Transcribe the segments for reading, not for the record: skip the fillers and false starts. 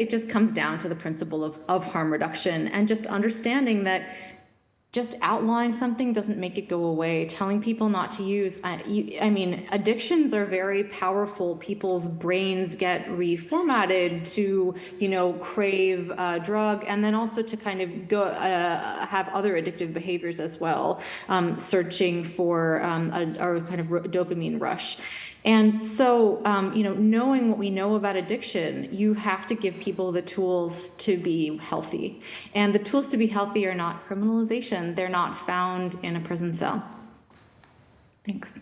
it just comes down to the principle of harm reduction and just understanding that just outlawing something doesn't make it go away. Telling people not to use, I mean, addictions are very powerful. People's brains get reformatted to, crave a drug, and then also to kind of go have other addictive behaviors as well, searching for a kind of dopamine rush. And so, knowing what we know about addiction, you have to give people the tools to be healthy. And the tools to be healthy are not criminalization. They're not found in a prison cell. Thanks.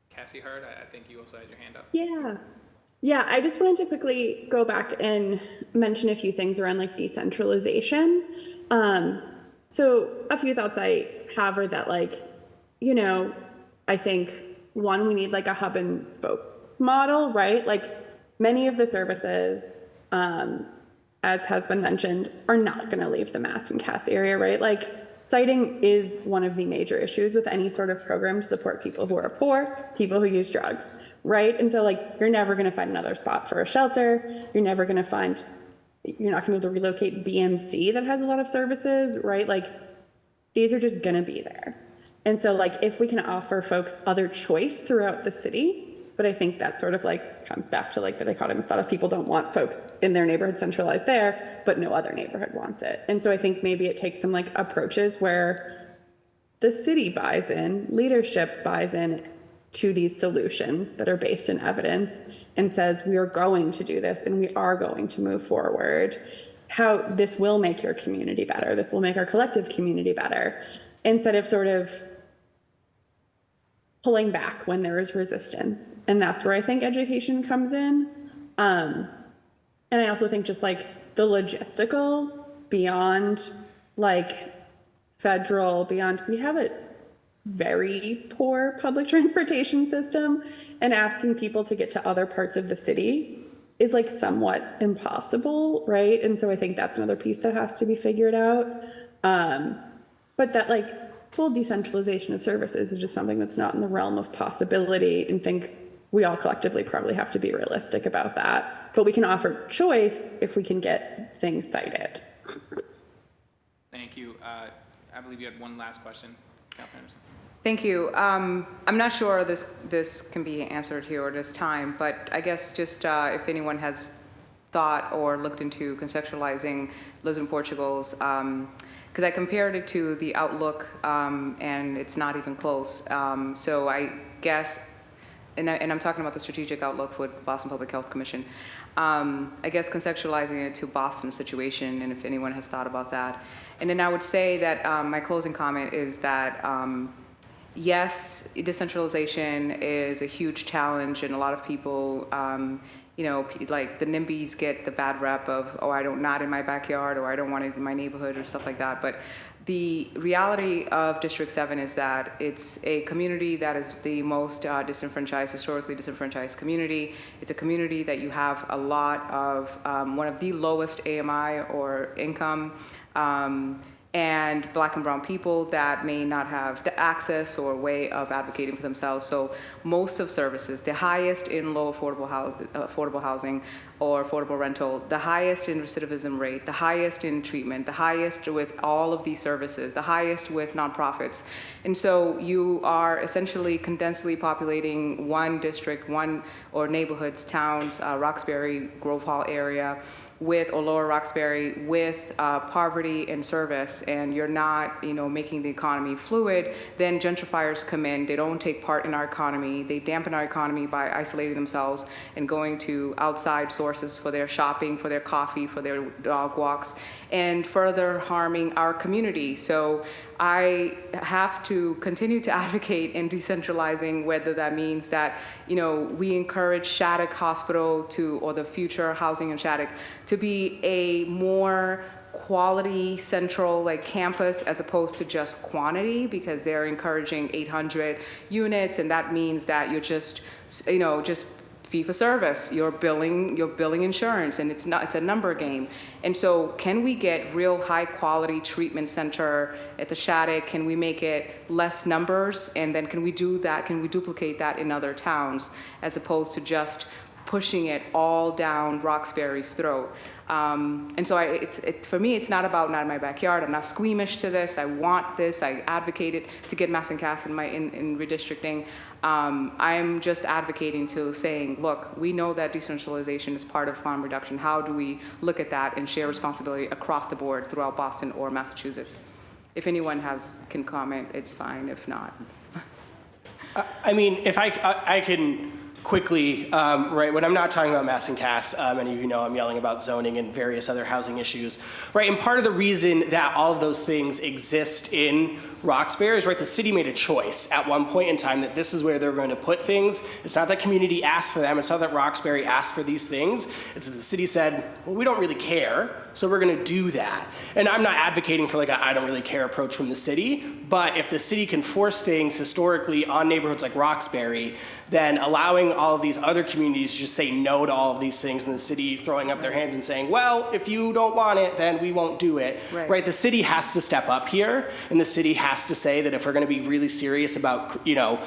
Cassie Hurd, I think you also had your hand up. Yeah, I just wanted to quickly go back and mention a few things around like decentralization. So a few thoughts I have are that I think one, we need like a hub and spoke model, right? Like many of the services, as has been mentioned, are not going to leave the Mass and Cass area, right? Like siting is one of the major issues with any sort of program to support people who are poor, people who use drugs, right? And so you're never going to find another spot for a shelter. You're not going to be able to relocate BMC that has a lot of services, right? Like these are just going to be there. And so if we can offer folks other choice throughout the city, but I think that sort of comes back to the dichotomous thought of people don't want folks in their neighborhood centralized there, but no other neighborhood wants it. And so I think maybe it takes some approaches where the city buys in, leadership buys in to these solutions that are based in evidence and says, we are going to do this and we are going to move forward. How this will make your community better. This will make our collective community better. Instead of sort of pulling back when there is resistance. And that's where I think education comes in. And I also think just the logistical beyond federal, we have a very poor public transportation system, and asking people to get to other parts of the city is somewhat impossible, right? And so I think that's another piece that has to be figured out. But that full decentralization of services is just something that's not in the realm of possibility, and think we all collectively probably have to be realistic about that. But we can offer choice if we can get things cited. Thank you. I believe you had one last question, Councilor Anderson. Thank you. I'm not sure this can be answered here at this time, but I guess just if anyone has thought or looked into conceptualizing Lisbon, Portugal's, because I compared it to the Outlook, and it's not even close. So I guess, and I'm talking about the strategic outlook with Boston Public Health Commission. I guess conceptualizing it to Boston's situation, and if anyone has thought about that. And then I would say that my closing comment is that yes, decentralization is a huge challenge, and a lot of people, the NIMBYs get the bad rep of, oh, I don't, not in my backyard, or I don't want it in my neighborhood, or stuff like that. But the reality of District 7 is that it's a community that is the most disenfranchised, historically disenfranchised community. It's a community that you have a lot of, one of the lowest AMI or income, and Black and brown people that may not have the access or way of advocating for themselves. So most of services, the highest in low affordable housing or affordable rental, the highest in recidivism rate, the highest in treatment, the highest with all of these services, the highest with nonprofits. And so you are essentially condensely populating one district, or neighborhoods, towns, Roxbury, Grove Hall area, or Lower Roxbury, with poverty and service, and you're not, making the economy fluid, then gentrifiers come in. They don't take part in our economy. They dampen our economy by isolating themselves and going to outside sources for their shopping, for their coffee, for their dog walks, and further harming our community. So I have to continue to advocate in decentralizing, whether that means that, we encourage Shattuck Hospital or the future housing in Shattuck to be a more quality central campus as opposed to just quantity, because they're encouraging 800 units, and that means that you're just fee for service. You're billing insurance, and it's a number game. And so can we get real high quality treatment center at the Shattuck? Can we make it less numbers? And then can we do that? Can we duplicate that in other towns, as opposed to just pushing it all down Roxbury's throat. And so for me, it's not about not in my backyard. I'm not squeamish to this. I want this. I advocated to get Mass and Cass in redistricting. I'm just advocating to saying, look, we know that decentralization is part of harm reduction. How do we look at that and share responsibility across the board throughout Boston or Massachusetts? If anyone can comment, it's fine. If not, it's fine. I mean, if I can quickly, right, when I'm not talking about Mass and Cass, many of you know I'm yelling about zoning and various other housing issues, right? And part of the reason that all of those things exist in Roxbury is, right, the city made a choice at one point in time that this is where they're going to put things. It's not that community asked for them. It's not that Roxbury asked for these things. It's that the city said, well, we don't really care, so we're going to do that. And I'm not advocating for like a I don't really care approach from the city, but if the city can force things historically on neighborhoods like Roxbury, then allowing all of these other communities to just say no to all of these things, and the city throwing up their hands and saying, well, if you don't want it, then we won't do it. Right? The city has to step up here, and the city has to say that if we're going to be really serious about, you know,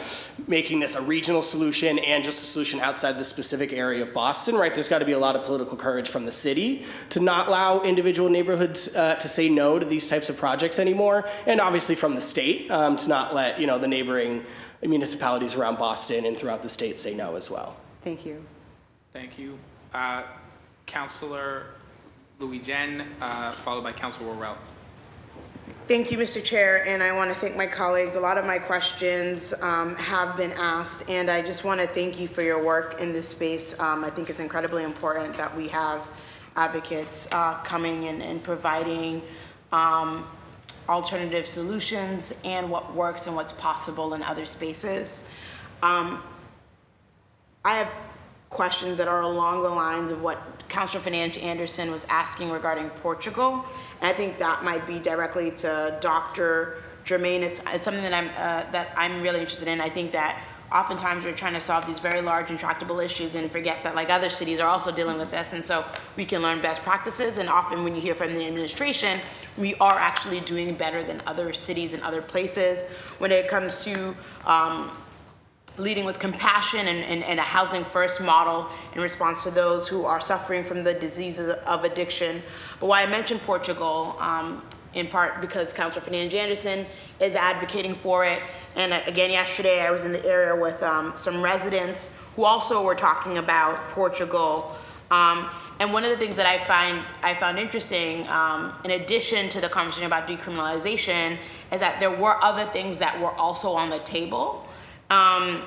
making this a regional solution and just a solution outside the specific area of Boston, right, there's got to be a lot of political courage from the city to not allow individual neighborhoods to say no to these types of projects anymore, and obviously from the state to not let, you know, the neighboring municipalities around Boston and throughout the state say no as well. Thank you. Thank you. Councilor Louis Jen, followed by Councilor Worrell. Thank you, Mr. Chair, and I want to thank my colleagues. A lot of my questions have been asked, and I just want to thank you for your work in this space. I think it's incredibly important that we have advocates coming in and providing alternative solutions and what works and what's possible in other spaces. I have questions that are along the lines of what Councilor Fernandez Anderson was asking regarding Portugal, and I think that might be directly to Dr. Germain. It's something that I'm really interested in. I think that oftentimes we're trying to solve these very large intractable issues and forget that like other cities are also dealing with this, and so we can learn best practices, and often when you hear from the administration, we are actually doing better than other cities and other places when it comes to leading with compassion and a housing first model in response to those who are suffering from the diseases of addiction. But why I mentioned Portugal, in part because Councilor Fernandez Anderson is advocating for it. And again, yesterday I was in the area with some residents who also were talking about Portugal. And one of the things that I found interesting, in addition to the conversation about decriminalization, is that there were other things that were also on the table. In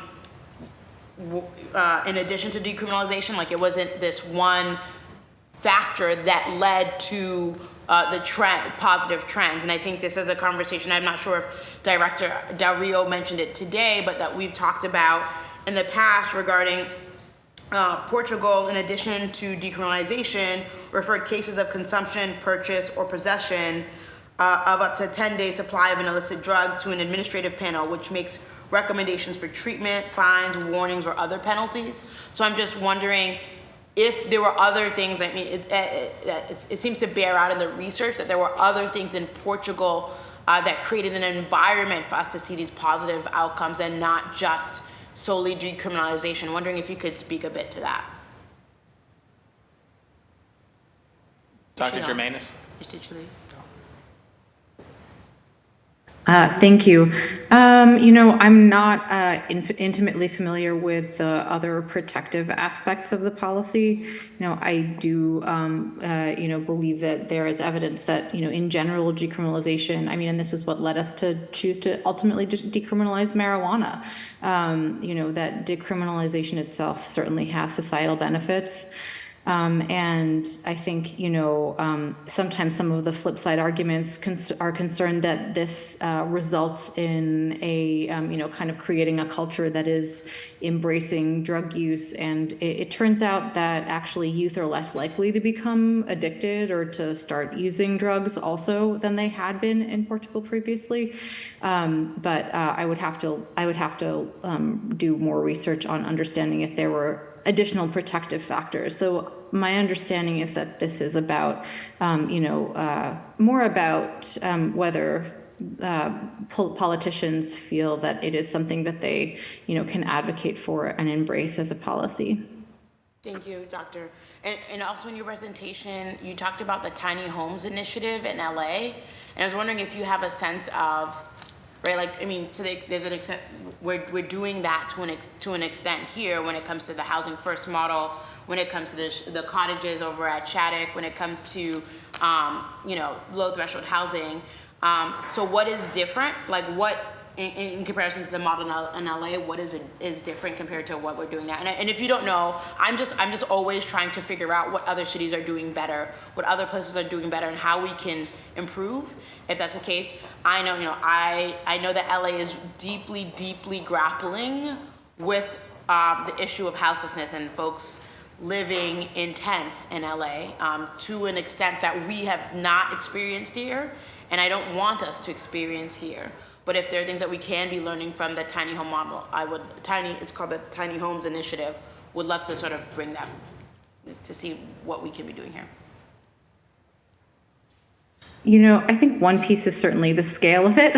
addition to decriminalization, like it wasn't this one factor that led to the positive trends. And I think this is a conversation, I'm not sure if Director Del Rio mentioned it today, but that we've talked about in the past regarding Portugal, in addition to decriminalization, referred cases of consumption, purchase, or possession of up to 10-day supply of an illicit drug to an administrative panel, which makes recommendations for treatment, fines, warnings, or other penalties. So I'm just wondering if there were other things. I mean, it seems to bear out in the research that there were other things in Portugal that created an environment for us to see these positive outcomes and not just solely decriminalization. Wondering if you could speak a bit to that. Dr. Germanis. Thank you. You know, I'm not intimately familiar with the other protective aspects of the policy. You know, I do, you know, believe that there is evidence that, you know, in general, decriminalization, I mean, and this is what led us to choose to ultimately just decriminalize marijuana. You know, that decriminalization itself certainly has societal benefits. And I think, you know, sometimes some of the flip side arguments are concerned that this results in a, you know, kind of creating a culture that is embracing drug use. And it turns out that actually youth are less likely to become addicted or to start using drugs also than they had been in Portugal previously. But I would have to do more research on understanding if there were additional protective factors. So my understanding is that this is about, you know, more about whether politicians feel that it is something that they, you know, can advocate for and embrace as a policy. Thank you, Doctor. And also in your presentation, you talked about the tiny homes initiative in LA. And I was wondering if you have a sense of, right, like, I mean, there's an extent, we're doing that to an extent here when it comes to the housing first model, when it comes to the cottages over at Shattuck, when it comes to, you know, low threshold housing. So what is different? Like what, in comparison to the model in LA, what is different compared to what we're doing now? And if you don't know, I'm just always trying to figure out what other cities are doing better, what other places are doing better, and how we can improve. If that's the case, I know, you know, I know that LA is deeply grappling with the issue of houselessness and folks living in tents in LA to an extent that we have not experienced here, and I don't want us to experience here. But if there are things that we can be learning from the tiny home model, it's called the Tiny Homes Initiative, would love to sort of bring that, to see what we can be doing here. You know, I think one piece is certainly the scale of it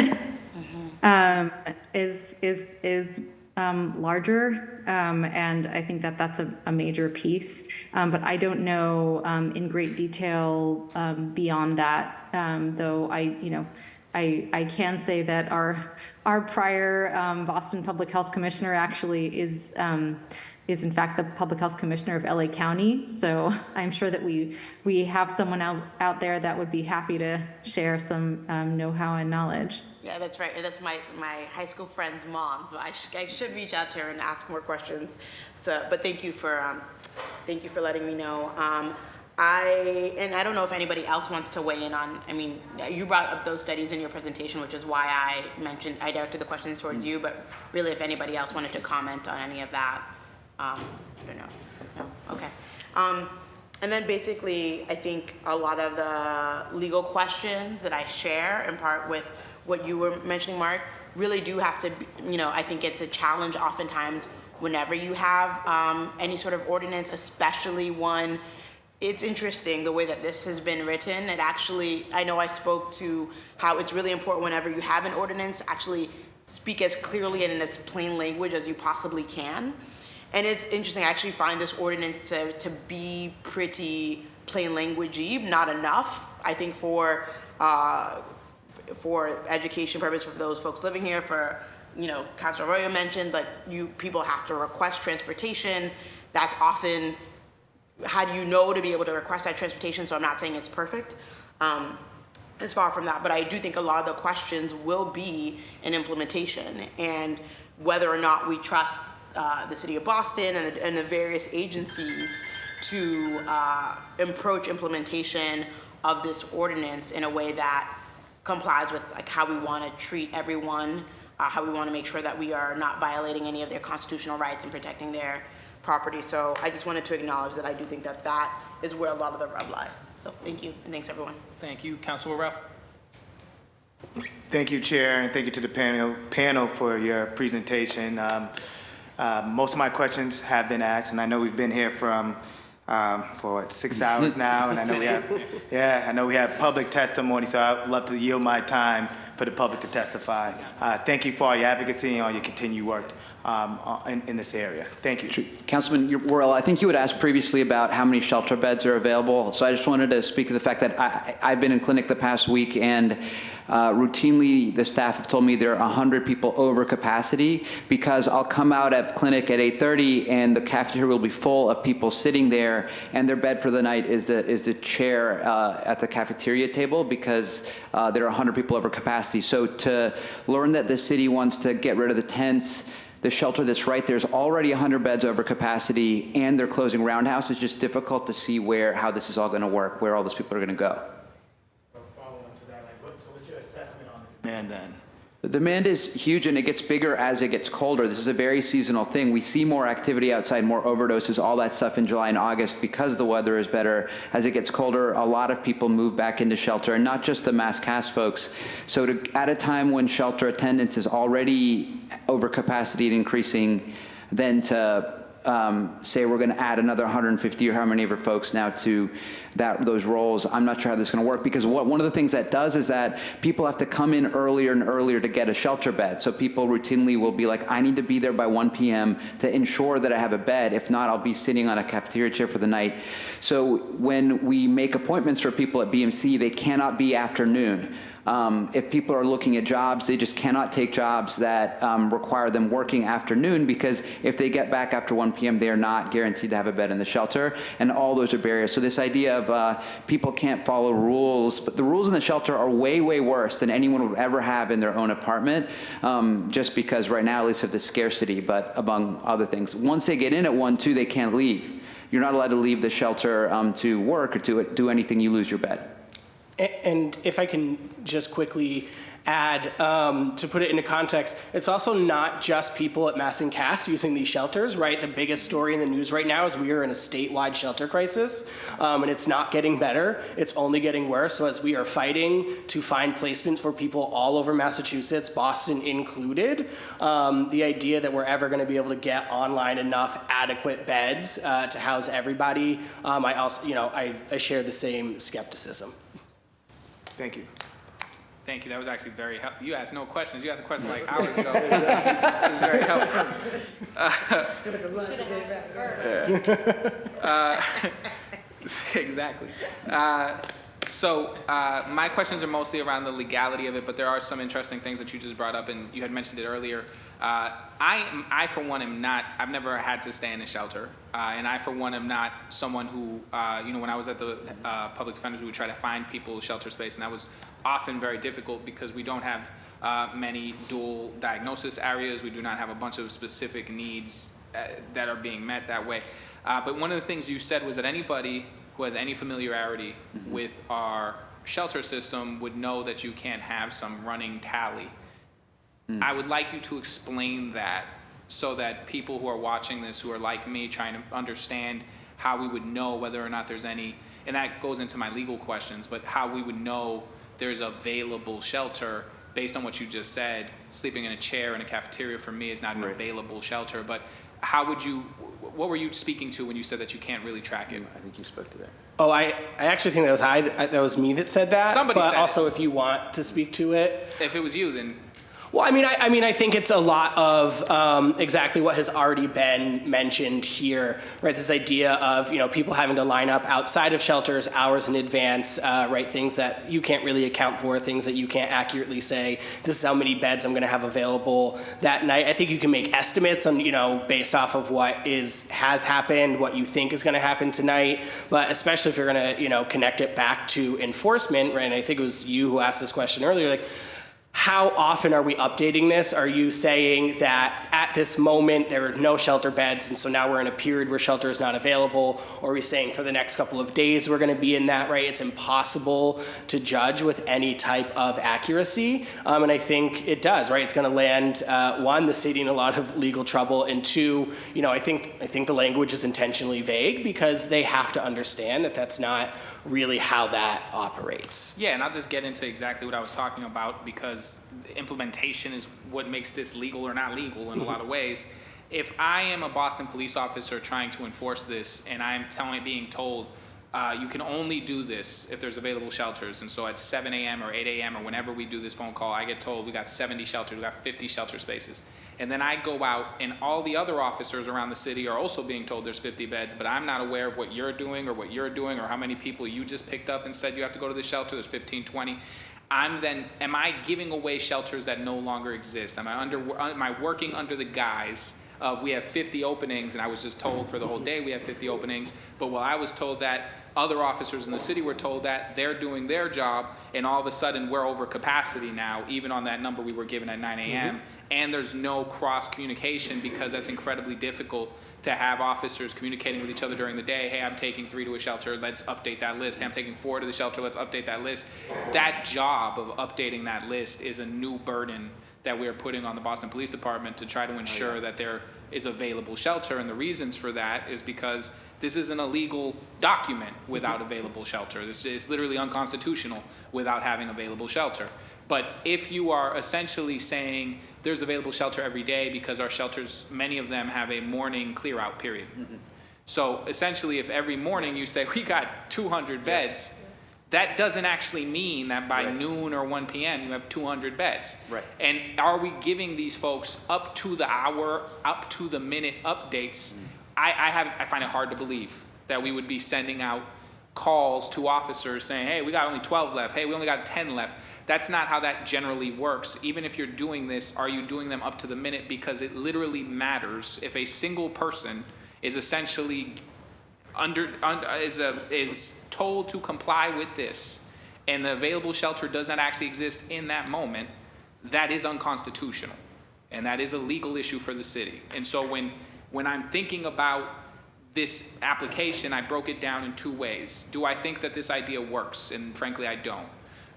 is larger, and I think that that's a major piece. But I don't know in great detail beyond that, though I can say that our prior Boston Public Health Commissioner actually is in fact the Public Health Commissioner of LA County. So I'm sure that we have someone out there that would be happy to share some know-how and knowledge. Yeah, that's right. That's my high school friend's mom, so I should reach out to her and ask more questions. So, but thank you for letting me know. I don't know if anybody else wants to weigh in on, I mean, you brought up those studies in your presentation, which is why I directed the questions towards you, but really if anybody else wanted to comment on any of that, I don't know. No? Okay. And then basically, I think a lot of the legal questions that I share in part with what you were mentioning, Mark, really do have to be, you know, I think it's a challenge oftentimes whenever you have any sort of ordinance, especially one. It's interesting the way that this has been written. It actually, I know I spoke to how it's really important whenever you have an ordinance, actually speak as clearly and in as plain language as you possibly can. And it's interesting, I actually find this ordinance to be pretty plain languagey, not enough, I think, for education purposes for those folks living here, for, you know, Councilor Arroyo mentioned, like, people have to request transportation. That's often, how do you know to be able to request that transportation? So I'm not saying it's perfect. It's far from that, but I do think a lot of the questions will be in implementation and whether or not we trust the city of Boston and the various agencies to approach implementation of this ordinance in a way that complies with like how we want to treat everyone, how we want to make sure that we are not violating any of their constitutional rights and protecting their property. So I just wanted to acknowledge that I do think that that is where a lot of the rub lies. So thank you, and thanks everyone. Thank you. Councilor Rao. Thank you, Chair, and thank you to the panel for your presentation. Most of my questions have been asked, and I know we've been here for 6 hours now, and I know we have public testimony, so I'd love to yield my time for the public to testify. Thank you for all your advocacy and all your continued work in this area. Thank you. Councilman Worrell, I think you had asked previously about how many shelter beds are available. So I just wanted to speak to the fact that I've been in clinic the past week, and routinely the staff have told me there are 100 people over capacity, because I'll come out at clinic at 8:30 and the cafeteria will be full of people sitting there, and their bed for the night is the chair at the cafeteria table, because there are 100 people over capacity. So to learn that the city wants to get rid of the tents, the shelter that's right there's already 100 beds over capacity, and they're closing Roundhouse, it's just difficult to see how this is all going to work, where all those people are going to go. So follow up to that, what's your assessment on the demand then? The demand is huge, and it gets bigger as it gets colder. This is a very seasonal thing. We see more activity outside, more overdoses, all that stuff in July and August because the weather is better. As it gets colder, a lot of people move back into shelter, and not just the mass cast folks. So at a time when shelter attendance is already over capacity and increasing, then to say we're going to add another 150 or how many of our folks now to those roles. I'm not sure how this is going to work, because one of the things that does is that people have to come in earlier and earlier to get a shelter bed. So people routinely will be like, I need to be there by 1 p.m. to ensure that I have a bed. If not, I'll be sitting on a cafeteria chair for the night. So when we make appointments for people at BMC, they cannot be afternoon. If people are looking at jobs, they just cannot take jobs that require them working afternoon, because if they get back after 1 p.m., they are not guaranteed to have a bed in the shelter, and all those are barriers. So this idea of people can't follow rules, but the rules in the shelter are way, way worse than anyone would ever have in their own apartment, just because right now, at least of the scarcity, but among other things. Once they get in at 1, 2, they can't leave. You're not allowed to leave the shelter to work or to do anything. You lose your bed. And if I can just quickly add, to put it into context, it's also not just people at Mass and Cass using these shelters, right? The biggest story in the news right now is we are in a statewide shelter crisis, and it's not getting better. It's only getting worse. So as we are fighting to find placements for people all over Massachusetts, Boston included, the idea that we're ever going to be able to get online enough adequate beds to house everybody, I also, I share the same skepticism. Thank you. Thank you. That was actually very helpful. You asked no questions. You asked a question like hours ago. It was very helpful. Exactly. So my questions are mostly around the legality of it, but there are some interesting things that you just brought up, and you had mentioned it earlier. I for one am not, I've never had to stay in a shelter, and I for one am not someone who, when I was at the public defenders, we would try to find people shelter space, and that was often very difficult because we don't have many dual diagnosis areas. We do not have a bunch of specific needs that are being met that way. But one of the things you said was that anybody who has any familiarity with our shelter system would know that you can't have some running tally. I would like you to explain that so that people who are watching this, who are like me, trying to understand how we would know whether or not there's any, and that goes into my legal questions, but how we would know there's available shelter based on what you just said. Sleeping in a chair in a cafeteria for me is not an available shelter, but how would you, what were you speaking to when you said that you can't really track it? I think you spoke to that. Oh, I actually think that was me that said that. Somebody but said also, it. if you want to speak to it. If it was you, then. Well, I think it's a lot of exactly what has already been mentioned here, right? This idea of, people having to line up outside of shelters hours in advance, right? Things that you can't really account for, things that you can't accurately say, this is how many beds I'm going to have available that night. I think you can make estimates on, based off of what has happened, what you think is going to happen tonight, but especially if you're going to, connect it back to enforcement, right? And I think it was you who asked this question earlier, like, how often are we updating this? Are you saying that at this moment there are no shelter beds, and so now we're in a period where shelter is not available? Or are we saying for the next couple of days we're going to be in that, right? It's impossible to judge with any type of accuracy, and I think it does, right? It's going to land, one, the city in a lot of legal trouble, and two, I think the language is intentionally vague because they have to understand that that's not really how that operates. Yeah, and I'll just get into exactly what I was talking about, because implementation is what makes this legal or not legal in a lot of ways. If I am a Boston police officer trying to enforce this, and I'm being told, you can only do this if there's available shelters, and so at 7 a.m. or 8 a.m. or whenever we do this phone call, I get told we got 70 shelters, we got 50 shelter spaces. And then I go out, and all the other officers around the city are also being told there's 50 beds, but I'm not aware of what you're doing or how many people you just picked up and said you have to go to the shelter, there's 15, 20. Am I giving away shelters that no longer exist? Am I working under the guise of we have 50 openings, and I was just told for the whole day we have 50 openings, but while I was told that, other officers in the city were told that they're doing their job, and all of a sudden we're over capacity now, even on that number we were given at 9 a.m., and there's no cross communication because that's incredibly difficult to have officers communicating with each other during the day. Hey, I'm taking 3 to a shelter, let's update that list. Hey, I'm taking 4 to the shelter, let's update that list. That job of updating that list is a new burden that we are putting on the Boston Police Department to try to ensure that there is available shelter. And the reasons for that is because this is an illegal document without available shelter. This is literally unconstitutional without having available shelter. But if you are essentially saying there's available shelter every day because our shelters, many of them have a morning clear out period. So essentially, if every morning you say, we got 200 beds, that doesn't actually mean that by noon or 1 p.m. you have 200 beds. Right. And are we giving these folks up to the hour, up to the minute updates? I find it hard to believe that we would be sending out calls to officers saying, hey, we got only 12 left. Hey, we only got 10 left. That's not how that generally works. Even if you're doing this, are you doing them up to the minute? Because it literally matters if a single person is essentially is told to comply with this, and the available shelter does not actually exist in that moment, that is unconstitutional, and that is a legal issue for the city. And so when I'm thinking about this application, I broke it down in two ways. Do I think that this idea works? And frankly, I don't.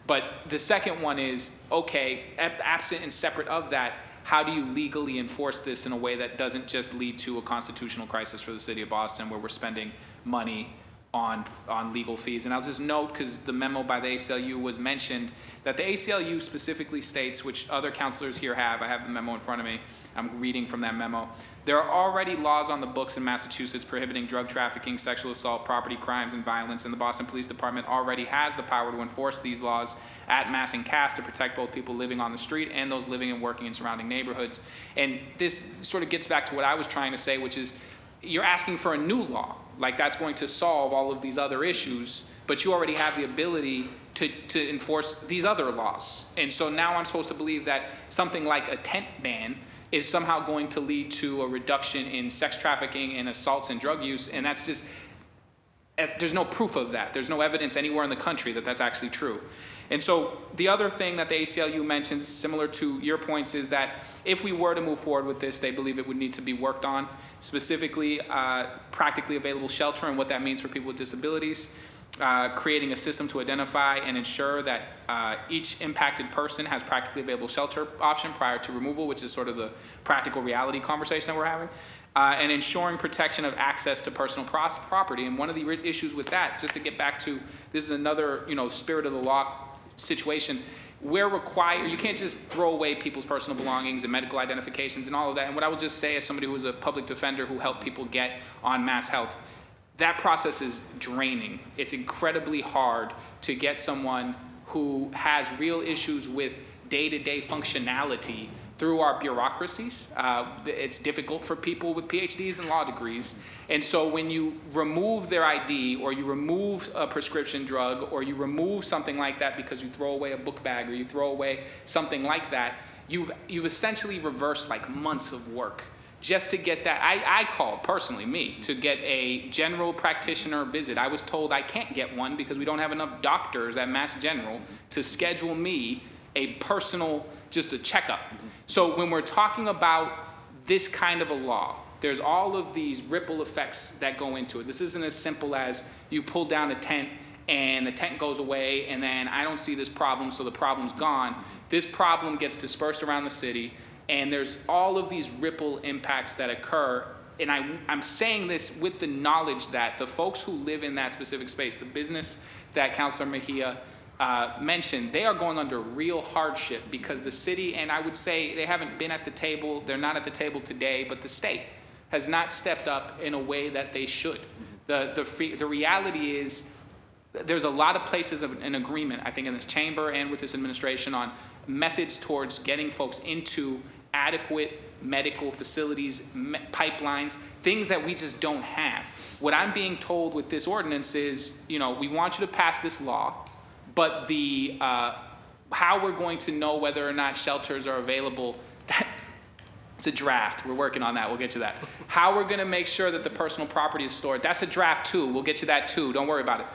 But the second one is, okay, absent and separate of that, how do you legally enforce this in a way that doesn't just lead to a constitutional crisis for the city of Boston where we're spending money on legal fees? And I'll just note, because the memo by the ACLU was mentioned, that the ACLU specifically states, which other counselors here have, I have the memo in front of me, I'm reading from that memo, there are already laws on the books in Massachusetts prohibiting drug trafficking, sexual assault, property crimes, and violence, and the Boston Police Department already has the power to enforce these laws at mass and cast to protect both people living on the street and those living and working in surrounding neighborhoods. And this sort of gets back to what I was trying to say, which is you're asking for a new law, like that's going to solve all of these other issues, but you already have the ability to enforce these other laws. And so now I'm supposed to believe that something like a tent ban is somehow going to lead to a reduction in sex trafficking and assaults and drug use, and that's just, there's no proof of that. There's no evidence anywhere in the country that that's actually true. And so the other thing that the ACLU mentions, similar to your points, is that if we were to move forward with this, they believe it would need to be worked on, specifically practically available shelter and what that means for people with disabilities, creating a system to identify and ensure that each impacted person has practically available shelter option prior to removal, which is sort of the practical reality conversation that we're having, and ensuring protection of access to personal property. And one of the issues with that, just to get back to, this is another, spirit of the law situation, we're required, you can't just throw away people's personal belongings and medical identifications and all of that. And what I would just say as somebody who was a public defender who helped people get on mass health, that process is draining. It's incredibly hard to get someone who has real issues with day-to-day functionality through our bureaucracies. It's difficult for people with PhDs and law degrees. And so when you remove their ID, or you remove a prescription drug, or you remove something like that because you throw away a book bag, or you throw away something like that, you've essentially reversed like months of work just to get that. I called personally, to get a general practitioner visit. I was told I can't get one because we don't have enough doctors at Mass General to schedule me a personal, just a checkup. So when we're talking about this kind of a law, there's all of these ripple effects that go into it. This isn't as simple as you pull down a tent and the tent goes away and then I don't see this problem, so the problem's gone. This problem gets dispersed around the city, and there's all of these ripple impacts that occur. And I'm saying this with the knowledge that the folks who live in that specific space, the business that Councilor Mejia mentioned, they are going under real hardship because the city, and I would say they haven't been at the table, they're not at the table today, but the state has not stepped up in a way that they should. The reality is there's a lot of places of an agreement, I think, in this chamber and with this administration on methods towards getting folks into adequate medical facilities, pipelines, things that we just don't have. What I'm being told with this ordinance is, we want you to pass this law, but the how we're going to know whether or not shelters are available, it's a draft. We're working on that. We'll get to that. How we're going to make sure that the personal property is stored, that's a draft too. We'll get to that too. Don't worry about it.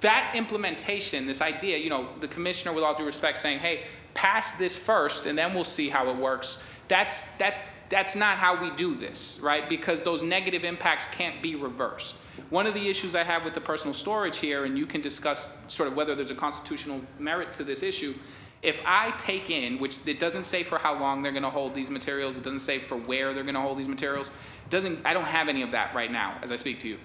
That implementation, this idea, the commissioner, with all due respect, saying, hey, pass this first and then we'll see how it works. That's not how we do this, right? Because those negative impacts can't be reversed. One of the issues I have with the personal storage here, and you can discuss sort of whether there's a constitutional merit to this issue, if I take in, which it doesn't say for how long they're going to hold these materials, it doesn't say for where they're going to hold these materials, I don't have any of that right now as I speak to you.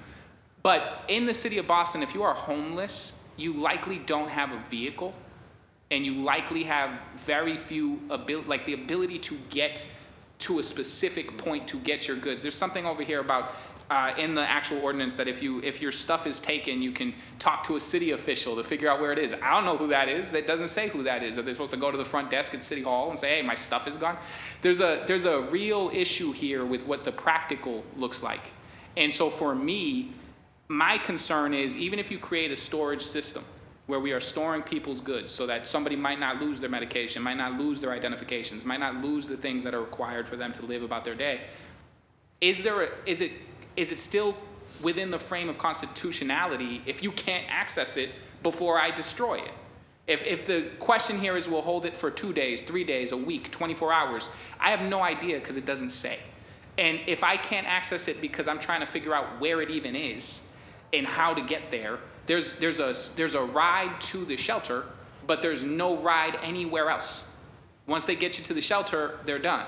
But in the city of Boston, if you are homeless, you likely don't have a vehicle. and you likely have very few like the ability to get to a specific point to get your goods. There's something over here about in the actual ordinance that if your stuff is taken, you can talk to a city official to figure out where it is. I don't know who that is. That doesn't say who that is. Are they supposed to go to the front desk at City Hall and say, hey, my stuff is gone? There's a real issue here with what the practical looks like. And so for me, my concern is even if you create a storage system where we are storing people's goods so that somebody might not lose their medication, might not lose their identifications, might not lose the things that are required for them to live about their day, is it still within the frame of constitutionality if you can't access it before I destroy it? If the question here is we'll hold it for 2 days, 3 days, a week, 24 hours, I have no idea because it doesn't say. And if I can't access it because I'm trying to figure out where it even is and how to get there, there's a ride to the shelter, but there's no ride anywhere else. Once they get you to the shelter, they're done.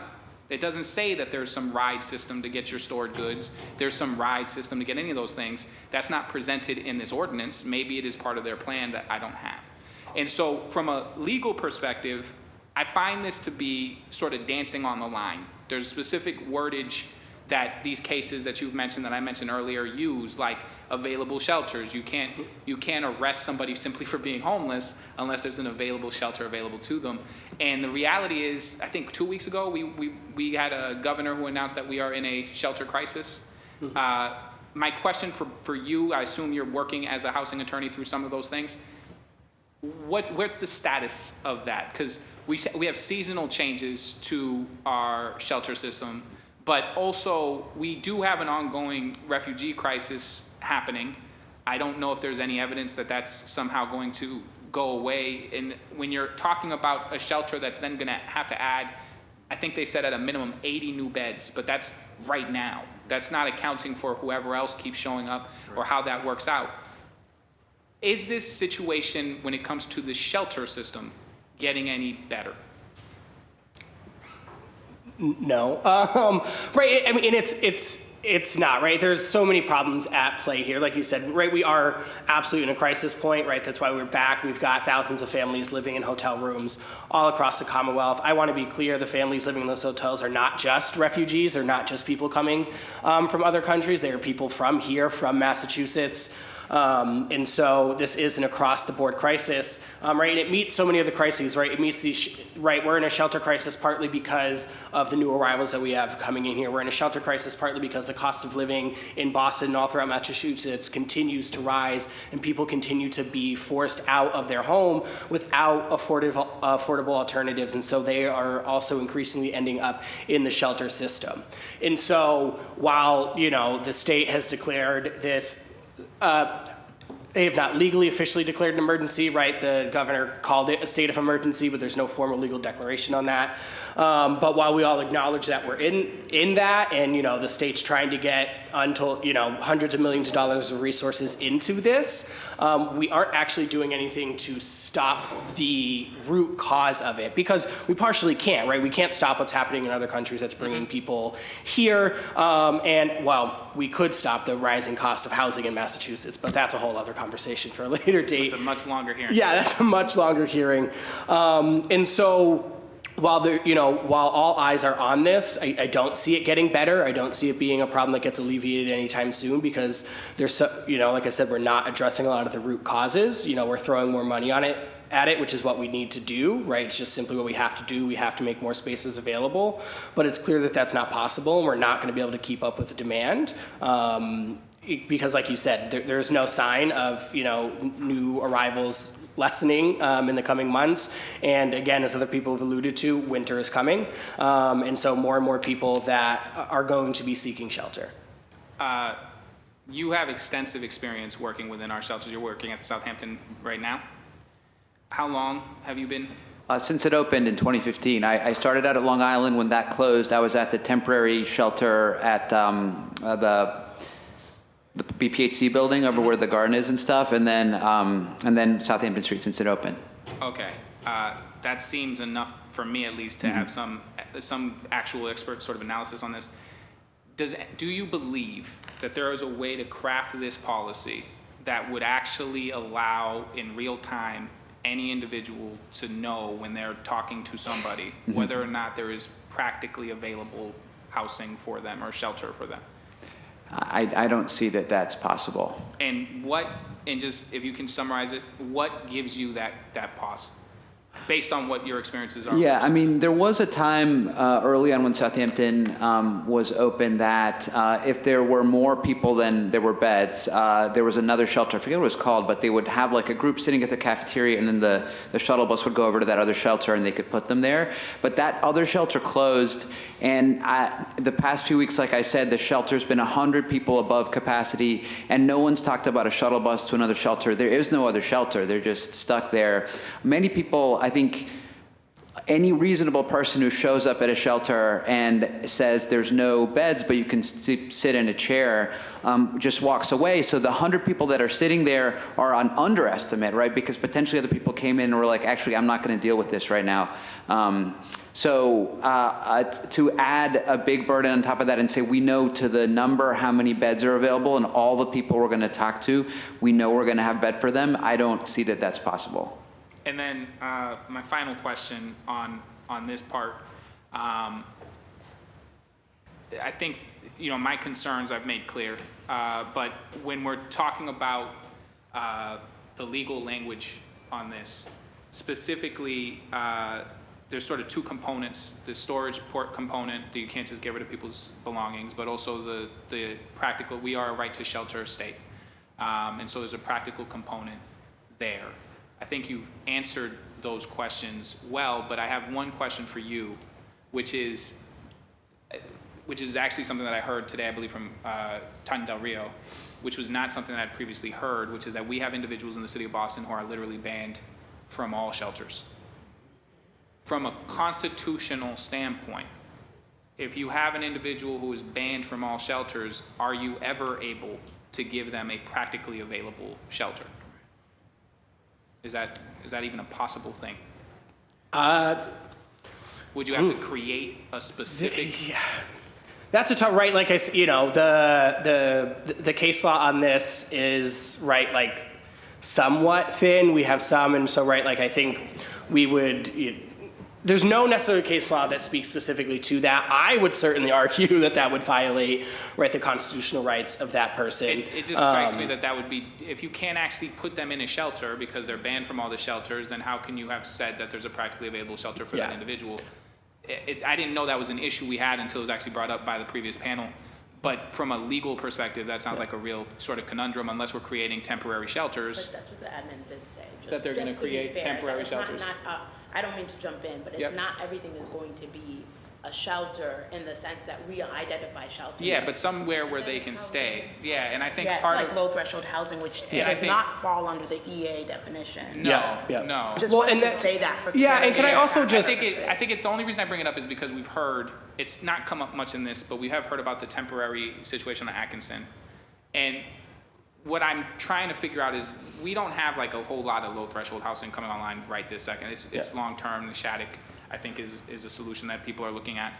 It doesn't say that there's some ride system to get your stored goods. There's some ride system to get any of those things. That's not presented in this ordinance. Maybe it is part of their plan that I don't have. And so from a legal perspective, I find this to be sort of dancing on the line. There's specific wordage that these cases that you've mentioned, that I mentioned earlier, use, like available shelters. You can't arrest somebody simply for being homeless unless there's an available shelter available to them. And the reality is, I think 2 weeks ago, we had a governor who announced that we are in a shelter crisis. My question for you, I assume you're working as a housing attorney through some of those things. What's the status of that? Because we have seasonal changes to our shelter system, but also we do have an ongoing refugee crisis happening. I don't know if there's any evidence that that's somehow going to go away. And when you're talking about a shelter that's then gonna have to add, I think they said at a minimum 80 new beds, but that's right now. That's not accounting for whoever else keeps showing up or how that works out. Is this situation, when it comes to the shelter system, getting any better? No. Right. I mean, it's not, right? There's so many problems at play here. Like you said, right, we are absolutely in a crisis point, right? That's why we're back. We've got thousands of families living in hotel rooms all across the Commonwealth. I want to be clear, the families living in those hotels are not just refugees. They're not just people coming from other countries. They are people from here, from Massachusetts. And so this is an across-the-board crisis, right? And it meets so many of the crises, right? It meets these, right? We're in a shelter crisis partly because of the new arrivals that we have coming in here. We're in a shelter crisis partly because the cost of living in Boston and all throughout Massachusetts continues to rise, and people continue to be forced out of their home without affordable alternatives. And so they are also increasingly ending up in the shelter system. And so while, you know, the state has declared this, they have not legally officially declared an emergency, right? The governor called it a state of emergency, but there's no formal legal declaration on that. But while we all acknowledge that we're in that, and you know the state's trying to get untold, you know, hundreds of millions of dollars of resources into this, we aren't actually doing anything to stop the root cause of it, because we partially can't, right? We can't stop what's happening in other countries that's bringing people here, and well, we could stop the rising cost of housing in Massachusetts, but that's a whole other conversation for a later date. It's a much longer hearing. Yeah, that's a much longer hearing, and so. While all eyes are on this, I don't see it getting better. I don't see it being a problem that gets alleviated anytime soon, because there's so, like I said, we're not addressing a lot of the root causes. We're throwing more money at it, which is what we need to do, right? It's just simply what we have to do. We have to make more spaces available, but it's clear that that's not possible, and we're not going to be able to keep up with the demand. Because like you said, there's no sign of, new arrivals lessening in the coming months. And again, as other people have alluded to, winter is coming. And so more and more people that are going to be seeking shelter. You have extensive experience working within our shelters. You're working at the Southampton right now. How long have you been? Since it opened in 2015. I started out at Long Island. When that closed, I was at the temporary shelter at the BPHC building over where the garden is and stuff, and then Southampton Street since it opened. Okay, that seems enough for me at least to have some actual expert sort of analysis on this. Do you believe that there is a way to craft this policy that would actually allow in real time any individual to know when they're talking to somebody whether or not there is practically available housing for them or shelter for them. I don't see that that's possible. And just if you can summarize it, what gives you that pause? Based on what your experiences are? Yeah, I mean, there was a time early on when Southampton was open that if there were more people than there were beds, there was another shelter, I forget what it was called, but they would have like a group sitting at the cafeteria, and then the shuttle bus would go over to that other shelter and they could put them there. But that other shelter closed, and the past few weeks, like I said, the shelter's been 100 people above capacity, and no one's talked about a shuttle bus to another shelter. There is no other shelter. They're just stuck there. Many people, I think any reasonable person who shows up at a shelter and says there's no beds, but you can sit in a chair, just walks away. So the 100 people that are sitting there are an underestimate, right? Because potentially other people came in and were like, actually, I'm not going to deal with this right now. To add a big burden on top of that and say, we know to the number how many beds are available and all the people we're going to talk to, we know we're going to have bed for them, I don't see that that's possible. And then my final question on this part, I think, my concerns I've made clear, but when we're talking about the legal language on this, specifically, there's sort of two components: the storage port component, that you can't just get rid of people's belongings, but also the practical, we are a right to shelter state. And so there's a practical component there. I think you've answered those questions well, but I have one question for you, which is actually something that I heard today, I believe, from Tanya Del Rio, which was not something that I'd previously heard, which is that we have individuals in the city of Boston who are literally banned from all shelters. From a constitutional standpoint, if you have an individual who is banned from all shelters, are you ever able to give them a practically available shelter? Is that even a possible thing? Would you have to create a specific? Yeah. That's a tough, right? Like I said, the case law on this is, right, like somewhat thin. We have some, and so, right, like I think we would, there's no necessary case law that speaks specifically to that. I would certainly argue that would violate, right, the constitutional rights of that person. It just strikes me that would be, if you can't actually put them in a shelter because they're banned from all the shelters, then how can you have said that there's a practically available shelter for that individual? I didn't know that was an issue we had until it was actually brought up by the previous panel. But from a legal perspective, that sounds like a real sort of conundrum, unless we're creating temporary shelters. But that's what the admin did say. That they're gonna create temporary shelters. I don't mean to jump in, but it's not everything is going to be a shelter in the sense that we identify shelters. Yeah, but somewhere where they can stay. Yeah, and I think it's part like of low threshold housing, which does not fall under the EA definition. No. Just wanted to say that for clarity. And can I also just... I think it's the only reason I bring it up is because we've heard, it's not come up much in this, but we have heard about the temporary situation at Atkinson. And what I'm trying to figure out is we don't have like a whole lot of low threshold housing coming online right this second. It's long term. The Shattuck, I think, is a solution that people are looking at.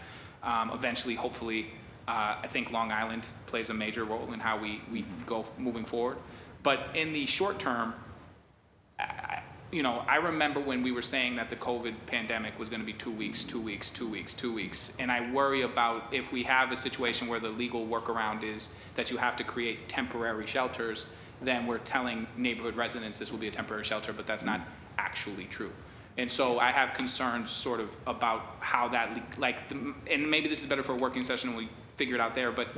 Eventually, hopefully, I think Long Island plays a major role in how we go moving forward. But in the short term, I remember when we were saying that the COVID pandemic was going to be 2 weeks, 2 weeks, 2 weeks, 2 weeks. And I worry about if we have a situation where the legal workaround is that you have to create temporary shelters, then we're telling neighborhood residents this will be a temporary shelter, but that's not actually true. And so I have concerns sort of about how that, and maybe this is better for a working session when we figure it out there, but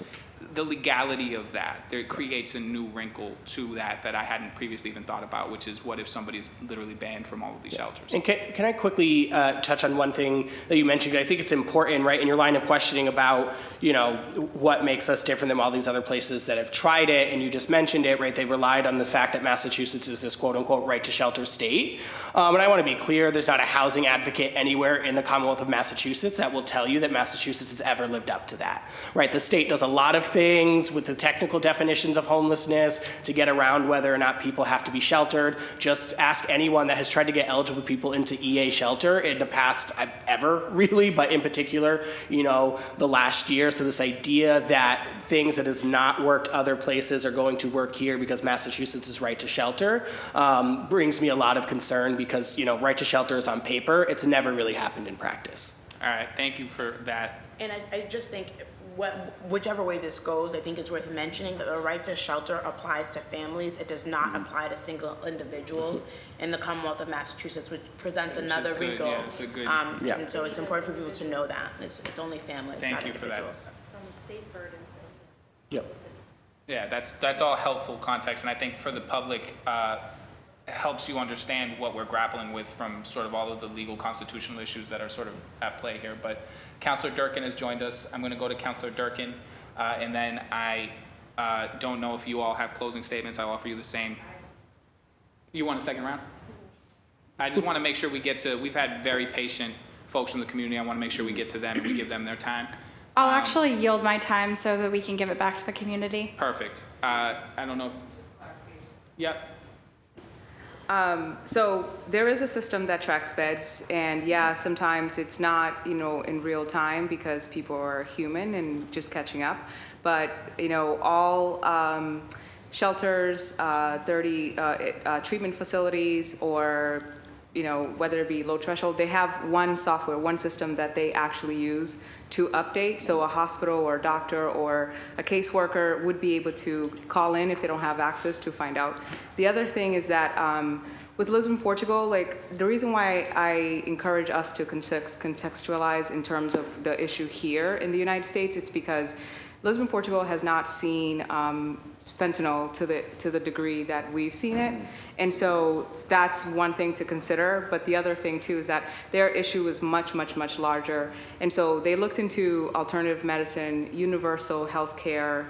the legality of that, there creates a new wrinkle to that I hadn't previously even thought about, which is what if somebody's literally banned from all of these shelters? And can I quickly touch on one thing that you mentioned? I think it's important, right, in your line of questioning about, what makes us different than all these other places that have tried it, and you just mentioned it, right? They relied on the fact that Massachusetts is this quote-unquote right to shelter state. And I want to be clear, there's not a housing advocate anywhere in the Commonwealth of Massachusetts that will tell you that Massachusetts has ever lived up to that, right? The state does a lot of things with the technical definitions of homelessness to get around whether or not people have to be sheltered. Just ask anyone that has tried to get eligible people into EA shelter in the past ever, really, but in particular, the last year. So this idea that things that has not worked other places are going to work here because Massachusetts is right to shelter brings me a lot of concern because, right to shelter is on paper. It's never really happened in practice. All right, thank you for that. And I just think whichever way this goes, I think it's worth mentioning that the right to shelter applies to families. It does not apply to single individuals in the Commonwealth of Massachusetts, which presents another good, wrinkle. yeah, it's a good- Yeah. And so it's important for people to know that. It's only families, Thank not you for that. individuals. It's on the state burden. Yep. Yeah, that's all helpful context, and I think for the public, helps you understand what we're grappling with from sort of all of the legal constitutional issues that are sort of at play here. But Councilor Durkin has joined us. I'm going to go to Councilor Durkin, and then I don't know if you all have closing statements. I'll offer you the same. You want a second round? I just want to make sure we've had very patient folks from the community. I want to make sure we get to them and we give them their time. I'll actually yield my time so that we can give it back to the community. Perfect. I don't know if. Yep. So there is a system that tracks beds, and sometimes it's not, in real time because people are human and just catching up. But, all shelters, 30 treatment facilities, or, whether it be low threshold, they have one software, one system that they actually use to update. So a hospital or a doctor or a caseworker would be able to call in if they don't have access to find out. The other thing is that with Lisbon, Portugal, the reason why I encourage us to contextualize in terms of the issue here in the United States, it's because Lisbon, Portugal has not seen fentanyl to the degree that we've seen it. And so that's one thing to consider. But the other thing too is that their issue is much, much, much larger. And so they looked into alternative medicine. Universal health care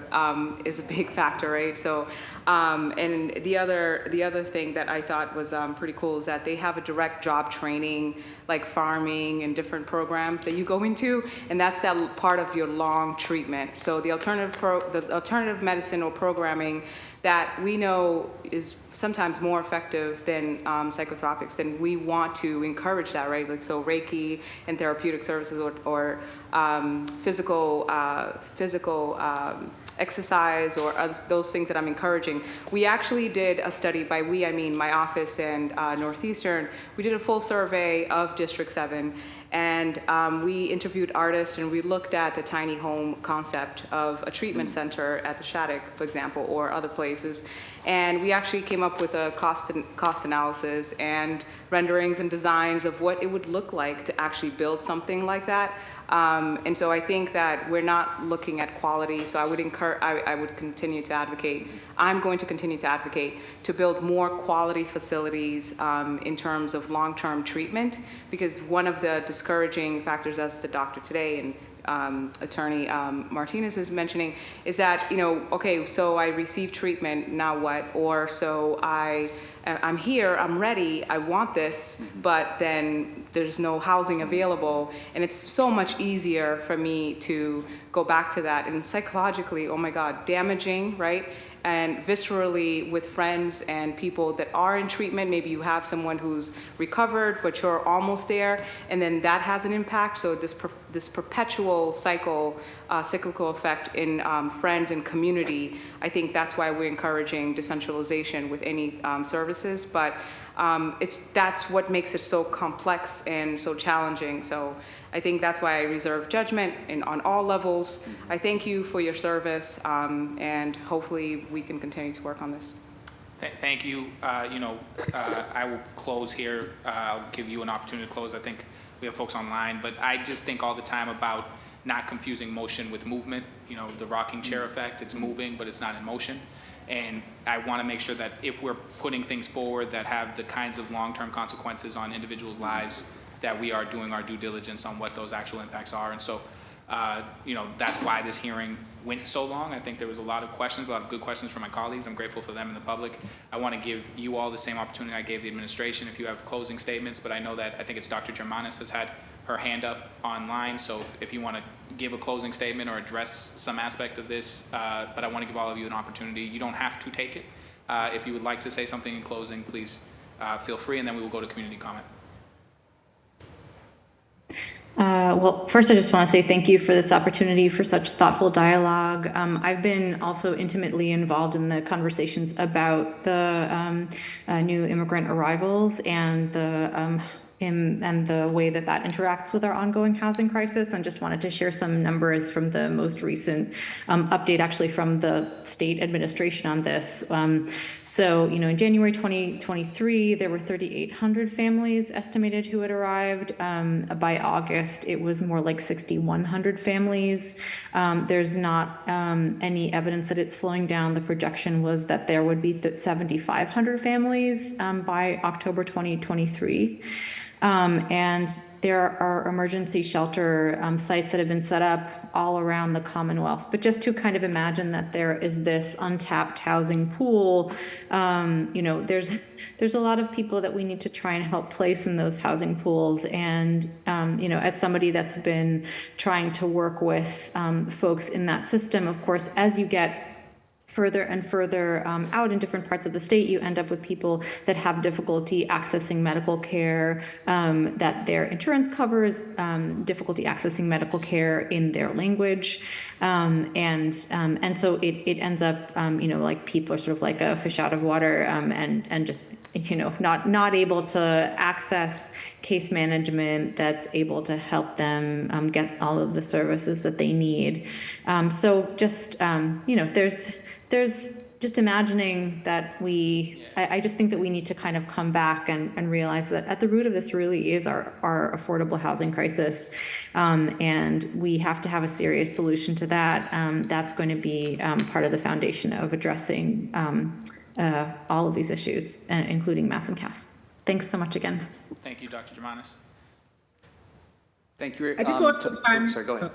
is a big factor, right? So, and the other thing that I thought was pretty cool is that they have a direct job training, like farming and different programs that you go into, and that's that part of your long treatment. So the alternative medicine or programming that we know is sometimes more effective than psychotropics, then we want to encourage that, right? Like, so Reiki and therapeutic services or physical exercise or those things that I'm encouraging. We actually did a study, by we, I mean my office and Northeastern. We did a full survey of District 7, and we interviewed artists, and we looked at the tiny home concept of a treatment center at the Shattuck, for example, or other places. And we actually came up with a cost analysis and renderings and designs of what it would look like to actually build something like that. And so I think that we're not looking at quality. So I would continue to advocate. I'm going to continue to advocate to build more quality facilities in terms of long-term treatment, because one of the discouraging factors, as the doctor today and Attorney Martinez is mentioning, is that, okay, so I received treatment, now what? Or so I'm here, I'm ready, I want this, but then there's no housing available. And it's so much easier for me to go back to that. And psychologically, oh my God, damaging, right? And viscerally with friends and people that are in treatment. Maybe you have someone who's recovered, but you're almost there, and then that has an impact. So this perpetual cyclical effect in friends and community, I think that's why we're encouraging decentralization with any services. But that's what makes it so complex and so challenging. So I think that's why I reserve judgment on all levels. I thank you for your service, and hopefully we can continue to work on this. Thank you. I will close here. I'll give you an opportunity to close. I think we have folks online, but I just think all the time about not confusing motion with movement. The rocking chair effect, it's moving, but it's not in motion. And I want to make sure that if we're putting things forward that have the kinds of long-term consequences on individuals' lives, that we are doing our due diligence on what those actual impacts are. And so, that's why this hearing went so long. I think there was a lot of questions, a lot of good questions from my colleagues. I'm grateful for them and the public. I want to give you all the same opportunity I gave the administration if you have closing statements, but I know that I think it's Dr. Germanis has had her hand up online, so if you want to, give a closing statement or address some aspect of this, but I want to give all of you an opportunity. You don't have to take it. If you would like to say something in closing, please feel free, and then we will go to community comment. Well, first, I just want to say thank you for this opportunity for such thoughtful dialogue. I've been also intimately involved in the conversations about the new immigrant arrivals and the way that that interacts with our ongoing housing crisis, and just wanted to share some numbers from the most recent update, actually from the state administration on this. So, in January 2023, there were 3,800 families estimated who had arrived. By August, it was more like 6,100 families. There's not any evidence that it's slowing down. The projection was that there would be 7,500 families by October 2023. And there are emergency shelter sites that have been set up all around the Commonwealth. But just to kind of imagine that there is this untapped housing pool, there's a lot of people that we need to try and help place in those housing pools. And, as somebody that's been trying to work with folks in that system, of course, as you get further and further out in different parts of the state, you end up with people that have difficulty accessing medical care that their insurance covers, difficulty accessing medical care in their language. And so it ends up, like people are sort of like a fish out of water and just, not able to access case management that's able to help them get all of the services that they need. So just, there's just imagining that I just think that we need to kind of come back and realize that at the root of this really is our affordable housing crisis. And we have to have a serious solution to that. That's going to be part of the foundation of addressing all of these issues, including mass and CAS. Thanks so much again. Thank you, Dr. Germanis. Thank you. I just want to sorry, go ahead.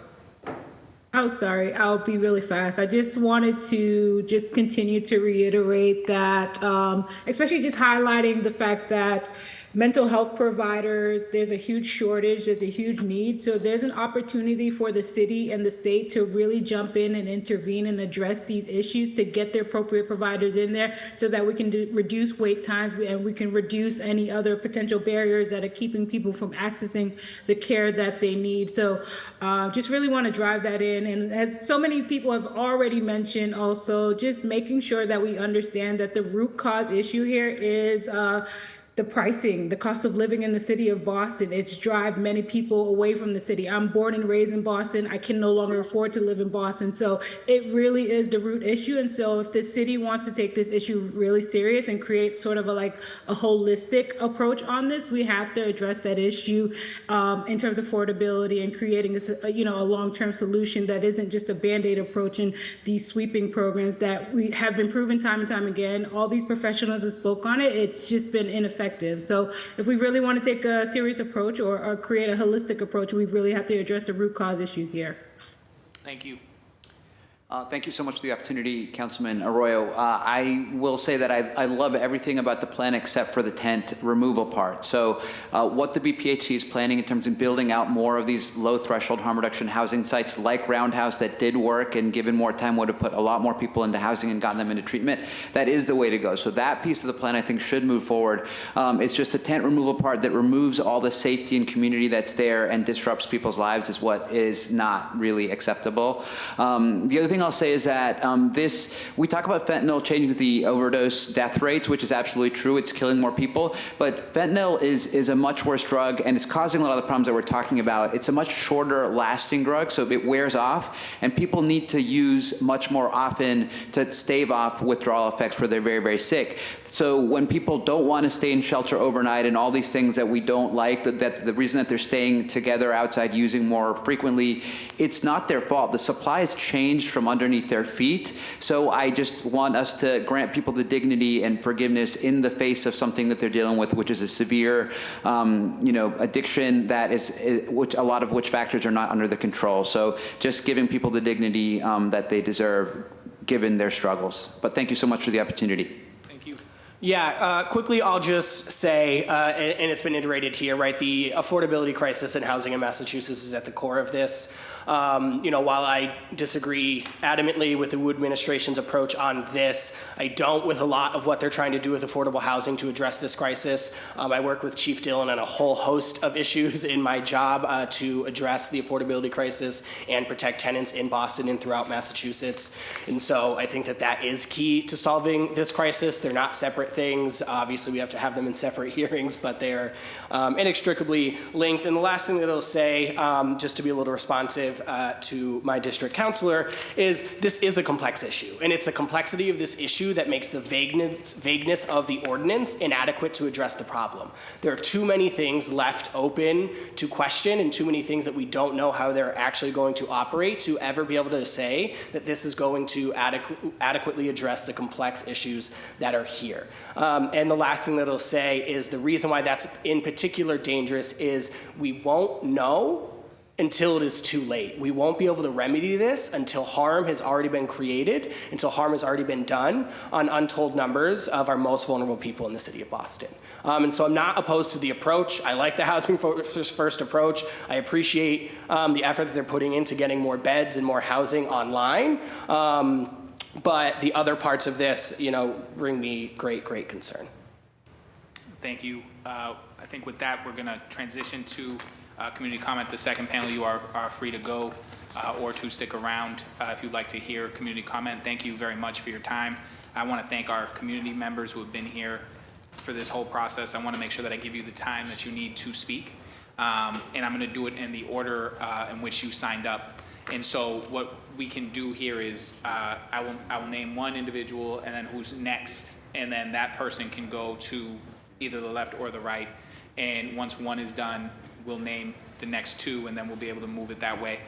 Oh, sorry. I'll be really fast. I just wanted to just continue to reiterate that, especially just highlighting the fact that mental health providers, there's a huge shortage, there's a huge need. So there's an opportunity for the city and the state to really jump in and intervene and address these issues to get the appropriate providers in there so that we can reduce wait times and we can reduce any other potential barriers that are keeping people from accessing the care that they need. So just really want to drive that in. And as so many people have already mentioned, also just making sure that we understand that the root cause issue here is the pricing, the cost of living in the city of Boston. It's drive many people away from the city. I'm born and raised in Boston. I can no longer afford to live in Boston. So it really is the root issue. And so if the city wants to take this issue really serious and create sort of a holistic approach on this, we have to address that issue in terms of affordability and creating a long-term solution that isn't just a Band-Aid approach and these sweeping programs that we have been proven time and time again. All these professionals that spoke on it, it's just been ineffective. So if we really want to take a serious approach or create a holistic approach, we really have to address the root cause issue here. Thank you. Thank you so much for the opportunity, Councilman Arroyo. I will say that I love everything about the plan except for the tent removal part. So what the BPHC is planning in terms of building out more of these low threshold harm reduction housing sites like Roundhouse that did work and given more time would have put a lot more people into housing and gotten them into treatment, that is the way to go. So that piece of the plan I think should move forward. It's just the tent removal part that removes all the safety and community that's there and disrupts people's lives is what is not really acceptable. The other thing I'll say is that we talk about fentanyl changing the overdose death rates, which is absolutely true. It's killing more people, but fentanyl is a much worse drug and it's causing a lot of the problems that we're talking about. It's a much shorter lasting drug, so it wears off, and people need to use much more often to stave off withdrawal effects where they're very, very sick. So when people don't want to stay in shelter overnight and all these things that we don't like, that the reason that they're staying together outside using more frequently, it's not their fault. The supply has changed from underneath their feet. So I just want us to grant people the dignity and forgiveness in the face of something that they're dealing with, which is a severe, addiction that which a lot of which factors are not under the control. So just giving people the dignity that they deserve given their struggles. But thank you so much for the opportunity. Yeah, quickly, I'll just say, and it's been iterated here, right? The affordability crisis in housing in Massachusetts is at the core of this. While I disagree adamantly with the Wu administration's approach on this, I don't with a lot of what they're trying to do with affordable housing to address this crisis. I work with Chief Dillon on a whole host of issues in my job to address the affordability crisis and protect tenants in Boston and throughout Massachusetts. And so I think that that is key to solving this crisis. They're not separate things. Obviously, we have to have them in separate hearings, but they're inextricably linked. And the last thing that I'll say, just to be a little responsive to my district counselor, is this is a complex issue. And it's the complexity of this issue that makes the vagueness of the ordinance inadequate to address the problem. There are too many things left open to question and too many things that we don't know how they're actually going to operate to ever be able to say that this is going to adequately address the complex issues that are here. And the last thing that I'll say is the reason why that's in particular dangerous is we won't know until it is too late. We won't be able to remedy this until harm has already been created, until harm has already been done on untold numbers of our most vulnerable people in the city of Boston. And so I'm not opposed to the approach. I like the housing first approach. I appreciate the effort that they're putting into getting more beds and more housing online. But the other parts of this, bring me great, great concern. Thank you. I think with that, we're going to transition to community comment. The second panel, you are free to go or to stick around if you'd like to hear community comment. Thank you very much for your time. I want to thank our community members who have been here for this whole process. I want to make sure that I give you the time that you need to speak. And I'm going to do it in the order in which you signed up. And so what we can do here is I will name one individual and then who's next, and then that person can go to either the left or the right. And once one is done, we'll name the next two, and then we'll be able to move it that way.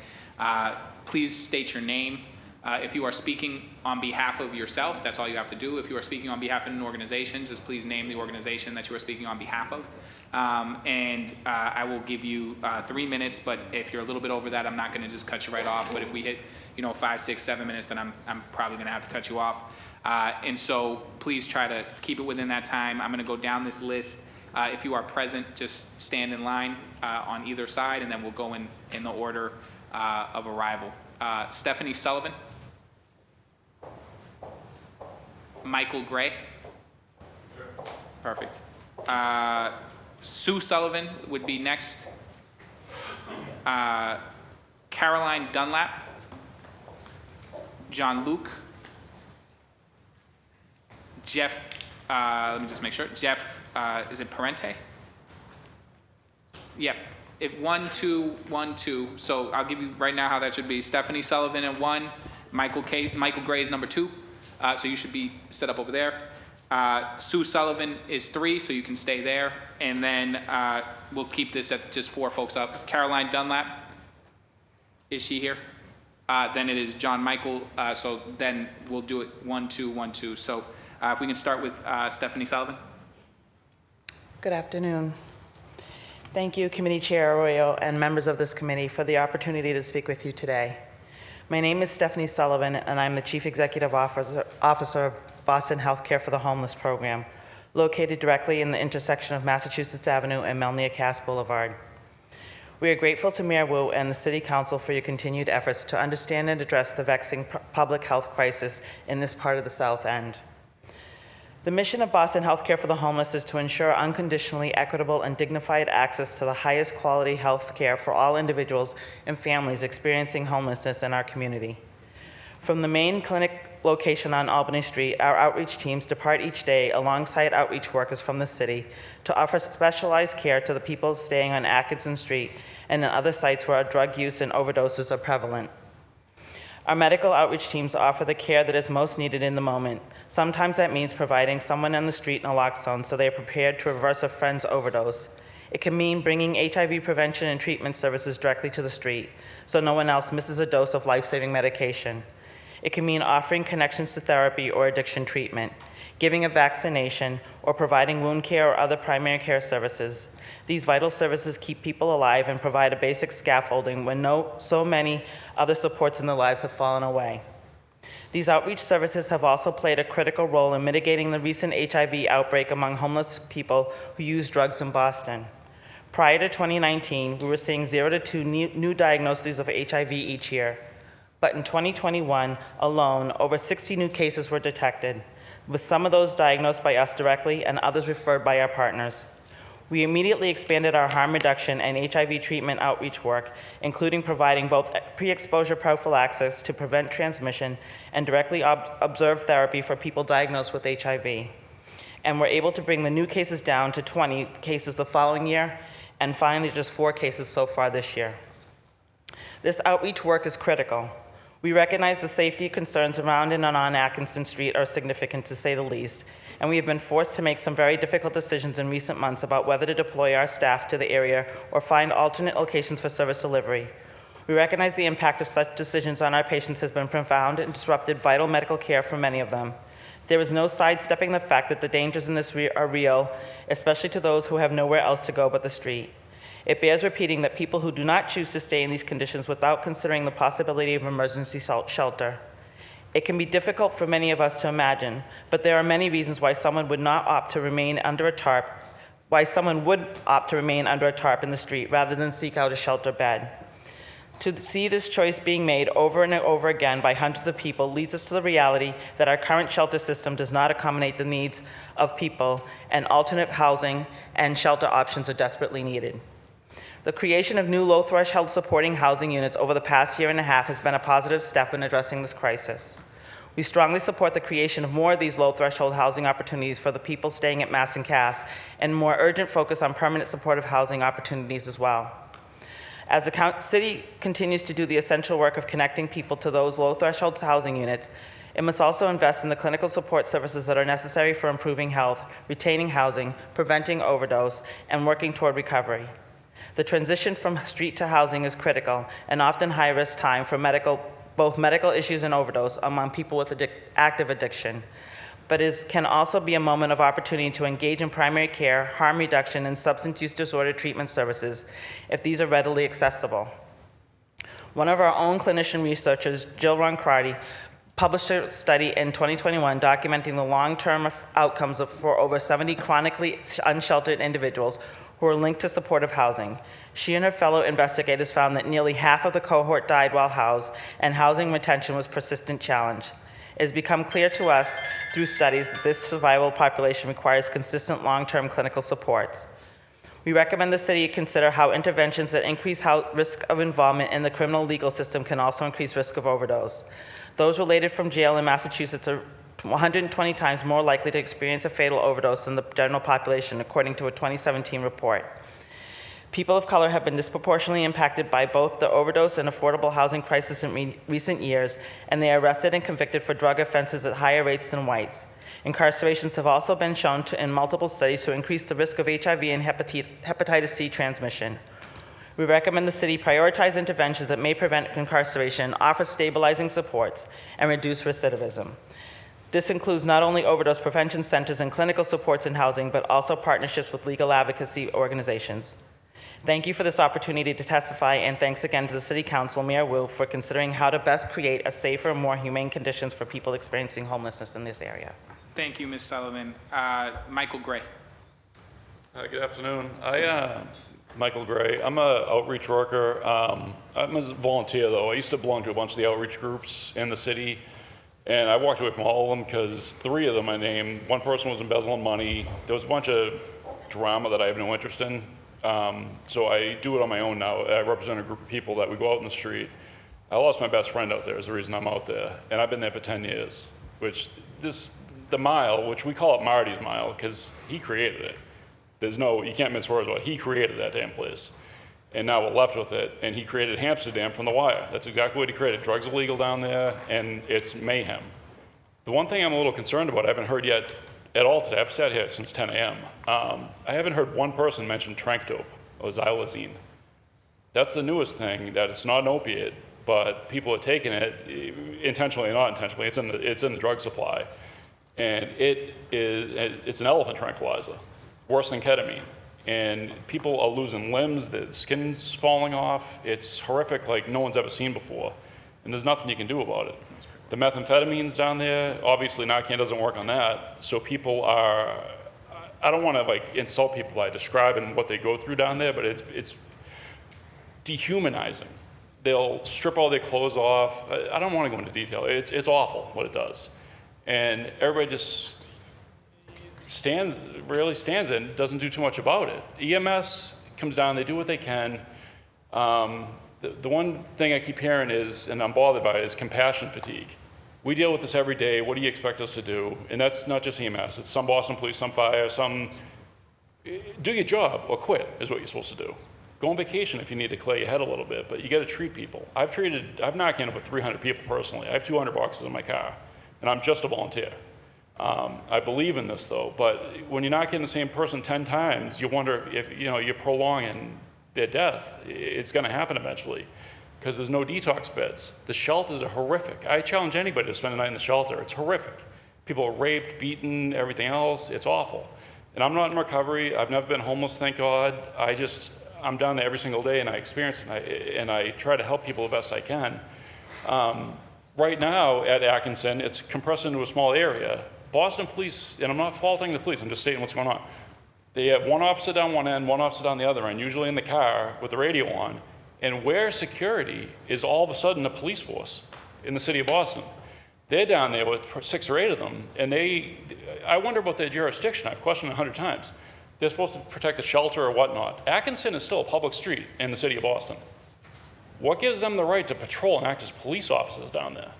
Please state your name. If you are speaking on behalf of yourself, that's all you have to do. If you are speaking on behalf of an organization, just please name the organization that you are speaking on behalf of. I will give you 3 minutes, but if you're a little bit over that, I'm not going to just cut you right off. But if we hit 5, 6, 7 minutes, then I'm probably going to have to cut you off. And so please try to keep it within that time. I'm going to go down this list. If you are present, just stand in line on either side, and then we'll go in the order of arrival. Stephanie Sullivan. Michael Gray. Perfect. Sue Sullivan would be next. Caroline Dunlap. John Luke. Jeff, let me just make sure. Jeff, is it Parente? Yep. 1, 2, 1, 2. So I'll give you right now how that should be. Stephanie Sullivan at 1. Michael Gray is number 2. So you should be set up over there. Sue Sullivan is 3, so you can stay there. And then we'll keep this at just 4 folks up. Caroline Dunlap, is she here? Then it is John Michael. So then we'll do it 1, 2, 1, 2. So if we can start with Stephanie Sullivan. Good afternoon. Thank you, Committee Chair Arroyo and members of this committee for the opportunity to speak with you today. My name is Stephanie Sullivan, and I'm the Chief Executive Officer of Boston Healthcare for the Homeless program, located directly in the intersection of Massachusetts Avenue and Melnea Cass Boulevard. We are grateful to Mayor Wu and the City Council for your continued efforts to understand and address the vexing public health crisis in this part of the South End. The mission of Boston Healthcare for the Homeless is to ensure unconditionally equitable and dignified access to the highest quality health care for all individuals and families experiencing homelessness in our community. From the main clinic location on Albany Street, our outreach teams depart each day alongside outreach workers from the city to offer specialized care to the people staying on Atkinson Street and in other sites where drug use and overdoses are prevalent. Our medical outreach teams offer the care that is most needed in the moment. Sometimes that means providing someone on the street in a lock zone so they are prepared to reverse a friend's overdose. It can mean bringing HIV prevention and treatment services directly to the street so no one else misses a dose of life-saving medication. It can mean offering connections to therapy or addiction treatment, giving a vaccination, or providing wound care or other primary care services. These vital services keep people alive and provide a basic scaffolding when so many other supports in their lives have fallen away. These outreach services have also played a critical role in mitigating the recent HIV outbreak among homeless people who use drugs in Boston. Prior to 2019, we were seeing 0 to 2 new diagnoses of HIV each year. But in 2021 alone, over 60 new cases were detected, with some of those diagnosed by us directly and others referred by our partners. We immediately expanded our harm reduction and HIV treatment outreach work, including providing both pre-exposure prophylaxis to prevent transmission and directly observed therapy for people diagnosed with HIV. And we're able to bring the new cases down to 20 cases the following year, and finally just 4 cases so far this year. This outreach work is critical. We recognize the safety concerns around and on Atkinson Street are significant, to say the least, and we have been forced to make some very difficult decisions in recent months about whether to deploy our staff to the area or find alternate locations for service delivery. We recognize the impact of such decisions on our patients has been profound and disrupted vital medical care for many of them. There is no sidestepping the fact that the dangers in this are real, especially to those who have nowhere else to go but the street. It bears repeating that people who do not choose to stay in these conditions without considering the possibility of emergency shelter. It can be difficult for many of us to imagine, but there are many reasons why someone would opt to remain under a tarp in the street rather than seek out a shelter bed. To see this choice being made over and over again by hundreds of people leads us to the reality that our current shelter system does not accommodate the needs of people, and alternate housing and shelter options are desperately needed. The creation of new low-threshold supporting housing units over the past year and a half has been a positive step in addressing this crisis. We strongly support the creation of more of these low-threshold housing opportunities for the people staying at Mass and Cass, and more urgent focus on permanent supportive housing opportunities as well. As the city continues to do the essential work of connecting people to those low-threshold housing units, it must also invest in the clinical support services that are necessary for improving health, retaining housing, preventing overdose, and working toward recovery. The transition from street to housing is critical and often high-risk time for both medical issues and overdose among people with active addiction, but can also be a moment of opportunity to engage in primary care, harm reduction, and substance use disorder treatment services if these are readily accessible. One of our own clinician researchers, Jill Roncrarty, published a study in 2021 documenting the long-term outcomes for over 70 chronically unsheltered individuals who are linked to supportive housing. She and her fellow investigators found that nearly half of the cohort died while housed, and housing retention was a persistent challenge. It has become clear to us through studies that this survival population requires consistent long-term clinical supports. We recommend the city consider how interventions that increase risk of involvement in the criminal legal system can also increase risk of overdose. Those related from jail in Massachusetts are 120 times more likely to experience a fatal overdose than the general population, according to a 2017 report. People of color have been disproportionately impacted by both the overdose and affordable housing crisis in recent years, and they are arrested and convicted for drug offenses at higher rates than whites. Incarcerations have also been shown in multiple studies to increase the risk of HIV and hepatitis C transmission. We recommend the city prioritize interventions that may prevent incarceration, offer stabilizing supports, and reduce recidivism. This includes not only overdose prevention centers and clinical supports in housing, but also partnerships with legal advocacy organizations. Thank you for this opportunity to testify, and thanks again to the City Council, Mayor Wu, for considering how to best create a safer, more humane conditions for people experiencing homelessness in this area. Thank you, Ms. Sullivan. Michael Gray. Good afternoon. Michael Gray. I'm an outreach worker. I'm a volunteer, though. I used to belong to a bunch of the outreach groups in the city, and I walked away from all of them because 3 of them I named. One person was embezzling money. There was a bunch of drama that I have no interest in. So I do it on my own now. I represent a group of people that we go out in the street. I lost my best friend out there is the reason I'm out there, and I've been there for 10 years, which the mile, which we call it Marty's Mile, because he created it. You can't mince words about it. He created that damn place. And now we're left with it, and he created Amsterdam from the wire. That's exactly what he created. Drugs illegal down there, and it's mayhem. The one thing I'm a little concerned about, I haven't heard yet at all today, I've sat here since 10 a.m. I haven't heard one person mention tranq dope or xylazine. That's the newest thing, that it's not an opiate, but people are taking it intentionally or not intentionally. It's in the drug supply. And it's an elephant tranquilizer, worse than ketamine. And people are losing limbs, their skin's falling off. It's horrific, like no one's ever seen before. And there's nothing you can do about it. The methamphetamines down there, obviously Narcan doesn't work on that. So people are, I don't want to like insult people by describing what they go through down there, but it's dehumanizing. They'll strip all their clothes off. I don't want to go into detail. It's awful what it does. And everybody just rarely stands and doesn't do too much about it. EMS comes down, they do what they can. The one thing I keep hearing is, and I'm bothered by it, is compassion fatigue. We deal with this every day. What do you expect us to do? And that's not just EMS. It's some Boston police, some fire, some... Do your job or quit is what you're supposed to do. Go on vacation if you need to clear your head a little bit, but you got to treat people. I've knocked in over 300 people personally. I have 200 boxes in my car, and I'm just a volunteer. I believe in this though, but when you're knocking the same person 10 times, you wonder if you're prolonging their death. It's going to happen eventually because there's no detox beds. The shelters are horrific. I challenge anybody to spend a night in the shelter. It's horrific. People are raped, beaten, everything else. It's awful. And I'm not in recovery. I've never been homeless, thank God. I'm down there every single day and I experience it and I try to help people the best I can. Right now at Atkinson, it's compressed into a small area. Boston police, and I'm not faulting the police, I'm just stating what's going on. They have one officer down one end, one officer down the other end, usually in the car with the radio on, and where security is all of a sudden a police force in the city of Boston. They're down there with 6 or 8 of them, and I wonder about their jurisdiction. I've questioned 100 times. They're supposed to protect the shelter or whatnot. Atkinson is still a public street in the city of Boston. What gives them the right to patrol and act as police officers down there?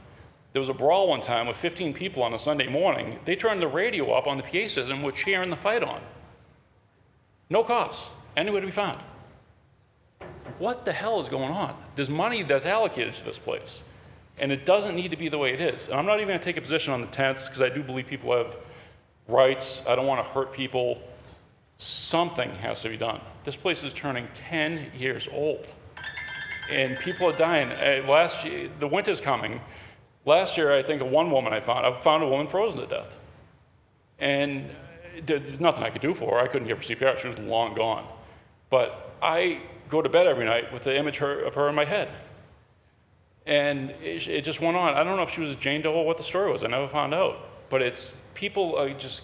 There was a brawl one time with 15 people on a Sunday morning. They turned the radio up on the PA system and were cheering the fight on. No cops, anywhere to be found. What the hell is going on? There's money that's allocated to this place, and it doesn't need to be the way it is. And I'm not even going to take a position on the tents because I do believe people have rights. I don't want to hurt people. Something has to be done. This place is turning 10 years old, and people are dying. Last year, the winter's coming. Last year, I think of one woman I found a woman frozen to death. And there's nothing I could do for her. I couldn't give her CPR. She was long gone. But I go to bed every night with the image of her in my head. And it just went on. I don't know if she was a Jane Doe or what the story was. I never found out. But people are just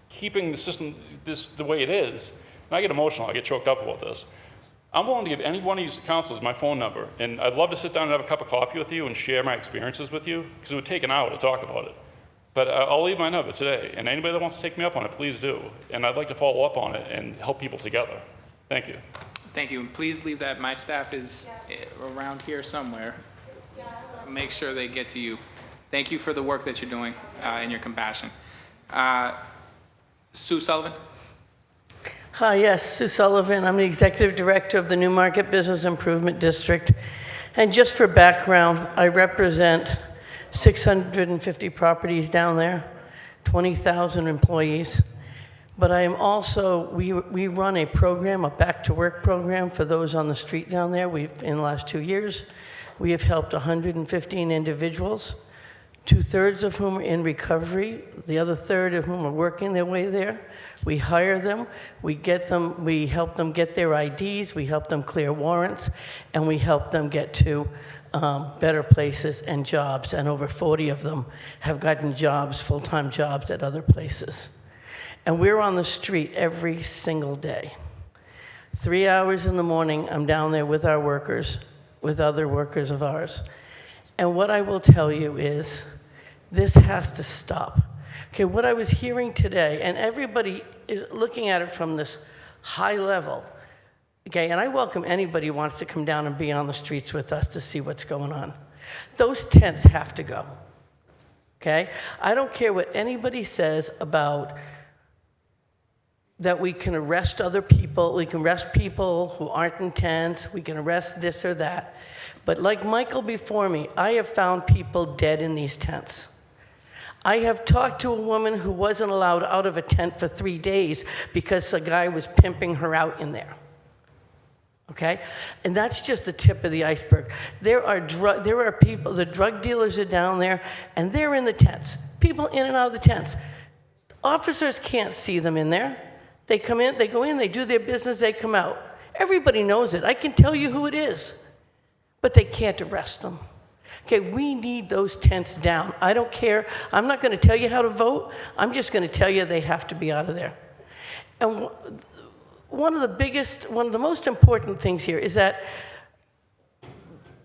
keeping the system the way it is. And I get emotional. I get choked up about this. I'm willing to give any one of you counselors my phone number, and I'd love to sit down and have a cup of coffee with you and share my experiences with you, because it would take an hour to talk about it. But I'll leave my number today, and anybody that wants to take me up on it, please do. And I'd like to follow up on it and help people together. Thank you. Thank you. And please leave that. My staff is around here somewhere. Make sure they get to you. Thank you for the work that you're doing and your compassion. Sue Sullivan. Hi, yes, Sue Sullivan. I'm the Executive Director of the Newmarket Business Improvement District. And just for background, I represent 650 properties down there, 20,000 employees. But I am also, we run a program, a back-to-work program for those on the street down there. In the last 2 years, we have helped 115 individuals, 2/3 of whom are in recovery, the other third of whom are working their way there. We hire them, we help them get their IDs, we help them clear warrants, and we help them get to better places and jobs. And over 40 of them have gotten jobs, full-time jobs at other places. And we're on the street every single day. 3 hours in the morning, I'm down there with our workers, with other workers of ours. And what I will tell you is, this has to stop. Okay, what I was hearing today, and everybody is looking at it from this high level, okay, and I welcome anybody who wants to come down and be on the streets with us to see what's going on. Those tents have to go, okay? I don't care what anybody says about that we can arrest other people, we can arrest people who aren't in tents, we can arrest this or that. But like Michael before me, I have found people dead in these tents. I have talked to a woman who wasn't allowed out of a tent for 3 days because a guy was pimping her out in there. Okay? And that's just the tip of the iceberg. There are people, the drug dealers are down there, and they're in the tents. People in and out of the tents. Officers can't see them in there. They come in, they go in, they do their business, they come out. Everybody knows it. I can tell you who it is. But they can't arrest them. Okay, we need those tents down. I don't care. I'm not going to tell you how to vote. I'm just going to tell you they have to be out of there. And one of the most important things here is that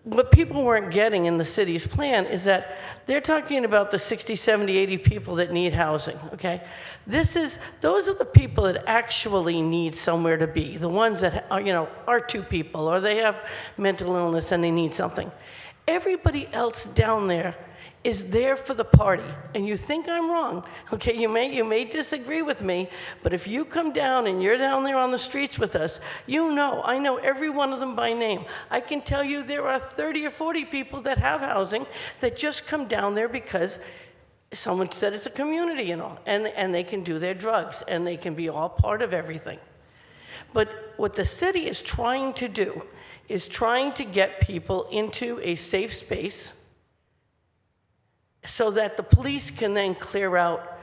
what people weren't getting in the city's plan is that they're talking about the 60, 70, 80 people that need housing, okay? Those are the people that actually need somewhere to be, the ones that are two people, or they have mental illness and they need something. Everybody else down there is there for the party, and you think I'm wrong, okay? You may disagree with me, but if you come down and you're down there on the streets with us, I know every one of them by name. I can tell you there are 30 or 40 people that have housing that just come down there because someone said it's a community, and they can do their drugs, and they can be all part of everything. But what the city is trying to do is trying to get people into a safe space so that the police can then clear out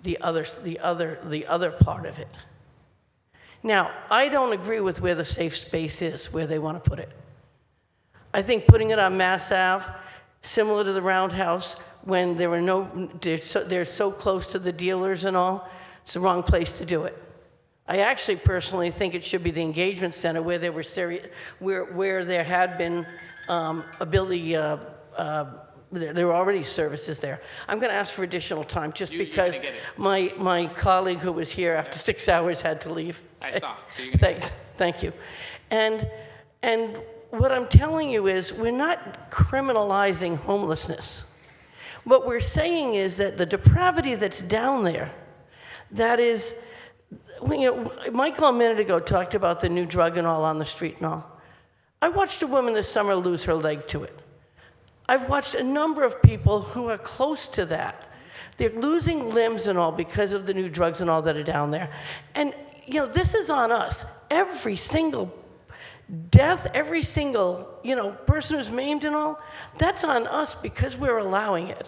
the other part of it. Now, I don't agree with where the safe space is, where they want to put it. I think putting it on Mass Ave, similar to the Roundhouse, when they're so close to the dealers and all, it's the wrong place to do it. I actually personally think it should be the engagement center where there had been ability. There were already services there. I'm going to ask for additional time just because my colleague who was here after 6 hours had to leave. I saw. So you're gonna Thank you. And what I'm telling you is we're not criminalizing homelessness. What we're saying is that the depravity that's down there, that is, Michael a minute ago talked about the new drug and all on the street and all. I watched a woman this summer lose her leg to it. I've watched a number of people who are close to that. They're losing limbs and all because of the new drugs and all that are down there. And, this is on us. Every single death, every single, person who's maimed and all, that's on us because we're allowing it.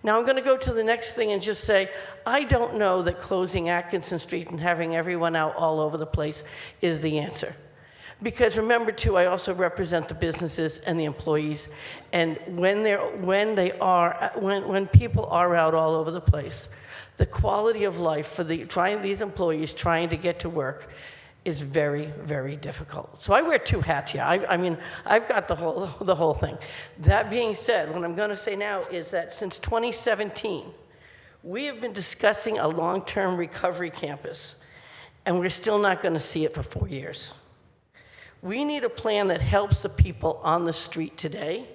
Now I'm going to go to the next thing and just say, I don't know that closing Atkinson Street and having everyone out all over the place is the answer. Because remember too, I also represent the businesses and the employees, and when people are out all over the place, the quality of life for these employees trying to get to work is very, very difficult. So I wear two hats here. I've got the whole thing. That being said, what I'm going to say now is that since 2017, we have been discussing a long-term recovery campus, and we're still not going to see it for 4 years. We need a plan that helps the people on the street today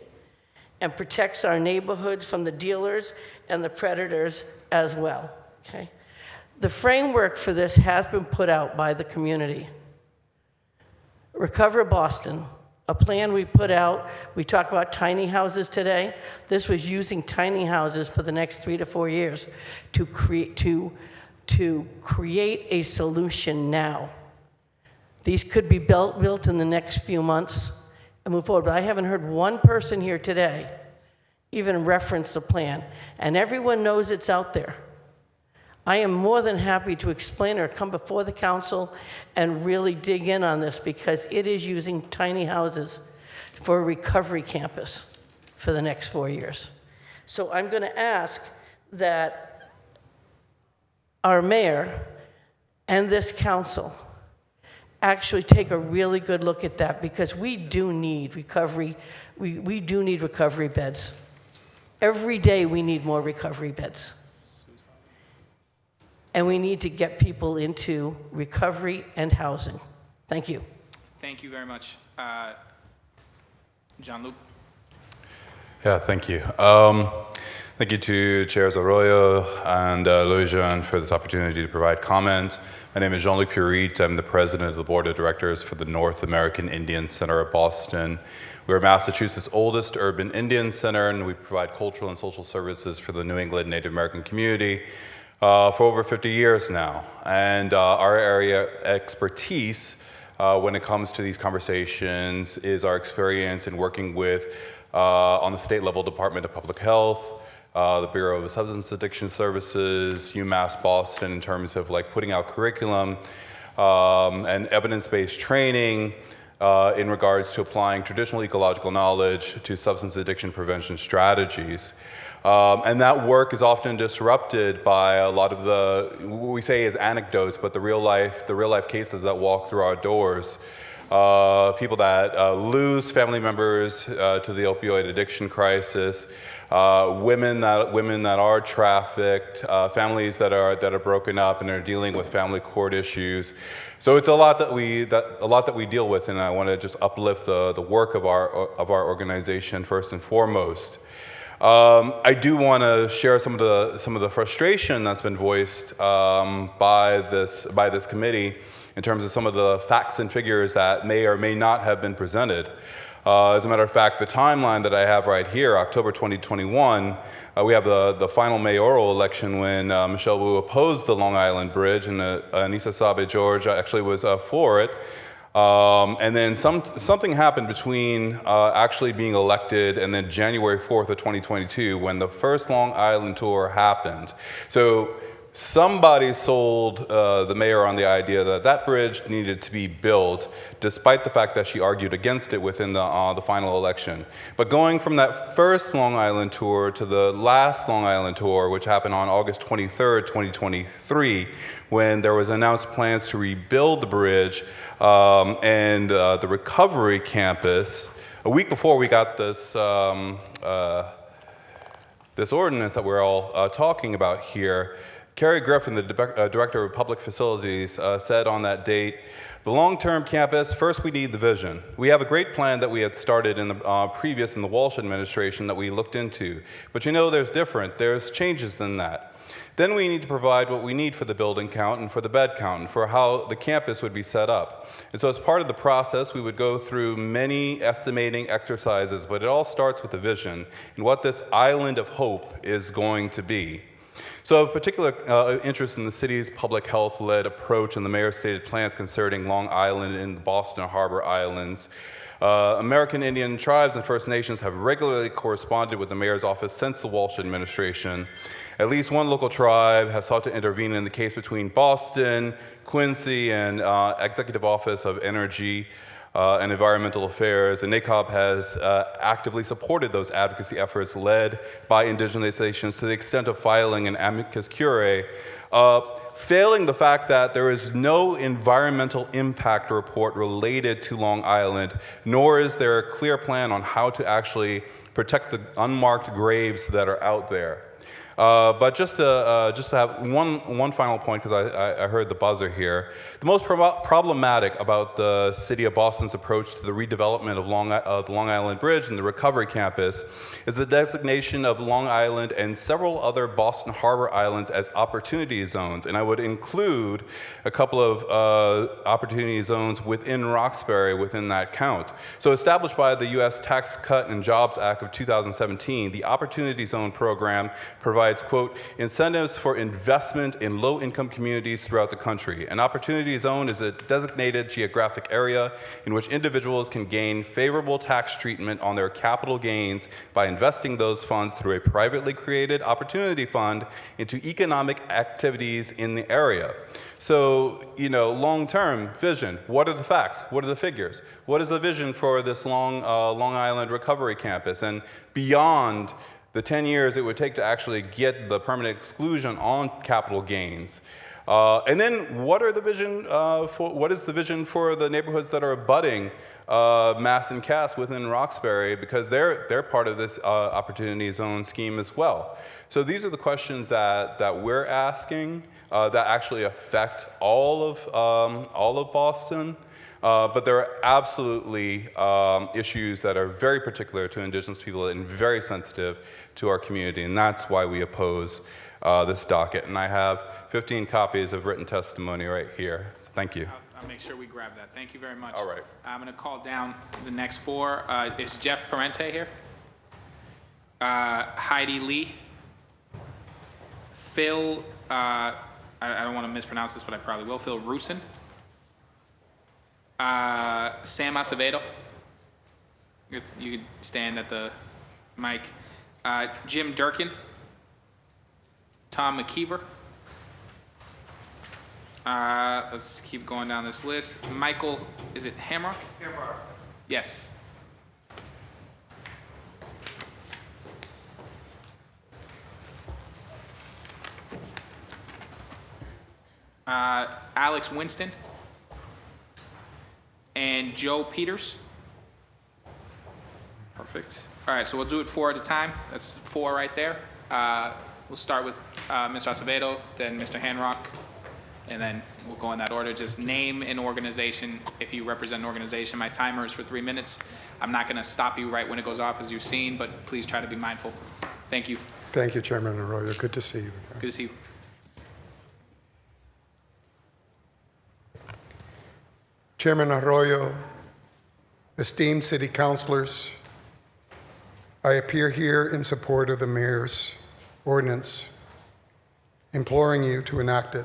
and protects our neighborhoods from the dealers and the predators as well, okay? The framework for this has been put out by the community. Recover Boston, a plan we put out. We talk about tiny houses today. This was using tiny houses for the next 3 to 4 years to create a solution now. These could be built in the next few months and move forward. But I haven't heard one person here today even reference the plan. And everyone knows it's out there. I am more than happy to explain or come before the council and really dig in on this because it is using tiny houses for a recovery campus for the next 4 years. So I'm going to ask that our mayor and this council actually take a really good look at that because we do need recovery. We do need recovery beds. Every day we need more recovery beds. And we need to get people into recovery and housing. Thank you. Thank you very much. Jean-Luc? Yeah, thank you. Thank you to Chairs Arroyo and Louis-Jean for this opportunity to provide comment. My name is Jean-Luc Purit. I'm the president of the board of directors for the North American Indian Center of Boston. We're Massachusetts' oldest urban Indian center, and we provide cultural and social services for the New England Native American community for over 50 years now. And our area expertise when it comes to these conversations is our experience in working with, on the state level, Department of Public Health, the Bureau of Substance Addiction Services, UMass Boston, in terms of like putting out curriculum and evidence-based training in regards to applying traditional ecological knowledge to substance addiction prevention strategies. And that work is often disrupted by a lot of what we say is anecdotes, but the real life cases that walk through our doors. People that lose family members to the opioid addiction crisis, women that are trafficked, families that are broken up and are dealing with family court issues. So it's a lot that we deal with, and I want to just uplift the work of our organization first and foremost. I do want to share some of the frustration that's been voiced by this committee in terms of some of the facts and figures that may or may not have been presented. As a matter of fact, the timeline that I have right here, October 2021, we have the final mayoral election when Michelle Wu opposed the Long Island Bridge, and Anissa Sabe George actually was for it. And then something happened between actually being elected and then January 4th of 2022 when the first Long Island tour happened. So somebody sold the mayor on the idea that bridge needed to be built, despite the fact that she argued against it within the final election. But going from that first Long Island tour to the last Long Island tour, which happened on August 23rd, 2023, when there was announced plans to rebuild the bridge and the recovery campus, a week before we got this ordinance that we're all talking about here, Carrie Griffin, the Director of Public Facilities, said on that date, the long-term campus, first we need the vision. We have a great plan that we had started in the the Walsh administration that we looked into. But there's changes in that. Then we need to provide what we need for the building count and for the bed count and for how the campus would be set up. And so as part of the process, we would go through many estimating exercises, but it all starts with the vision and what this island of hope is going to be. So of particular interest in the city's public health-led approach and the mayor's stated plans concerning Long Island and the Boston Harbor Islands. American Indian tribes and First Nations have regularly corresponded with the mayor's office since the Walsh administration. At least one local tribe has sought to intervene in the case between Boston, Quincy, and Executive Office of Energy and Environmental Affairs, and NACOB has actively supported those advocacy efforts led by indigenous nations to the extent of filing an amicus curiae, failing the fact that there is no environmental impact report related to Long Island, nor is there a clear plan on how to actually protect the unmarked graves that are out there. But just to have one final point, because I heard the buzzer here. The most problematic about the City of Boston's approach to the redevelopment of the Long Island Bridge and the recovery campus is the designation of Long Island and several other Boston Harbor islands as opportunity zones. And I would include a couple of opportunity zones within Roxbury within that count. So established by the U.S. Tax Cut and Jobs Act of 2017, the Opportunity Zone program provides, quote, incentives for investment in low-income communities throughout the country. An opportunity zone is a designated geographic area in which individuals can gain favorable tax treatment on their capital gains by investing those funds through a privately created opportunity fund into economic activities in the area. So, long-term vision, what are the facts? What are the figures? What is the vision for this Long Island recovery campus? And beyond the 10 years it would take to actually get the permanent exclusion on capital gains. And then what is the vision for the neighborhoods that are abutting Mass and Cass within Roxbury, because they're part of this opportunity zone scheme as well. So these are the questions that we're asking that actually affect all of Boston. But there are absolutely issues that are very particular to Indigenous people and very sensitive to our community, and that's why we oppose this docket. And I have 15 copies of written testimony right here. So thank you. I'll make sure we grab that. Thank you very much. All right. I'm going to call down the next four. Is Jeff Parente here? Heidi Lee. Phil, I don't want to mispronounce this, but I probably will. Phil Rusin. Sam Acevedo, if you could stand at the mic. Jim Durkin. Tom McKeever. Let's keep going down this list. Michael, is it Hamrock? Hamrock. Yes. Alex Winston, and Joe Peters. Perfect. All right, so we'll do it 4 at a time. That's 4 right there. We'll start with Mr. Acevedo, then Mr. Hanrock, and then we'll go in that order. Just name an organization if you represent an organization. My timer is for 3 minutes. I'm not going to stop you right when it goes off, as you've seen, but please try to be mindful. Thank you. Thank you, Chairman Arroyo. Good to see you. Good to see you. Chairman Arroyo, esteemed city councilors, I appear here in support of the mayor's ordinance, imploring you to enact it.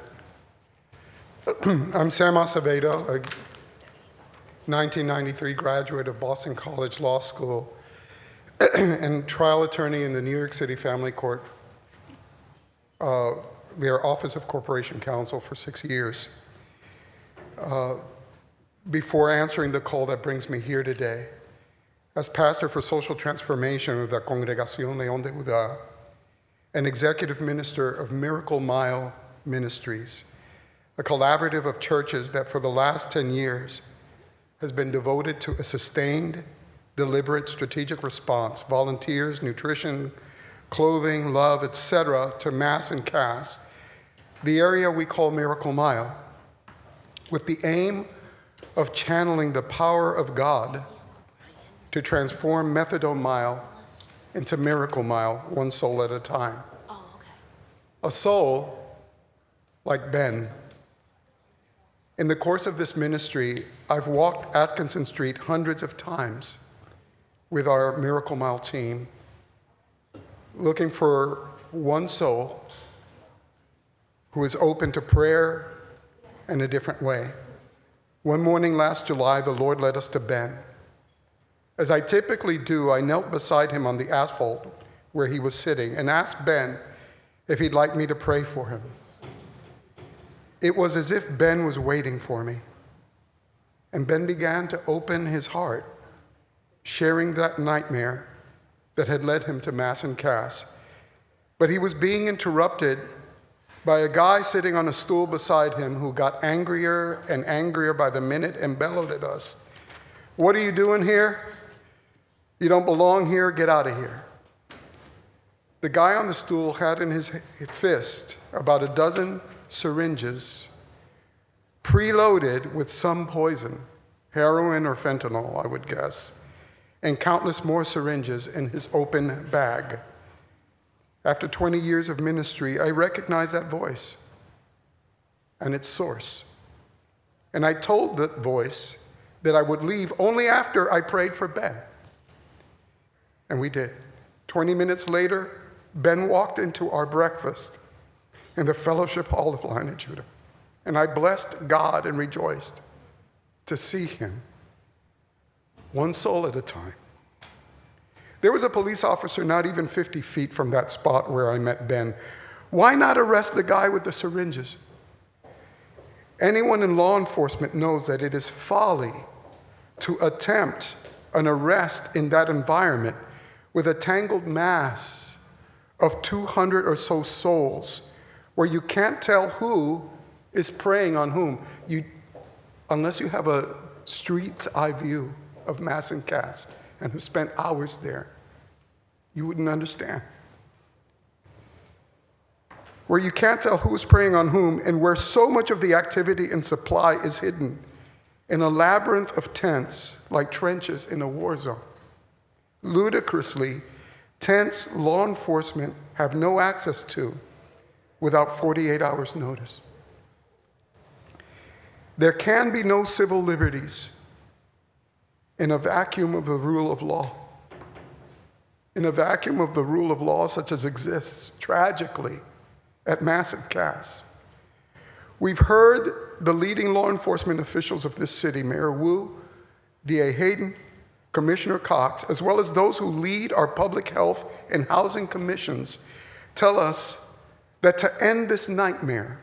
I'm Sam Acevedo, a 1993 graduate of Boston College Law School and trial attorney in the New York City Family Court, their Office of Corporation Counsel for 6 years. Before answering the call that brings me here today, as pastor for social transformation of the Congregación León de Judá, and executive minister of Miracle Mile Ministries, a collaborative of churches that for the last 10 years has been devoted to a sustained, deliberate, strategic response, volunteers, nutrition, clothing, love, etc., to mass and CAS, the area we call Miracle Mile, with the aim of channeling the power of God to transform Methadone Mile into Miracle Mile, one soul at a time. A soul like Ben. In the course of this ministry, I've walked Atkinson Street hundreds of times with our Miracle Mile team, looking for one soul who is open to prayer in a different way. One morning last July, the Lord led us to Ben. As I typically do, I knelt beside him on the asphalt where he was sitting and asked Ben if he'd like me to pray for him. It was as if Ben was waiting for me. And Ben began to open his heart, sharing that nightmare that had led him to Mass and Cass. But he was being interrupted by a guy sitting on a stool beside him who got angrier and angrier by the minute and bellowed at us. "What are you doing here? You don't belong here, get out of here." The guy on the stool had in his fist about a dozen syringes preloaded with some poison, heroin or fentanyl, I would guess, and countless more syringes in his open bag. After 20 years of ministry, I recognized that voice and its source. And I told that voice that I would leave only after I prayed for Ben. And we did. 20 minutes later, Ben walked into our breakfast in the Fellowship Hall of Lion of Judah. And I blessed God and rejoiced to see him, one soul at a time. There was a police officer not even 50 feet from that spot where I met Ben. Why not arrest the guy with the syringes? Anyone in law enforcement knows that it is folly to attempt an arrest in that environment with a tangled mass of 200 or so souls where you can't tell who is preying on whom, unless you have a street's eye view of Mass and Cass and who spent hours there. You wouldn't understand. Where you can't tell who's preying on whom and where so much of the activity and supply is hidden in a labyrinth of tents like trenches in a war zone. Ludicrously, tents law enforcement have no access to without 48 hours notice. There can be no civil liberties in a vacuum of the rule of law. In a vacuum of the rule of law such as exists, tragically, at Mass and Cass. We've heard the leading law enforcement officials of this city, Mayor Wu, DA Hayden, Commissioner Cox, as well as those who lead our public health and housing commissions, tell us that to end this nightmare,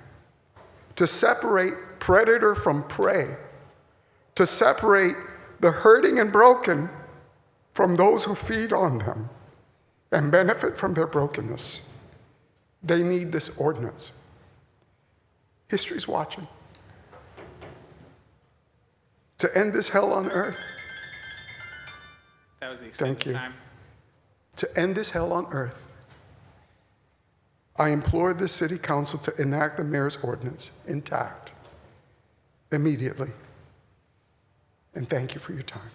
to separate predator from prey, to separate the hurting and broken from those who feed on them and benefit from their brokenness, they need this ordinance. History's watching. To end this hell on earth, That was the extent Thank of you. time. to end this hell on earth, I implore the city council to enact the mayor's ordinance intact, immediately. And thank you for your time.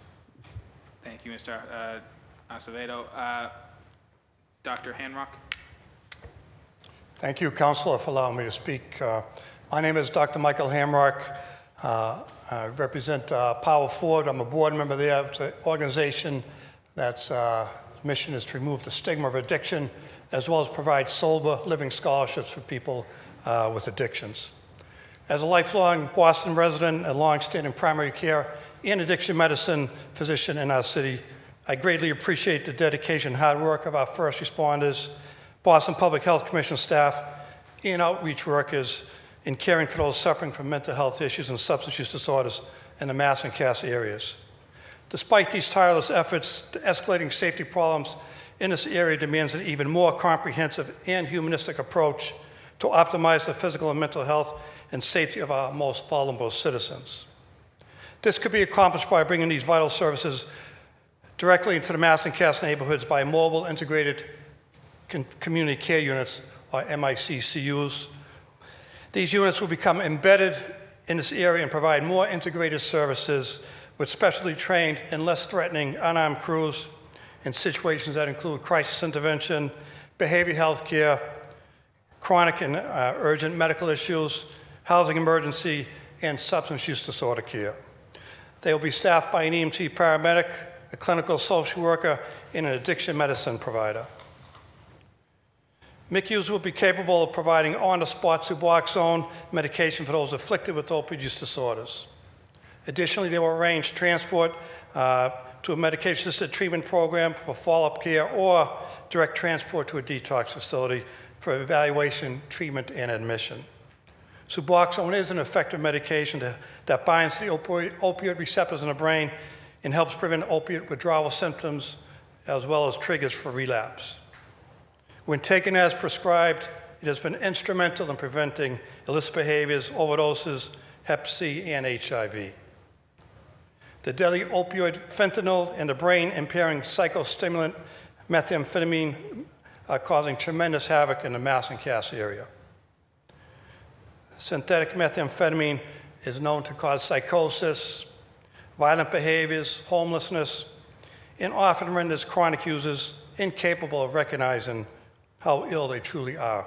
Thank you, Mr. Acevedo. Dr. Hanrock? Thank you, Councilor, for allowing me to speak. My name is Dr. Michael Hamrock. I represent Power Forward. I'm a board member there. It's an organization that's mission is to remove the stigma of addiction, as well as provide sober living scholarships for people with addictions. As a lifelong Boston resident and long-standing primary care and addiction medicine physician in our city, I greatly appreciate the dedication and hard work of our first responders, Boston Public Health Commission staff, and outreach workers in caring for those suffering from mental health issues and substance use disorders in the Mass and Cass areas. Despite these tireless efforts, the escalating safety problems in this area demands an even more comprehensive and humanistic approach to optimize the physical and mental health and safety of our most vulnerable citizens. This could be accomplished by bringing these vital services directly into the Mass and Cass neighborhoods by mobile integrated community care units, or MICCUs. These units will become embedded in this area and provide more integrated services with specially trained and less threatening unarmed crews in situations that include crisis intervention, behavioral health care, chronic and urgent medical issues, housing emergency, and substance use disorder care. They will be staffed by an EMT paramedic, a clinical social worker, and an addiction medicine provider. MICUs will be capable of providing on-the-spot Suboxone medication for those afflicted with opioid use disorders. Additionally, they will arrange transport to a medication-assisted treatment program for follow-up care or direct transport to a detox facility for evaluation, treatment, and admission. Suboxone is an effective medication that binds the opioid receptors in the brain and helps prevent opiate withdrawal symptoms as well as triggers for relapse. When taken as prescribed, it has been instrumental in preventing illicit behaviors, overdoses, Hep C, and HIV. The deadly opioid fentanyl and the brain-impairing psychostimulant methamphetamine are causing tremendous havoc in the Mass and Cass area. Synthetic methamphetamine is known to cause psychosis, violent behaviors, homelessness, and often renders chronic users incapable of recognizing how ill they truly are.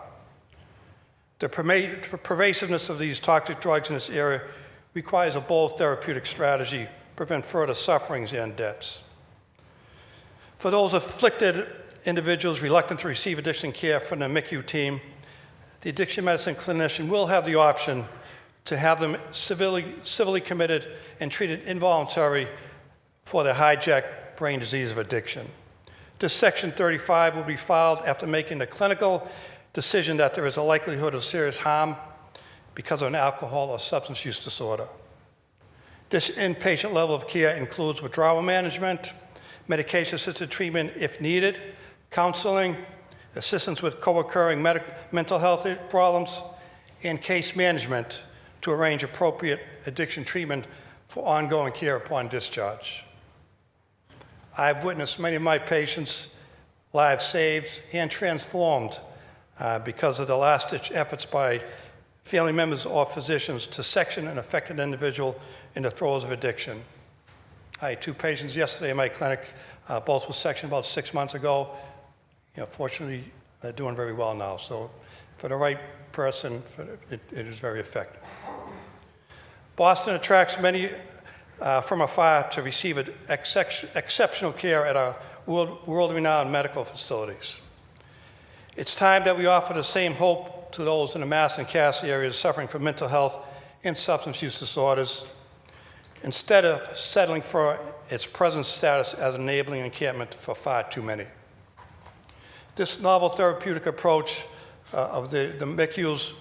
The pervasiveness of these toxic drugs in this area requires a bold therapeutic strategy to prevent further sufferings and deaths. For those afflicted individuals reluctant to receive addiction care from the MICU team, the addiction medicine clinician will have the option to have them civilly committed and treated involuntarily for the hijacked brain disease of addiction. This Section 35 will be filed after making the clinical decision that there is a likelihood of serious harm because of an alcohol or substance use disorder. This inpatient level of care includes withdrawal management, medication-assisted treatment if needed, counseling, assistance with co-occurring mental health problems, and case management to arrange appropriate addiction treatment for ongoing care upon discharge. I've witnessed many of my patients' lives saved and transformed because of the last-ditch efforts by family members or physicians to section an affected individual in the throes of addiction. I had 2 patients yesterday in my clinic, both were sectioned about 6 months ago. Fortunately, they're doing very well now. So for the right person, it is very effective. Boston attracts many from afar to receive exceptional care at our world-renowned medical facilities. It's time that we offer the same hope to those in the Mass and Cass areas suffering from mental health and substance use disorders, instead of settling for its present status as an enabling encampment for far too many. This novel therapeutic approach of the MICUs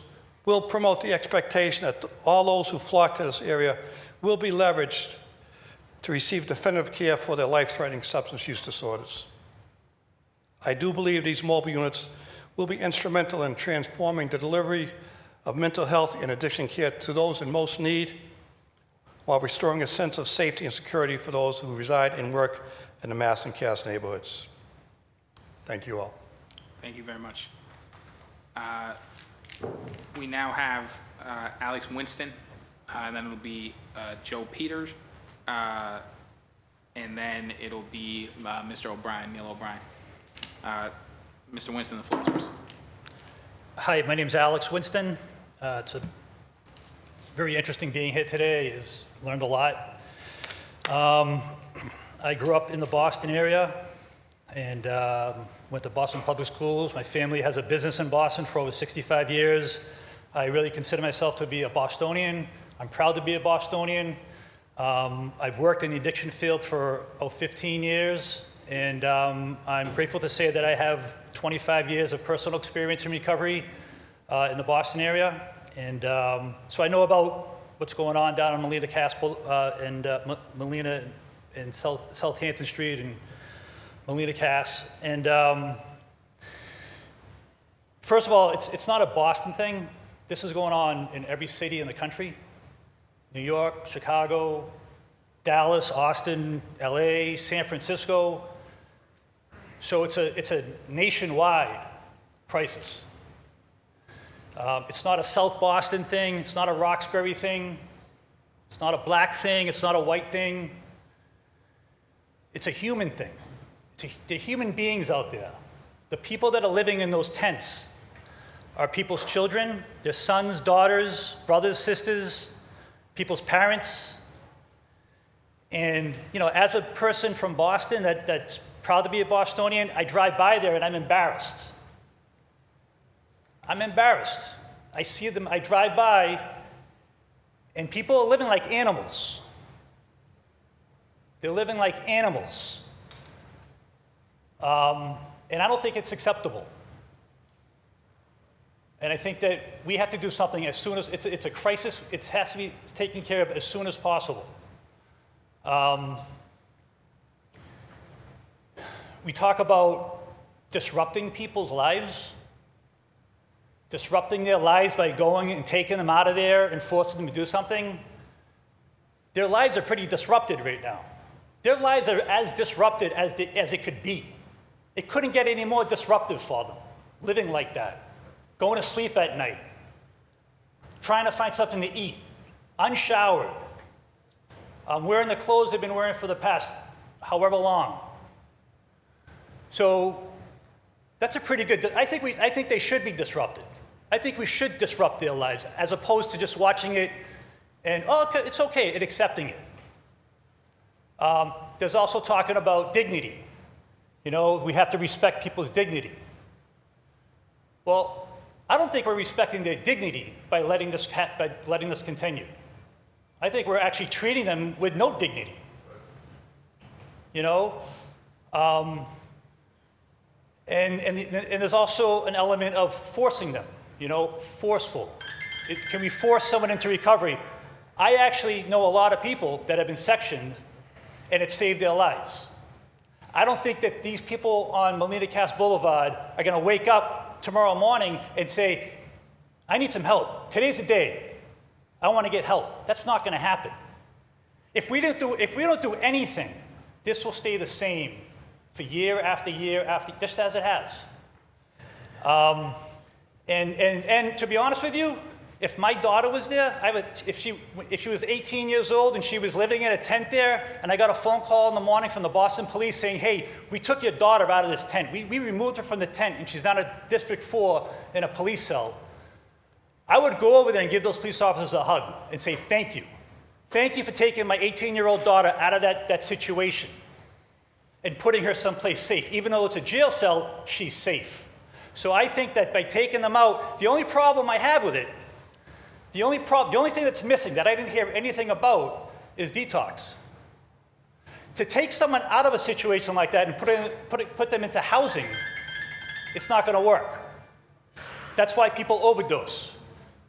will promote the expectation that all those who flock to this area will be leveraged to receive definitive care for their life-threatening substance use disorders. I do believe these mobile units will be instrumental in transforming the delivery of mental health and addiction care to those in most need, while restoring a sense of safety and security for those who reside and work in the Mass and Cass neighborhoods. Thank you all. Thank you very much. We now have Alex Winston, and then it'll be Joe Peters, and then it'll be Mr. O'Brien, Neil O'Brien. Mr. Winston, the floor is yours. Hi, my name's Alex Winston. It's a very interesting being here today. I've learned a lot. I grew up in the Boston area and went to Boston Public Schools. My family has a business in Boston for over 65 years. I really consider myself to be a Bostonian. I'm proud to be a Bostonian. I've worked in the addiction field for 15 years, and I'm grateful to say that I have 25 years of personal experience in recovery in the Boston area. And so I know about what's going on down on Melnea Cass and Melnea and Southampton Street and Melnea Cass. And first of all, it's not a Boston thing. This is going on in every city in the country. New York, Chicago, Dallas, Austin, LA, San Francisco. So it's a nationwide crisis. It's not a South Boston thing. It's not a Roxbury thing. It's not a black thing. It's not a white thing. It's a human thing. The human beings out there. The people that are living in those tents are people's children, their sons, daughters, brothers, sisters, people's parents. And, you know, as a person from Boston that's proud to be a Bostonian, I drive by there and I'm embarrassed. I'm embarrassed. I see them, I drive by, and people are living like animals. They're living like animals. And I don't think it's acceptable. And I think that we have to do something as soon as, it's a crisis, it has to be taken care of as soon as possible. We talk about disrupting people's lives. Disrupting their lives by going and taking them out of there and forcing them to do something. Their lives are pretty disrupted right now. Their lives are as disrupted as it could be. It couldn't get any more disruptive for them, living like that, going to sleep at night, trying to find something to eat, unshowered, wearing the clothes they've been wearing for the past however long. So that's a pretty good, I think they should be disrupted. I think we should disrupt their lives as opposed to just watching it and, oh, it's okay, and accepting it. There's also talking about dignity. You know, we have to respect people's dignity. Well, I don't think we're respecting their dignity by letting this continue. I think we're actually treating them with no dignity. You know? And there's also an element of forcing them, you know, forceful. Can we force someone into recovery? I actually know a lot of people that have been sectioned and it saved their lives. I don't think that these people on Melnea Cass Boulevard are going to wake up tomorrow morning and say, I need some help. Today's the day. I want to get help. That's not going to happen. If we don't do anything, this will stay the same for year after year after, just as it has. And to be honest with you, if my daughter was there, if she was 18 years old and she was living in a tent there, and I got a phone call in the morning from the Boston police saying, hey, we took your daughter out of this tent. We removed her from the tent and she's now in District 4 in a police cell. I would go over there and give those police officers a hug and say, thank you. Thank you for taking my 18-year-old daughter out of that situation and putting her someplace safe. Even though it's a jail cell, she's safe. So I think that by taking them out, the only problem I have with it, the only thing that's missing that I didn't hear anything about is detox. To take someone out of a situation like that and put them into housing, it's not going to work. That's why people overdose.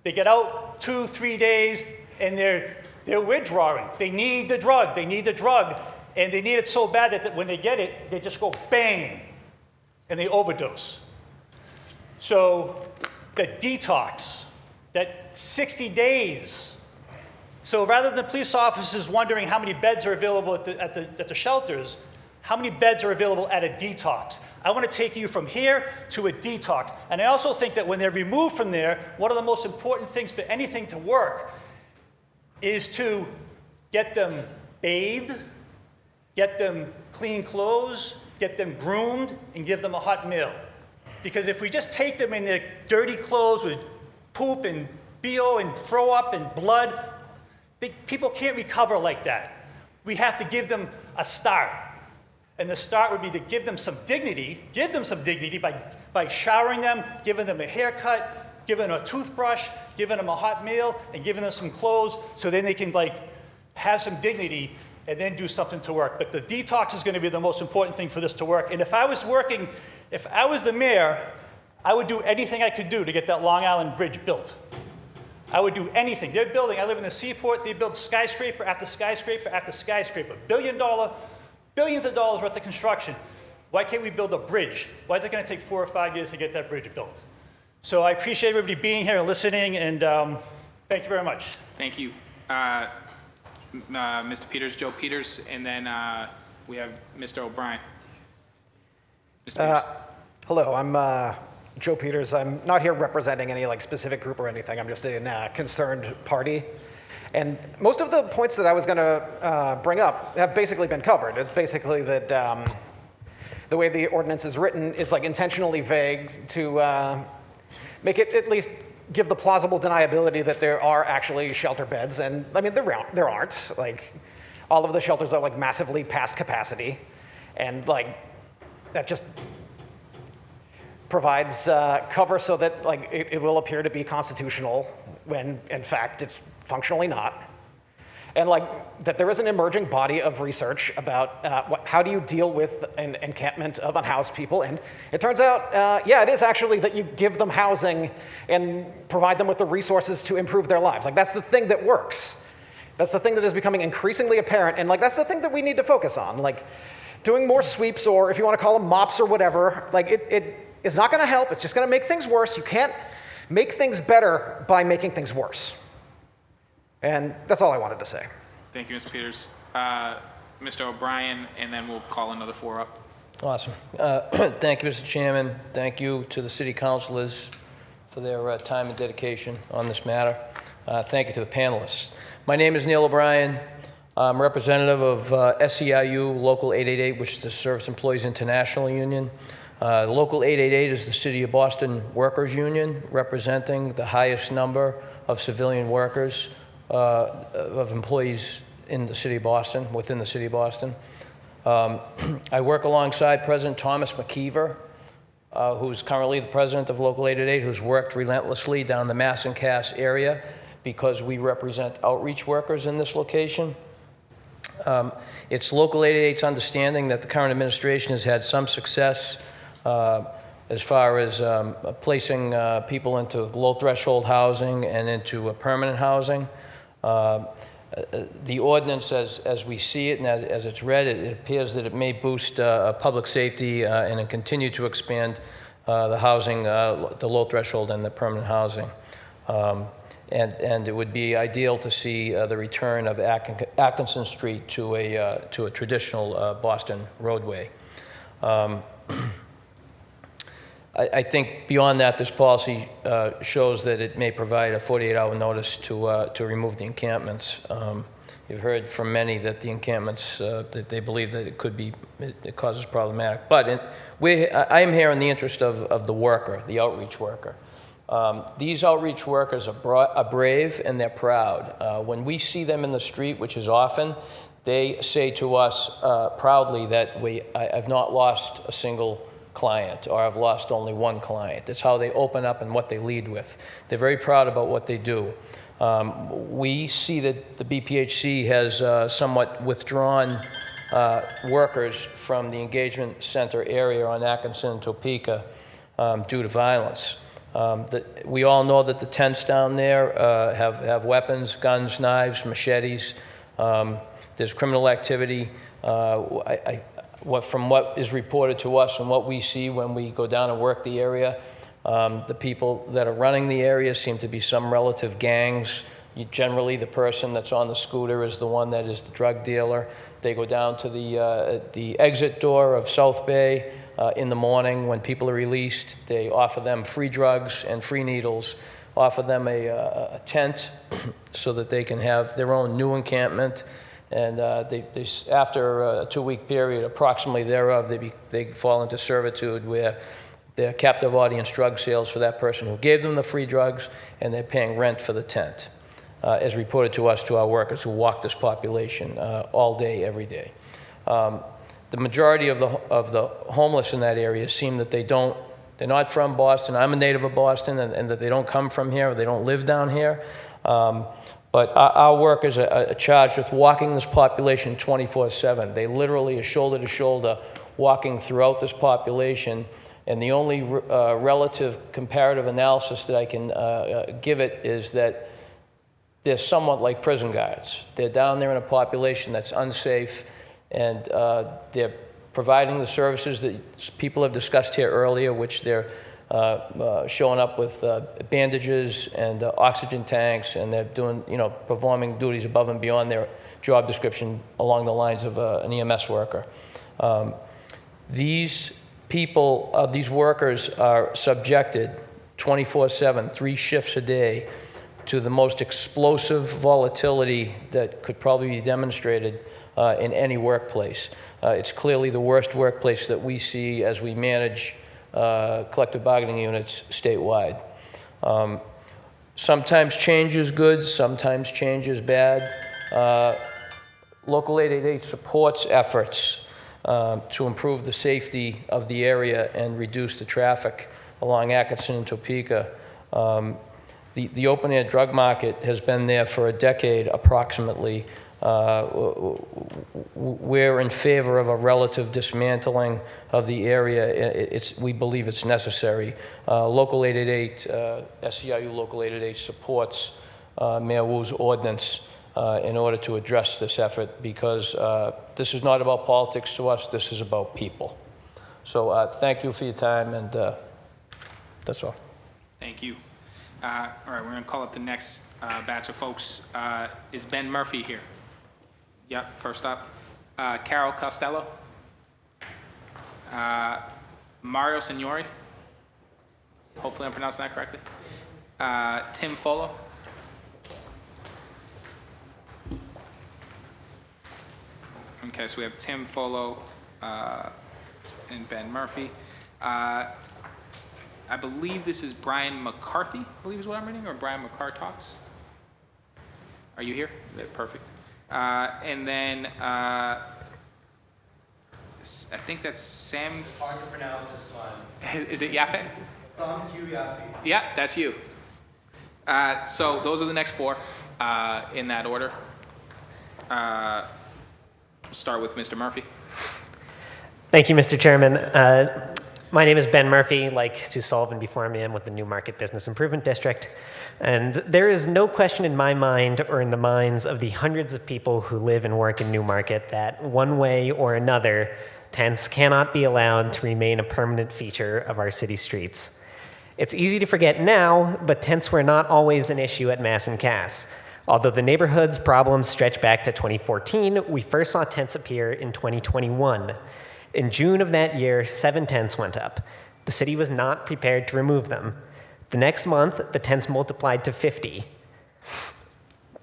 They get out 2-3 days and they're withdrawing. They need the drug. They need the drug. And they need it so bad that when they get it, they just go bang, and they overdose. So the detox that 60 days. So rather than police officers wondering how many beds are available at the shelters, how many beds are available at a detox? I want to take you from here to a detox. And I also think that when they're removed from there, one of the most important things for anything to work is to get them bathed, get them clean clothes, get them groomed, and give them a hot meal. Because if we just take them in their dirty clothes with poop and BO and throw up and blood, people can't recover like that. We have to give them a start. And the start would be to give them some dignity by showering them, giving them a haircut, giving them a toothbrush, giving them a hot meal, and giving them some clothes so then they can have some dignity and then do something to work. But the detox is going to be the most important thing for this to work. And if I was the mayor, I would do anything I could do to get that Long Island Bridge built. I would do anything. They're building, I live in the Seaport, they build skyscraper after skyscraper after skyscraper, billions of dollars worth of construction. Why can't we build a bridge? Why is it going to take 4 or 5 years to get that bridge built? So I appreciate everybody being here and listening, and thank you very much. Thank you. Mr. Peters, Joe Peters, and then we have Mr. O'Brien. Mr. Peters. Hello, I'm Joe Peters. I'm not here representing any specific group or anything. I'm just a concerned party. And most of the points that I was going to bring up have basically been covered. It's basically that the way the ordinance is written is intentionally vague to make it at least give the plausible deniability that there are actually shelter beds. And I mean, there aren't. All of the shelters are massively past capacity. And that just provides cover so that it will appear to be constitutional when in fact it's functionally not. And that there is an emerging body of research about how do you deal with an encampment of unhoused people. And it turns out, yeah, it is actually that you give them housing and provide them with the resources to improve their lives. That's the thing that works. That's the thing that is becoming increasingly apparent. And that's the thing that we need to focus on. Doing more sweeps, or if you want to call them mops or whatever, it is not going to help. It's just going to make things worse. You can't make things better by making things worse. And that's all I wanted to say. Thank you, Mr. Peters. Mr. O'Brien, and then we'll call another 4 up. Awesome. Thank you, Mr. Chairman. Thank you to the city councilors for their time and dedication on this matter. Thank you to the panelists. My name is Neil O'Brien. I'm representative of SEIU Local 888, which is the Service Employees International Union. Local 888 is the City of Boston Workers Union, representing the highest number of civilian workers, of employees in the City of Boston, within the City of Boston. I work alongside President Thomas McKeever, who's currently the president of Local 888, who's worked relentlessly down the Mass and Cass area because we represent outreach workers in this location. It's Local 888's understanding that the current administration has had some success as far as placing people into low-threshold housing and into permanent housing. The ordinance, as we see it and as it's read, it appears that it may boost public safety and continue to expand the housing, the low-threshold and the permanent housing. And it would be ideal to see the return of Atkinson Street to a traditional Boston roadway. I think beyond that, this policy shows that it may provide a 48-hour notice to remove the encampments. You've heard from many that the encampments, that they believe that it causes problematic. But I am here in the interest of the worker, the outreach worker. These outreach workers are brave and they're proud. When we see them in the street, which is often, they say to us proudly that I've not lost a single client, or I've lost only one client. That's how they open up and what they lead with. They're very proud about what they do. We see that the BPHC has somewhat withdrawn workers from the engagement center area on Atkinson and Topeka due to violence. We all know that the tents down there have weapons, guns, knives, machetes. There's criminal activity. From what is reported to us and what we see when we go down and work the area, The people that are running the area seem to be some relative gangs. Generally, the person that's on the scooter is the one that is the drug dealer. They go down to the exit door of South Bay in the morning when people are released. They offer them free drugs and free needles, offer them a tent so that they can have their own new encampment. And after a 2-week period, approximately thereof, they fall into servitude where they're captive audience drug sales for that person who gave them the free drugs, and they're paying rent for the tent, as reported to us, to our workers who walk this population all day, every day. The majority of the homeless in that area seem that they're not from Boston. I'm a native of Boston, and that they don't come from here, or they don't live down here. But our workers are charged with walking this population 24/7. They literally are shoulder to shoulder walking throughout this population. And the only relative comparative analysis that I can give it is that they're somewhat like prison guards. They're down there in a population that's unsafe, and they're providing the services that people have discussed here earlier, which they're showing up with bandages and oxygen tanks, and they're doing, performing duties above and beyond their job description along the lines of an EMS worker. These people, these workers are subjected 24/7, 3 shifts a day, to the most explosive volatility that could probably be demonstrated in any workplace. It's clearly the worst workplace that we see as we manage collective bargaining units statewide. Sometimes change is good, sometimes change is bad. Local 888 supports efforts to improve the safety of the area and reduce the traffic along Atkinson and Topeka. The open-air drug market has been there for a decade approximately. We're in favor of a relative dismantling of the area. We believe it's necessary. Local 888, SEIU Local 888 supports Mayor Wu's ordinance in order to address this effort, because this is not about politics to us, this is about people. So thank you for your time, and that's all. Thank you. All right, we're gonna call up the next batch of folks. Is Ben Murphy here? Yep, first up. Carol Costello. Mario Signori. Hopefully I'm pronouncing that correctly. Tim Folo. Okay, so we have Tim Folo and Ben Murphy. I believe this is Brian McCarthy, I believe is what I'm reading, or Brian McCartox. Are you here? Yeah, perfect. And then I think that's Sam. Hard to pronounce this one. Is it Yaffe? Sam Yaffe. Yeah, that's you. So those are the next 4 in that order. We'll start with Mr. Murphy. Thank you, Mr. Chairman. My name is Ben Murphy, like Stu Sullivan before me. I'm with the Newmarket Business Improvement District. And there is no question in my mind or in the minds of the hundreds of people who live and work in Newmarket that one way or another, tents cannot be allowed to remain a permanent feature of our city streets. It's easy to forget now, but tents were not always an issue at Mass and Cass. Although the neighborhood's problems stretch back to 2014, we first saw tents appear in 2021. In June of that year, 7 tents went up. The city was not prepared to remove them. The next month, the tents multiplied to 50.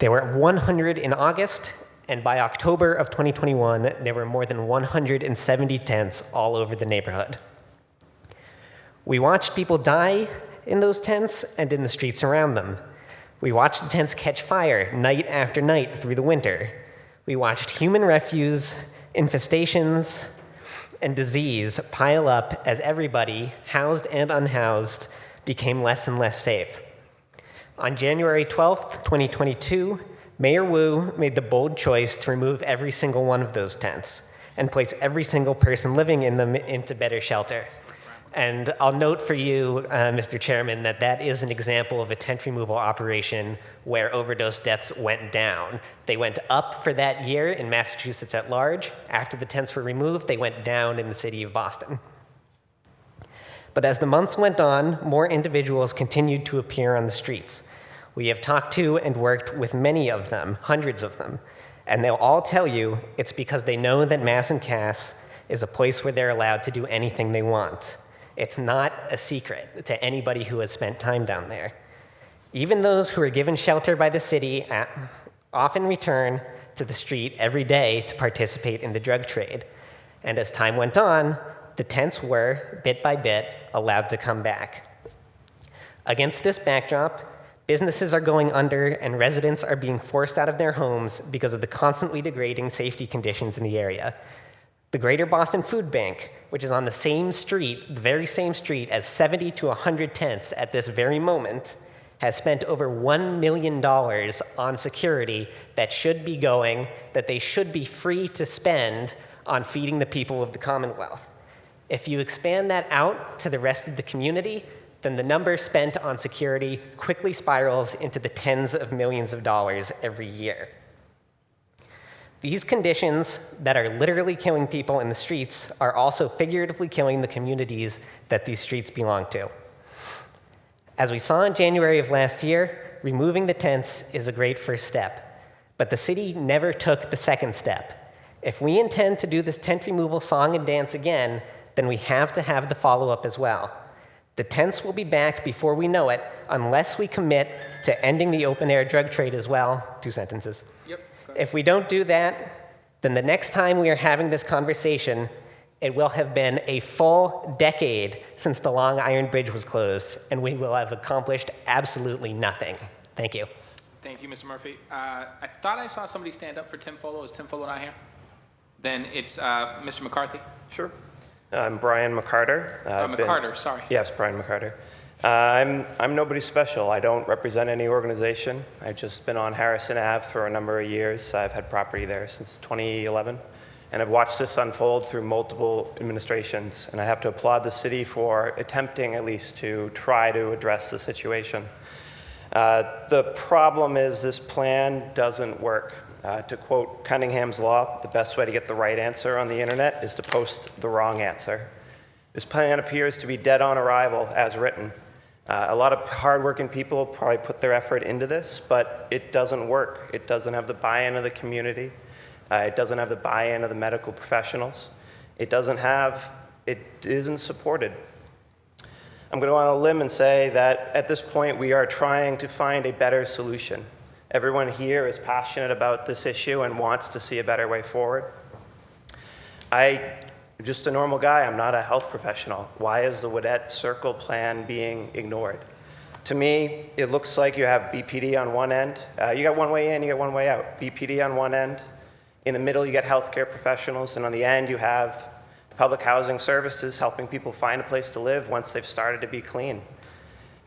There were 100 in August, and by October of 2021, there were more than 170 tents all over the neighborhood. We watched people die in those tents and in the streets around them. We watched the tents catch fire night after night through the winter. We watched human refuse, infestations, and disease pile up as everybody, housed and unhoused, became less and less safe. On January 12th, 2022, Mayor Wu made the bold choice to remove every single one of those tents and place every single person living in them into better shelter. And I'll note for you, Mr. Chairman, that that is an example of a tent removal operation where overdose deaths went down. They went up for that year in Massachusetts at large. After the tents were removed, they went down in the city of Boston. But as the months went on, more individuals continued to appear on the streets. We have talked to and worked with many of them, hundreds of them, and they'll all tell you it's because they know that Mass and Cass is a place where they're allowed to do anything they want. It's not a secret to anybody who has spent time down there. Even those who are given shelter by the city often return to the street every day to participate in the drug trade. And as time went on, the tents were, bit by bit, allowed to come back. Against this backdrop, businesses are going under and residents are being forced out of their homes because of the constantly degrading safety conditions in the area. The Greater Boston Food Bank, which is on the same street, the very same street as 70 to 100 tents at this very moment, has spent over $1 million on security that they should be free to spend on feeding the people of the Commonwealth. If you expand that out to the rest of the community, then the number spent on security quickly spirals into the tens of millions of dollars every year. These conditions that are literally killing people in the streets are also figuratively killing the communities that these streets belong to. As we saw in January of last year, removing the tents is a great first step, but the city never took the second step. If we intend to do this tent removal song and dance again, then we have to have the follow-up as well. The tents will be back before we know it, unless we commit to ending the open-air drug trade as well. 2 sentences. Yep. If we don't do that, then the next time we are having this conversation, it will have been a full decade since the Long Iron Bridge was closed, and we will have accomplished absolutely nothing. Thank you. Thank you, Mr. Murphy. I thought I saw somebody stand up for Tim Folo. Is Tim Folo not here? Then it's Mr. McCarthy. Sure. I'm Brian McCarter. McCarter, sorry. Yes, Brian McCarter. I'm nobody special. I don't represent any organization. I've just been on Harrison Ave for a number of years. I've had property there since 2011, and I've watched this unfold through multiple administrations, and I have to applaud the city for attempting at least to try to address the situation. The problem is this plan doesn't work. To quote Cunningham's law, the best way to get the right answer on the internet is to post the wrong answer. This plan appears to be dead on arrival as written. A lot of hardworking people probably put their effort into this, but it doesn't work. It doesn't have the buy-in of the community. It doesn't have the buy-in of the medical professionals. It isn't supported. I'm going to go on a limb and say that at this point we are trying to find a better solution. Everyone here is passionate about this issue and wants to see a better way forward. I'm just a normal guy. I'm not a health professional. Why is the Woodette Circle plan being ignored? To me, it looks like you have BPD on one end. You got one way in, you got one way out. BPD on one end. In the middle, you get healthcare professionals, and on the end, you have public housing services helping people find a place to live once they've started to be clean.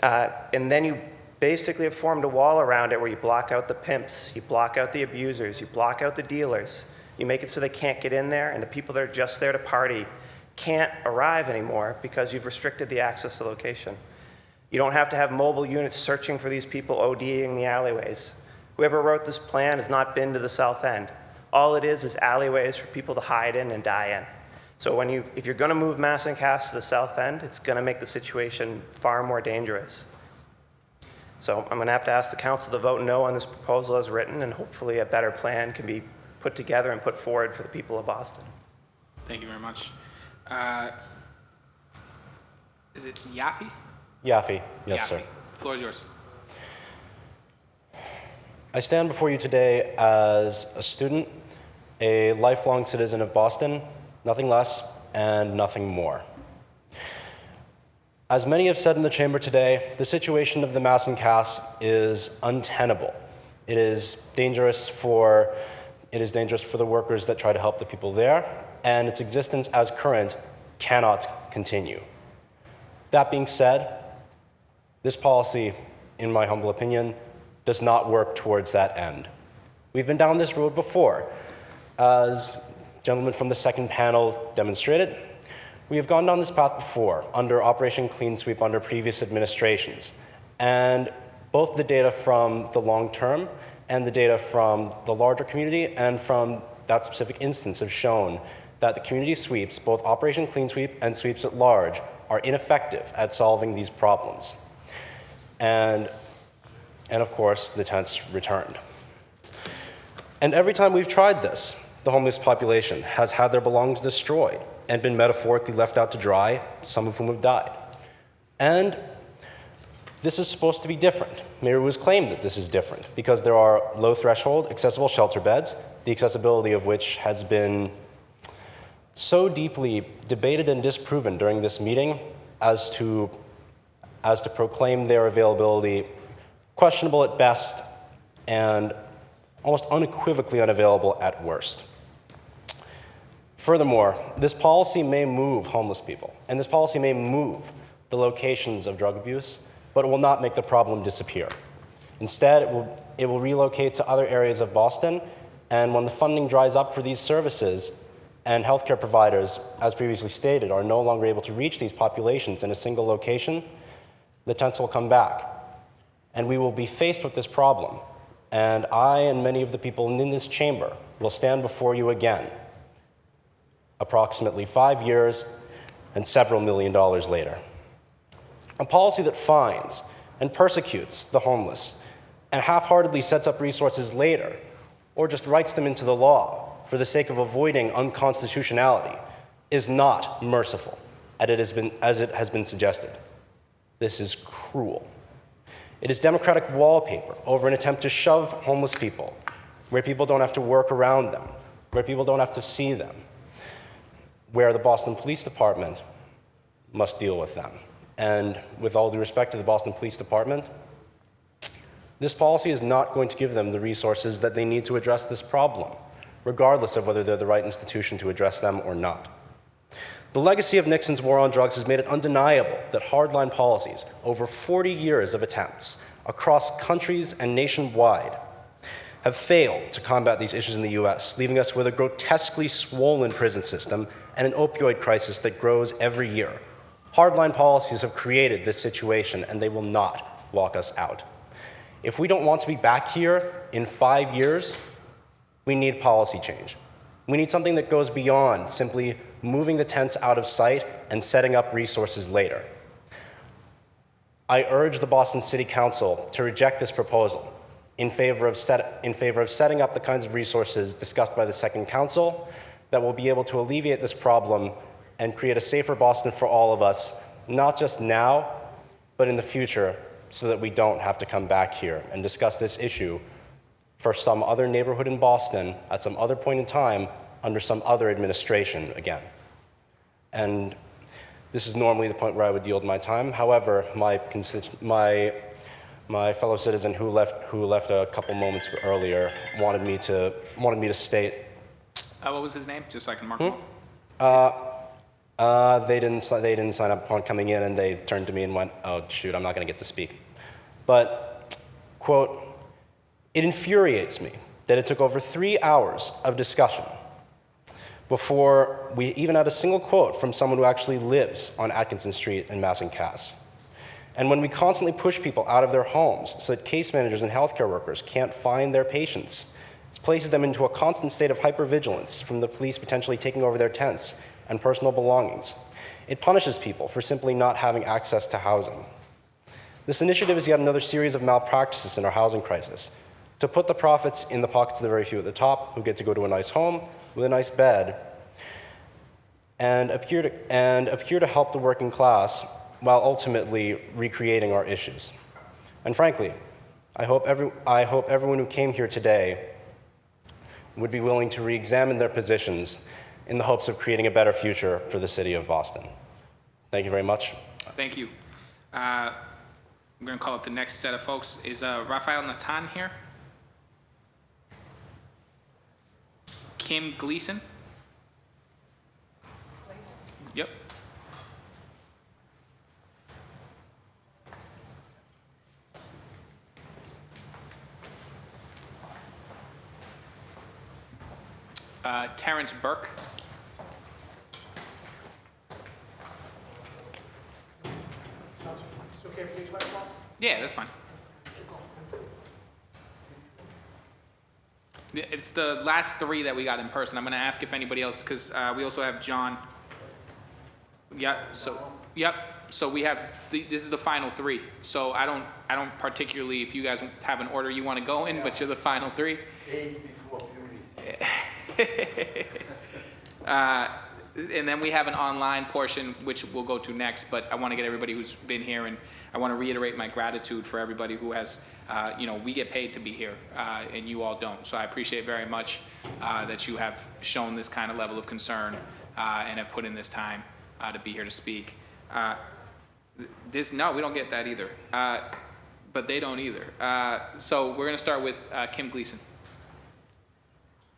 And then you basically have formed a wall around it where you block out the pimps, you block out the abusers, you block out the dealers. You make it so they can't get in there, and the people that are just there to party can't arrive anymore because you've restricted the access to location. You don't have to have mobile units searching for these people ODing in the alleyways. Whoever wrote this plan has not been to the South End. All it is alleyways for people to hide in and die in. So if you're gonna move Mass and Cass to the South End, it's gonna make the situation far more dangerous. So I'm gonna have to ask the council to vote no on this proposal as written, and hopefully a better plan can be put together and put forward for the people of Boston. Thank you very much. Is it Yaffe? Yaffe, yes, sir. The floor is yours. I stand before you today as a student, a lifelong citizen of Boston, nothing less and nothing more. As many have said in the chamber today, the situation of the Mass and Cass is untenable. It is dangerous for the workers that try to help the people there, and its existence as current cannot continue. That being said, this policy, in my humble opinion, does not work towards that end. We've been down this road before. As gentlemen from the second panel demonstrated, we have gone down this path before under Operation Clean Sweep under previous administrations. And both the data from the long term and the data from the larger community and from that specific instance have shown that the community sweeps, both Operation Clean Sweep and sweeps at large, are ineffective at solving these problems. And of course, the tents returned. And every time we've tried this, the homeless population has had their belongings destroyed and been metaphorically left out to dry, some of whom have died. And this is supposed to be different. Meru has claimed that this is different because there are low threshold accessible shelter beds, the accessibility of which has been so deeply debated and disproven during this meeting as to proclaim their availability questionable at best and almost unequivocally unavailable at worst. Furthermore, this policy may move homeless people, and this policy may move the locations of drug abuse, but it will not make the problem disappear. Instead, it will relocate to other areas of Boston, and when the funding dries up for these services, and healthcare providers, as previously stated, are no longer able to reach these populations in a single location, the tents will come back. And we will be faced with this problem. And I and many of the people in this chamber will stand before you again, approximately 5 years and several $1 million later. A policy that fines and persecutes the homeless and half-heartedly sets up resources later, or just writes them into the law for the sake of avoiding unconstitutionality, is not merciful, as it has been suggested. This is cruel. It is democratic wallpaper over an attempt to shove homeless people where people don't have to work around them, where people don't have to see them, where the Boston Police Department must deal with them. And with all due respect to the Boston Police Department, this policy is not going to give them the resources that they need to address this problem, regardless of whether they're the right institution to address them or not. The legacy of Nixon's war on drugs has made it undeniable that hardline policies, over 40 years of attempts across countries and nationwide, have failed to combat these issues in the US, leaving us with a grotesquely swollen prison system and an opioid crisis that grows every year. Hardline policies have created this situation, and they will not walk us out. If we don't want to be back here in 5 years, we need policy change. We need something that goes beyond simply moving the tents out of sight and setting up resources later. I urge the Boston City Council to reject this proposal in favor of setting up the kinds of resources discussed by the Second Council that will be able to alleviate this problem and create a safer Boston for all of us, not just now, but in the future, so that we don't have to come back here and discuss this issue for some other neighborhood in Boston at some other point in time under some other administration again. And this is normally the point where I would yield my time. However, my fellow citizen who left a couple moments earlier wanted me to state. What was his name, just so I can mark him off? They didn't sign up upon coming in, and they turned to me and went, "Oh shoot, I'm not going to get to speak." But, quote, "It infuriates me that it took over 3 hours of discussion before we even had a single quote from someone who actually lives on Atkinson Street in Mass and Cass. And when we constantly push people out of their homes so that case managers and healthcare workers can't find their patients, it places them into a constant state of hypervigilance from the police potentially taking over their tents and personal belongings. It punishes people for simply not having access to housing. This initiative is yet another series of malpractices in our housing crisis, to put the profits in the pockets of the very few at the top who get to go to a nice home with a nice bed and appear to help the working class while ultimately recreating our issues. And frankly, I hope everyone who came here today would be willing to re-examine their positions in the hopes of creating a better future for the city of Boston. Thank you very much. Thank you. I'm going to call up the next set of folks. Is Rafael Natan here? Kim Gleason? Yep. Terrence Burke. Yeah, that's fine. It's the last three that we got in person. I'm going to ask if anybody else, because we also have John So we have, this is the final three. So I don't particularly, if you guys have an order you want to go in, but you're the final three. And then we have an online portion, which we'll go to next, but I want to get everybody who's been here, and I want to reiterate my gratitude for everybody who has, we get paid to be here, and you all don't. So I appreciate very much that you have shown this kind of level of concern and have put in this time to be here to speak. No, we don't get that either, but they don't either. So we're going to start with Kim Gleason.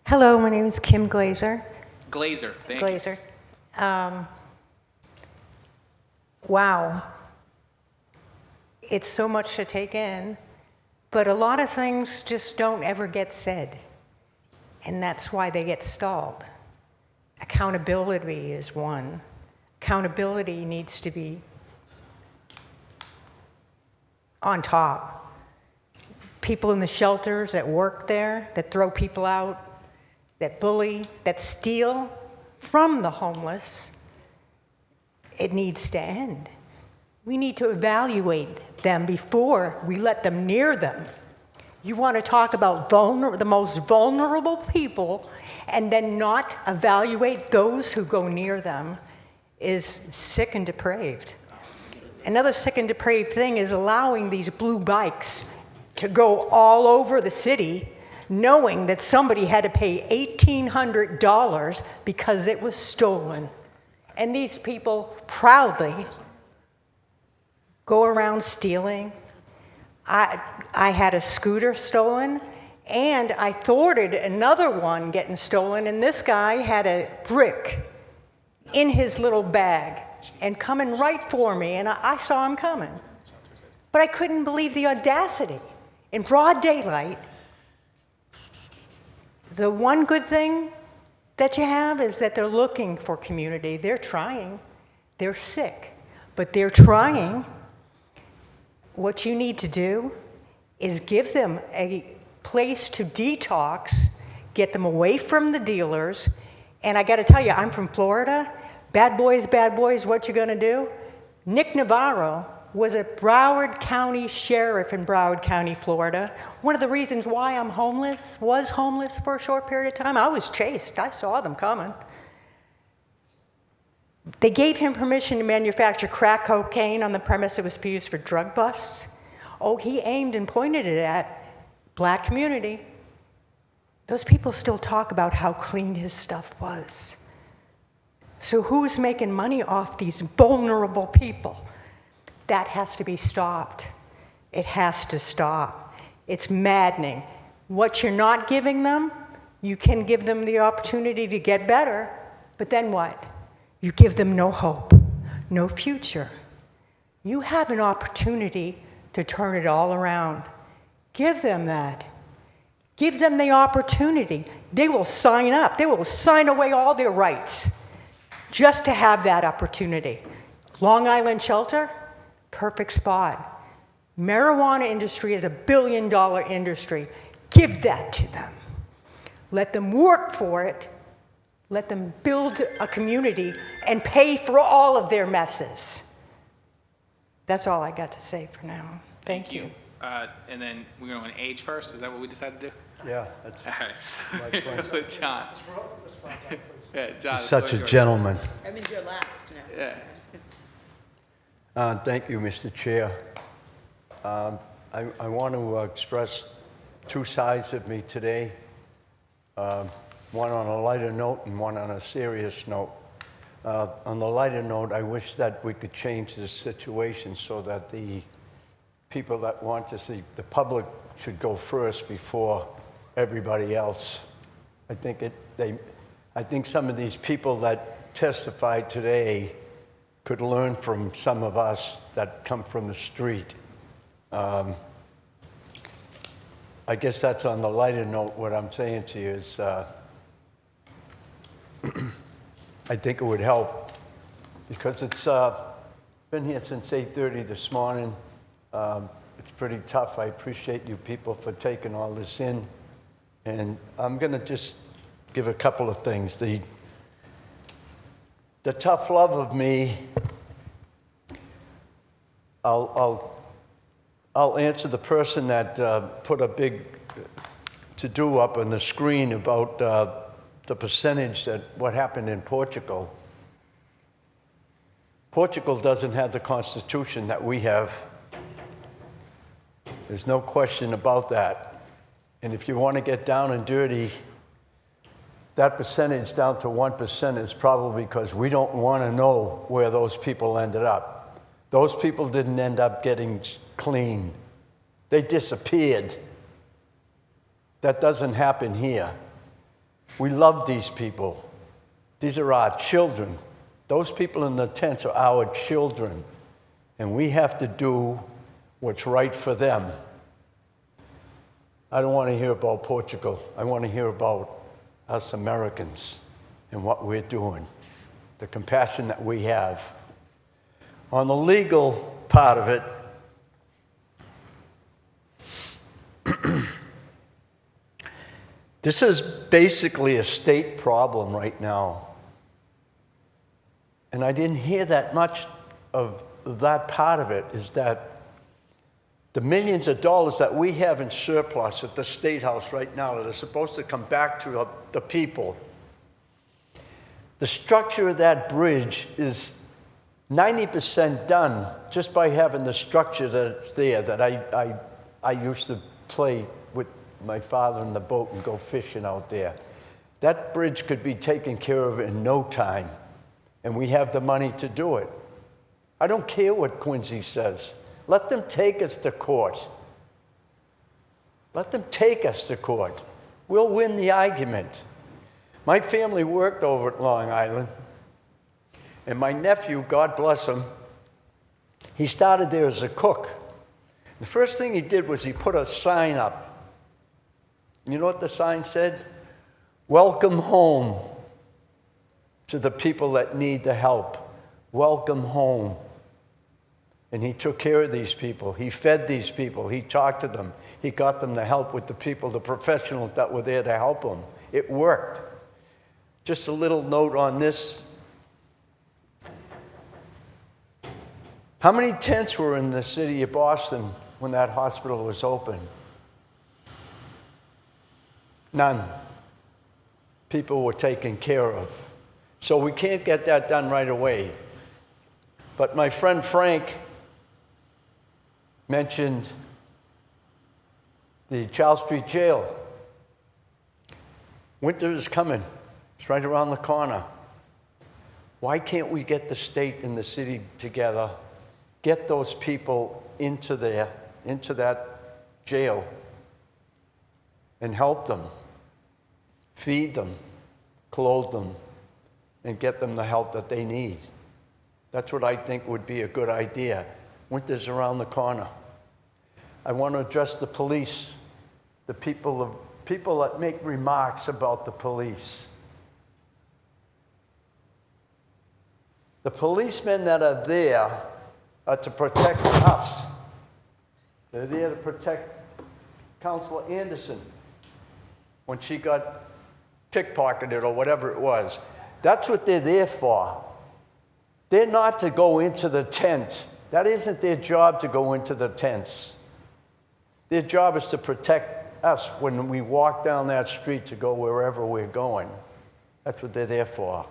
Hello, my name is Kim Glazer. Glazer, thank you. Glazer. Wow. It's so much to take in, but a lot of things just don't ever get said, and that's why they get stalled. Accountability is one. Accountability needs to be on top. People in the shelters that work there, that throw people out, that bully, that steal from the homeless, it needs to end. We need to evaluate them before we let them near them. You want to talk about the most vulnerable people and then not evaluate those who go near them is sick and depraved. Another sick and depraved thing is allowing these blue bikes to go all over the city, knowing that somebody had to pay $1,800 because it was stolen. And these people proudly go around stealing. I had a scooter stolen, and I thwarted another one getting stolen, and this guy had a brick in his little bag and coming right for me, and I saw him coming. But I couldn't believe the audacity. In broad daylight, the one good thing that you have is that they're looking for community. They're trying. They're sick, but they're trying. What you need to do is give them a place to detox, get them away from the dealers. And I got to tell you, I'm from Florida. Bad boys, what you gonna do? Nick Navarro was a Broward County sheriff in Broward County, Florida. One of the reasons why I'm was homeless for a short period of time, I was chased. I saw them coming. They gave him permission to manufacture crack cocaine on the premise it was used for drug busts. Oh, he aimed and pointed it at black community. Those people still talk about how clean his stuff was. So who's making money off these vulnerable people? That has to be stopped. It has to stop. It's maddening. What you're not giving them, you can give them the opportunity to get better, but then what? You give them no hope, no future. You have an opportunity to turn it all around. Give them that. Give them the opportunity. They will sign up. They will sign away all their rights just to have that opportunity. Long Island Shelter, perfect spot. Marijuana industry is $1 billion industry. Give that to them. Let them work for it. Let them build a community and pay for all of their messes. That's all I got to say for now. Thank you. And then we're going to age first. Is that what we decided to do? Yeah, that's all right. John. Yeah, John. such a gentleman. That means you're last now. Yeah. Thank you, Mr. Chair. I want to express two sides of me today, one on a lighter note and one on a serious note. On the lighter note, I wish that we could change this situation so that the people that want to see, the public should go first before everybody else. I think some of these people that testified today could learn from some of us that come from the street. I guess that's on the lighter note. What I'm saying to you is I think it would help because it's been here since 8:30 this morning. It's pretty tough. I appreciate you people for taking all this in. And I'm going to just give a couple of things. The the tough love of me, I'll answer the person that put a big to-do up on the screen about the percentage that what happened in Portugal. Portugal doesn't have the constitution that we have. There's no question about that. And if you want to get down and dirty, that percentage down to 1% is probably because we don't want to know where those people ended up. Those people didn't end up getting clean. They disappeared. That doesn't happen here. We love these people. These are our children. Those people in the tents are our children. And we have to do what's right for them. I don't want to hear about Portugal. I want to hear about us Americans and what we're doing, the compassion that we have. On the legal part of it, this is basically a state problem right now. And I didn't hear that much of that part of it, is that the millions of dollars that we have in surplus at the State House right now that are supposed to come back to the people, the structure of that bridge is 90% done just by having the structure that's there, that I used to play with my father in the boat and go fishing out there. That bridge could be taken care of in no time, and we have the money to do it. I don't care what Quincy says. Let them take us to court. Let them take us to court. We'll win the argument. My family worked over at Long Island, and my nephew, God bless him, he started there as a cook. The first thing he did was he put a sign up. You know what the sign said? Welcome home to the people that need the help. Welcome home. And he took care of these people. He fed these people. He talked to them. He got them to help with the people, the professionals that were there to help them. It worked. Just a little note on this. How many tents were in the city of Boston when that hospital was open? None. People were taken care of. So we can't get that done right away. But my friend Frank mentioned the Charles Street Jail. Winter is coming. It's right around the corner. Why can't we get the state and the city together, get those people into that jail, and help them, feed them, clothe them, and get them the help that they need? That's what I think would be a good idea. Winter's around the corner. I want to address the police, the people that make remarks about the police. The policemen that are there are to protect us. They're there to protect Councilor Anderson when she got pickpocketed or whatever it was. That's what they're there for. They're not to go into the tent. That isn't their job, to go into the tents. Their job is to protect us when we walk down that street to go wherever we're going. That's what they're there for.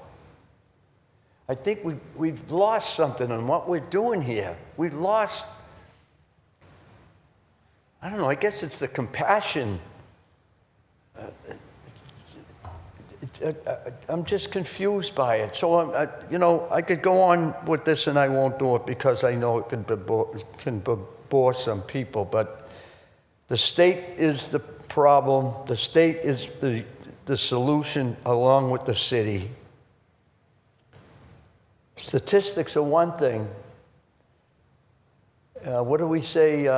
I think we've lost something in what we're doing here. We've lost, I don't know, I guess it's the compassion. I'm just confused by it. So, I could go on with this and I won't do it because I know it can bore some people, but the state is the problem. The state is the solution along with the city. Statistics are one thing. What do we say?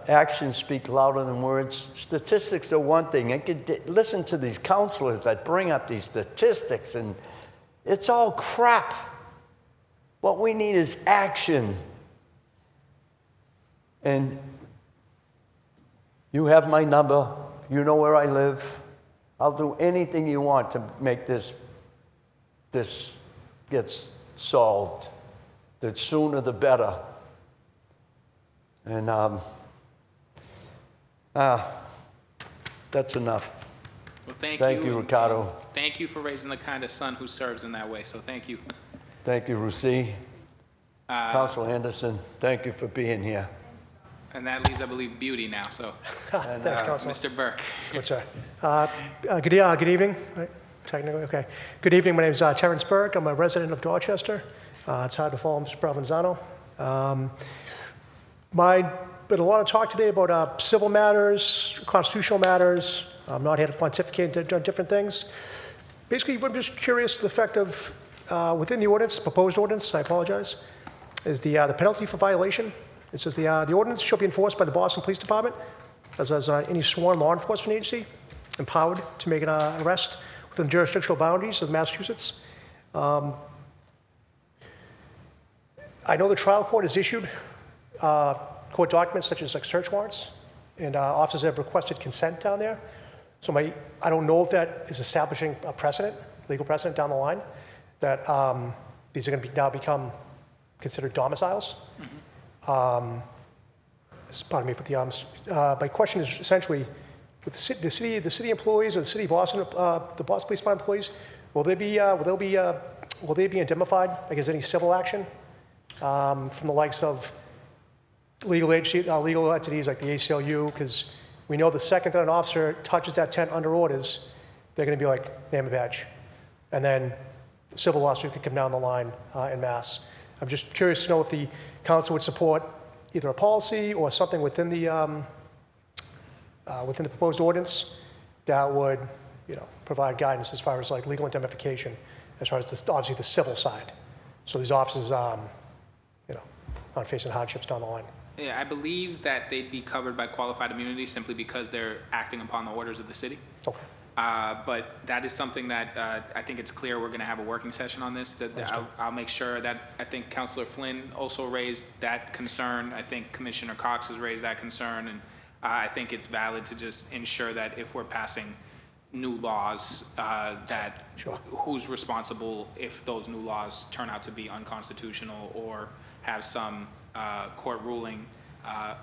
Actions speak louder than words. Statistics are one thing. I could listen to these counselors that bring up these statistics, and it's all crap. What we need is action. And you have my number. You know where I live. I'll do anything you want to make this gets solved. The sooner the better. And that's enough. Well, thank you, Ricardo. Thank you for raising the kind of son who serves in that way, so thank you. Thank you, Rusi. Council Anderson, thank you for being here. And that leaves, I believe, Beauty now, so. Thanks, Council. Mr. Burke. Good, sir. Good evening. Right, technically, okay. Good evening. My name is Terrence Burke. I'm a resident of Dorchester. It's hard to follow Mr. Provenzano. Been a lot of talk today about civil matters, constitutional matters. I'm not here to pontificate on different things. Basically, I'm just curious the effect of, within the ordinance, proposed ordinance, I apologize, is the penalty for violation. It says the ordinance shall be enforced by the Boston Police Department as any sworn law enforcement agency empowered to make an arrest within jurisdictional boundaries of Massachusetts. I know the trial court has issued court documents such as like search warrants, and officers have requested consent down there. So I don't know if that is establishing a precedent, legal precedent down the line, that these are going to now become considered domiciles. Pardon me for the my question is essentially, with the city employees or the city of Boston, the Boston Police Department employees, will they be indemnified against any civil action from the likes of legal entities like the ACLU? Because we know the second that an officer touches that tent under orders, they're going to be like, name a badge, and then the civil lawsuit could come down the line en masse. I'm just curious to know if the council would support either a policy or something within the proposed ordinance that would, provide guidance as far as like legal indemnification, as far as obviously the civil side. So these officers, aren't facing hardships down the line. Yeah, I believe that they'd be covered by qualified immunity simply because they're acting upon the orders of the city. Okay. But that is something that I think it's clear we're going to have a working session on this. I'll make sure that I think Councilor Flynn also raised that concern. I think Commissioner Cox has raised that concern. And I think it's valid to just ensure that if we're passing new laws, that who's responsible if those new laws turn out to be unconstitutional or have some court ruling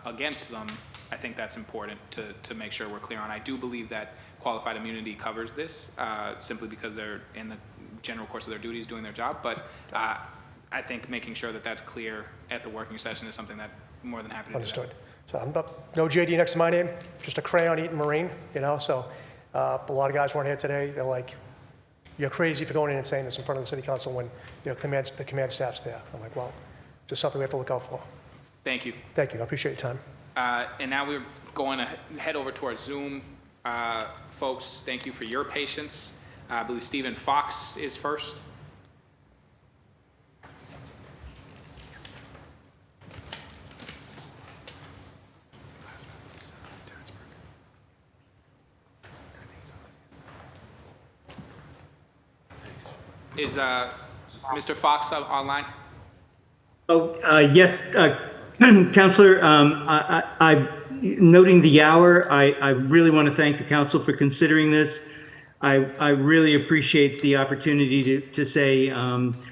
against them. I think that's important to make sure we're clear on. I do believe that qualified immunity covers this simply because they're in the general course of their duties doing their job. But I think making sure that that's clear at the working session is something that I'm more than happy to do. Understood. So I'm no JD next to my name, just a crayon eating Marine, so a lot of guys weren't here today. They're like, you're crazy for going in and saying this in front of the city council when the command staff's there. I'm like, well, just something we have to look out for. Thank you. Thank you. I appreciate your time. And now we're going to head over to our Zoom. Folks, thank you for your patience. I believe Stephen Fox is first. Is Mr. Fox online? Yes, Councilor, noting the hour, I really want to thank the council for considering this. I really appreciate the opportunity to say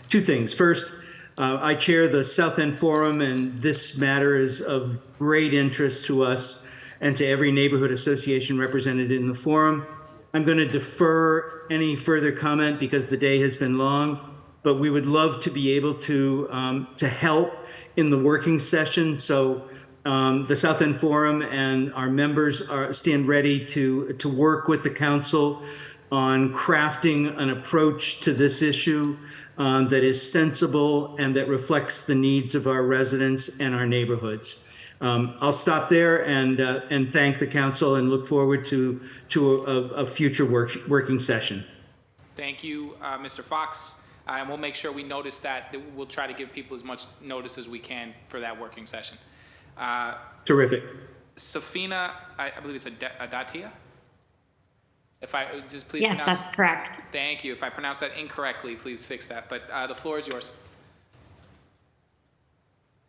two things. First, I chair the South End Forum, and this matter is of great interest to us and to every neighborhood association represented in the forum. I'm going to defer any further comment because the day has been long, but we would love to be able to help in the working session. So the South End Forum and our members stand ready to work with the council on crafting an approach to this issue that is sensible and that reflects the needs of our residents and our neighborhoods. I'll stop there and thank the council and look forward to a future working session. Thank you, Mr. Fox. And we'll make sure we notice that. We'll try to give people as much notice as we can for that working session. Terrific. Safina, I believe it's Adatia? If I just please Yes, pronounce. that's correct. Thank you. If I pronounce that incorrectly, please fix that. But the floor is yours.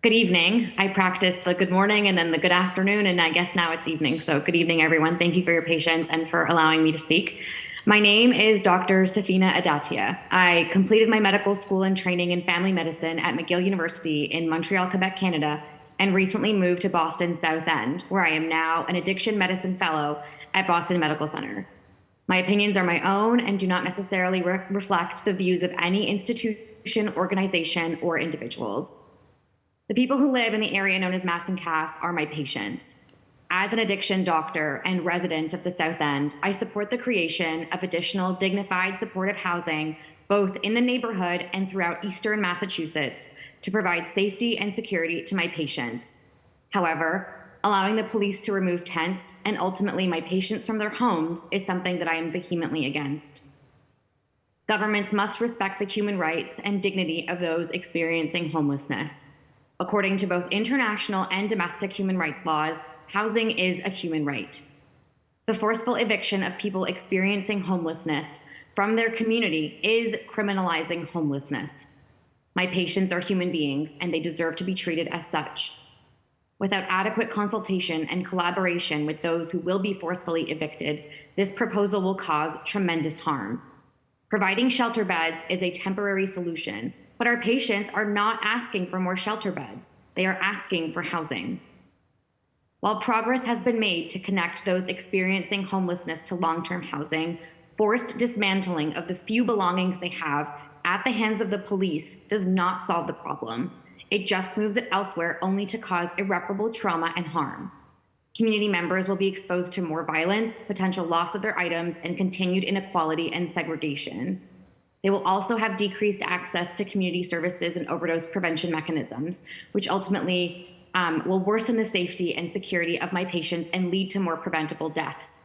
Good evening. I practiced the good morning and then the good afternoon, and I guess now it's evening. So good evening, everyone. Thank you for your patience and for allowing me to speak. My name is Dr. Safina Adatia. I completed my medical school and training in family medicine at McGill University in Montreal, Quebec, Canada, and recently moved to Boston South End, where I am now an addiction medicine fellow at Boston Medical Center. My opinions are my own and do not necessarily reflect the views of any institution, organization, or individuals. The people who live in the area known as Mass and Cass are my patients. As an addiction doctor and resident of the South End, I support the creation of additional dignified supportive housing, both in the neighborhood and throughout Eastern Massachusetts, to provide safety and security to my patients. However, allowing the police to remove tents and ultimately my patients from their homes is something that I am vehemently against. Governments must respect the human rights and dignity of those experiencing homelessness. According to both international and domestic human rights laws, housing is a human right. The forceful eviction of people experiencing homelessness from their community is criminalizing homelessness. My patients are human beings, and they deserve to be treated as such. Without adequate consultation and collaboration with those who will be forcefully evicted, this proposal will cause tremendous harm. Providing shelter beds is a temporary solution, but our patients are not asking for more shelter beds. They are asking for housing. While progress has been made to connect those experiencing homelessness to long-term housing, forced dismantling of the few belongings they have at the hands of the police does not solve the problem. It just moves it elsewhere, only to cause irreparable trauma and harm. Community members will be exposed to more violence, potential loss of their items, and continued inequality and segregation. They will also have decreased access to community services and overdose prevention mechanisms, which ultimately will worsen the safety and security of my patients and lead to more preventable deaths.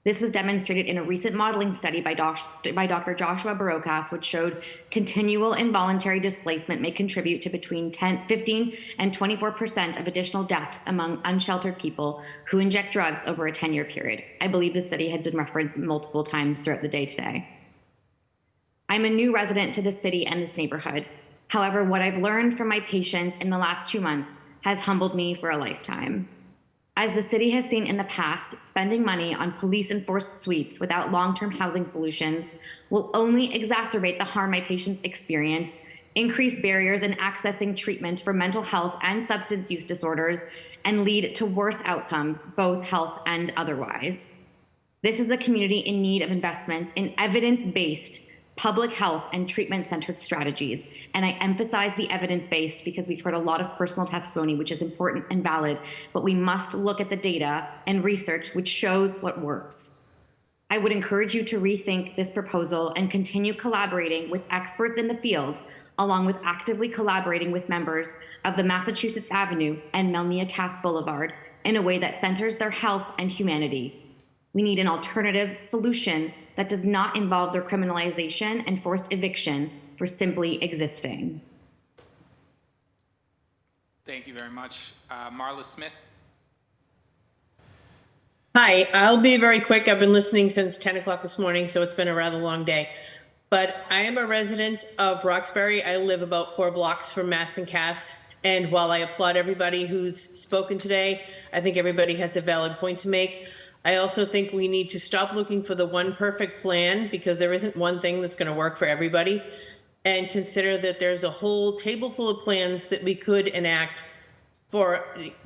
This was demonstrated in a recent modeling study by Dr. Joshua Barokas, which showed continual involuntary displacement may contribute to between 15 and 24% of additional deaths among unsheltered people who inject drugs over a 10-year period. I believe the study had been referenced multiple times throughout the day today. I'm a new resident to this city and this neighborhood. However, what I've learned from my patients in the last 2 months has humbled me for a lifetime. As the city has seen in the past, spending money on police-enforced sweeps without long-term housing solutions will only exacerbate the harm my patients experience, increase barriers in accessing treatment for mental health and substance use disorders, and lead to worse outcomes, both health and otherwise. This is a community in need of investments in evidence-based public health and treatment-centered strategies. And I emphasize the evidence-based because we've heard a lot of personal testimony, which is important and valid, but we must look at the data and research which shows what works. I would encourage you to rethink this proposal and continue collaborating with experts in the field, along with actively collaborating with members of the Massachusetts Avenue and Melnea Cass Boulevard in a way that centers their health and humanity. We need an alternative solution that does not involve their criminalization and forced eviction for simply existing. Thank you very much. Marla Smith. Hi, I'll be very quick. I've been listening since 10 o'clock this morning, so it's been a rather long day. But I am a resident of Roxbury. I live about 4 blocks from Mass and Cass. And while I applaud everybody who's spoken today, I think everybody has a valid point to make. I also think we need to stop looking for the one perfect plan, because there isn't one thing that's going to work for everybody, and consider that there's a whole table full of plans that we could enact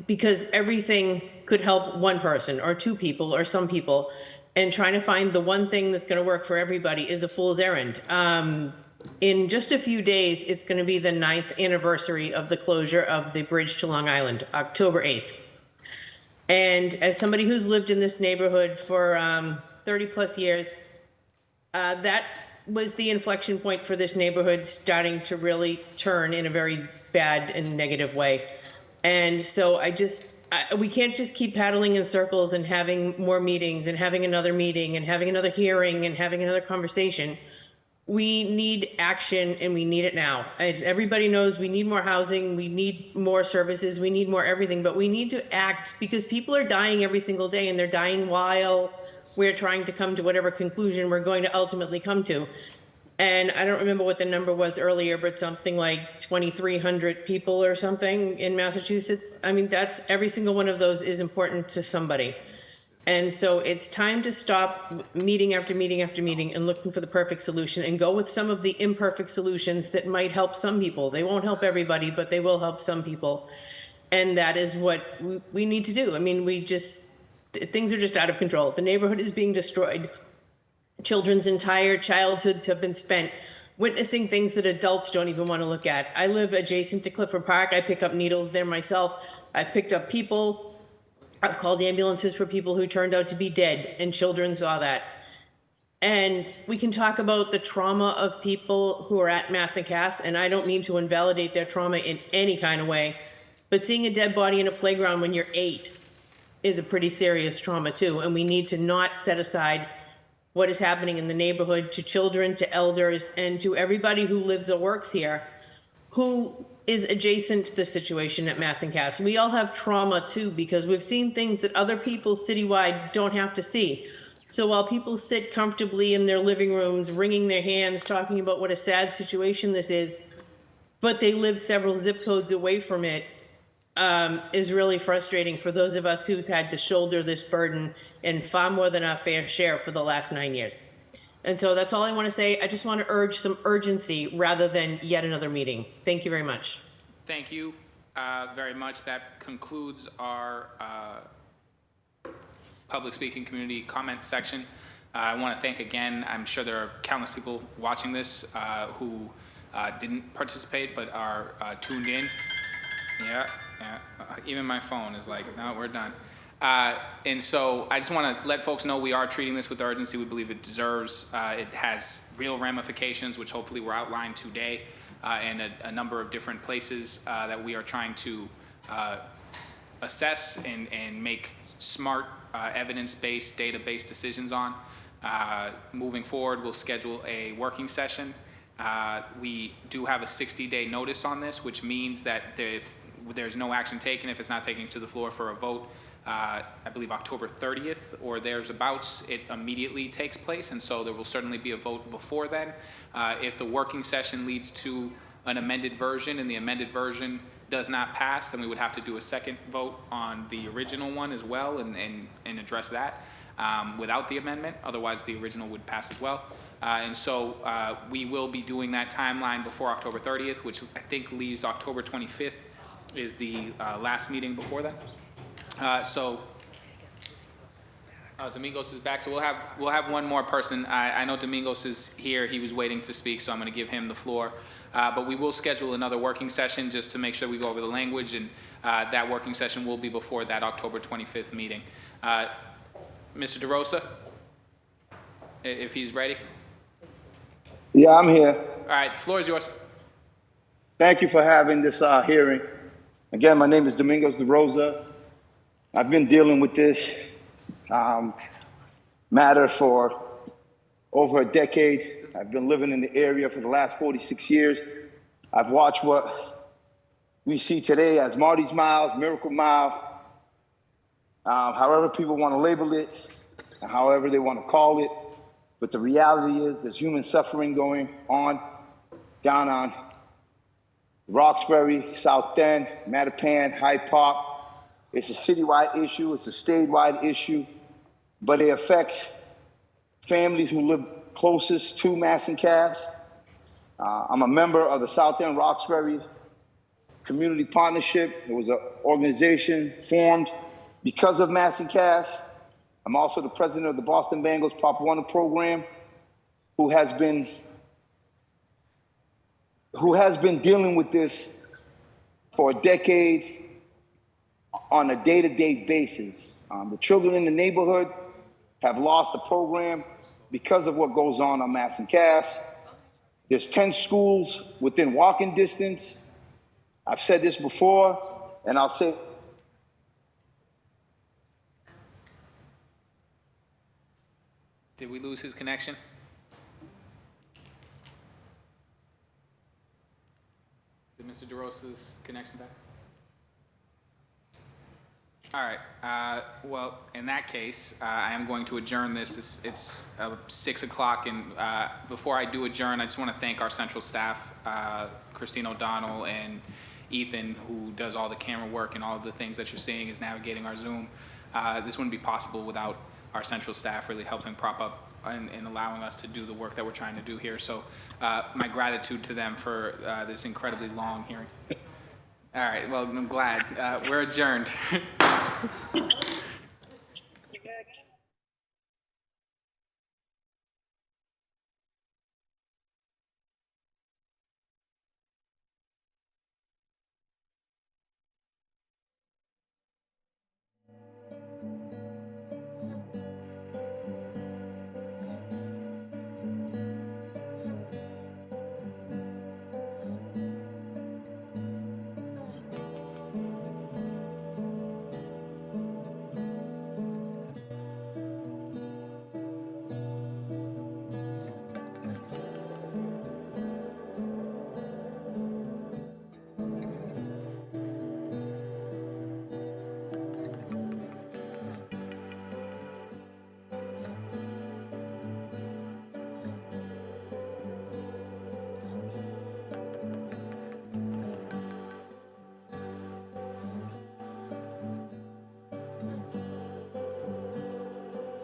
because everything could help one person or 2 people or some people, and trying to find the one thing that's going to work for everybody is a fool's errand. In just a few days, it's going to be the 9th anniversary of the closure of the bridge to Long Island, October 8th. And as somebody who's lived in this neighborhood for 30 plus years, that was the inflection point for this neighborhood starting to really turn in a very bad and negative way. And so we can't just keep paddling in circles and having more meetings and having another meeting and having another hearing and having another conversation. We need action, and we need it now. As everybody knows, we need more housing, we need more services, we need more everything, but we need to act because people are dying every single day, and they're dying while we're trying to come to whatever conclusion we're going to ultimately come to. And I don't remember what the number was earlier, but something like 2,300 people or something in Massachusetts. I mean, that's every single one of those is important to somebody. And so it's time to stop meeting after meeting after meeting and looking for the perfect solution and go with some of the imperfect solutions that might help some people. They won't help everybody, but they will help some people. And that is what we need to do. I mean, things are just out of control. The neighborhood is being destroyed. Children's entire childhoods have been spent witnessing things that adults don't even want to look at. I live adjacent to Clifford Park. I pick up needles there myself. I've picked up people. I've called ambulances for people who turned out to be dead, and children saw that. And we can talk about the trauma of people who are at Mass and Cass, and I don't mean to invalidate their trauma in any kind of way, but seeing a dead body in a playground when you're 8 is a pretty serious trauma too, and we need to not set aside what is happening in the neighborhood to children, to elders, and to everybody who lives or works here, who is adjacent to the situation at Mass and Cass. We all have trauma too, because we've seen things that other people citywide don't have to see. So while people sit comfortably in their living rooms, wringing their hands, talking about what a sad situation this is, but they live several zip codes away from it, is really frustrating for those of us who've had to shoulder this burden in far more than our fair share for the last 9 years. And so that's all I want to say. I just want to urge some urgency rather than yet another meeting. Thank you very much. Thank you very much. That concludes our public speaking community comment section. I want to thank again, I'm sure there are countless people watching this who didn't participate but are tuned in. Yeah. Even my phone is like, no, we're done. And so I just want to let folks know we are treating this with urgency. We believe it deserves. It has real ramifications, which hopefully were outlined today, and a number of different places that we are trying to assess and make smart, evidence-based, data-based decisions on. Moving forward, we'll schedule a working session. We do have a 60-day notice on this, which means that if there's no action taken, if it's not taken to the floor for a vote, I believe October 30th or thereabouts, it immediately takes place, and so there will certainly be a vote before then. If the working session leads to an amended version and the amended version does not pass, then we would have to do a second vote on the original one as well and address that without the amendment. Otherwise, the original would pass as well. And so we will be doing that timeline before October 30th, which I think leaves October 25th is the last meeting before then. Domingos is back, so we'll have one more person. I know Domingos is here. He was waiting to speak, so I'm going to give him the floor. But we will schedule another working session just to make sure we go over the language, and that working session will be before that October 25th meeting. Mr. DeRosa, if he's ready. Yeah, I'm here. All right, the floor is yours. Thank you for having this hearing. Again, my name is Domingos DeRosa. I've been dealing with this matter for over a decade. I've been living in the area for the last 46 years. I've watched what we see today as Marty's Miles, Miracle Mile, however people want to label it, and however they want to call it. But the reality is there's human suffering going on down on Roxbury, South End, Mattapan, Hyde Park. It's a citywide issue, it's a statewide issue, but it affects families who live closest to Mass and Cass. I'm a member of the South End Roxbury Community Partnership. It was an organization formed because of Mass and Cass. I'm also the president of the Boston Bengals Pop Warner program, who has been dealing with this for a decade on a day-to-day basis. The children in the neighborhood have lost the program because of what goes on Mass and Cass. There's 10 schools within walking distance. I've said this before, and I'll say Did we lose his connection? Did Mr. DeRosa's connection back? All right. Well, in that case, I am going to adjourn this. It's 6 o'clock, and before I do adjourn, I just want to thank our central staff, Christine O'Donnell and Ethan, who does all the camera work and all of the things that you're seeing is navigating our Zoom. this wouldn't be possible without our central staff really helping prop up and allowing us to do the work that we're trying to do here. So my gratitude to them for this incredibly long hearing. All right, well, I'm glad. We're adjourned.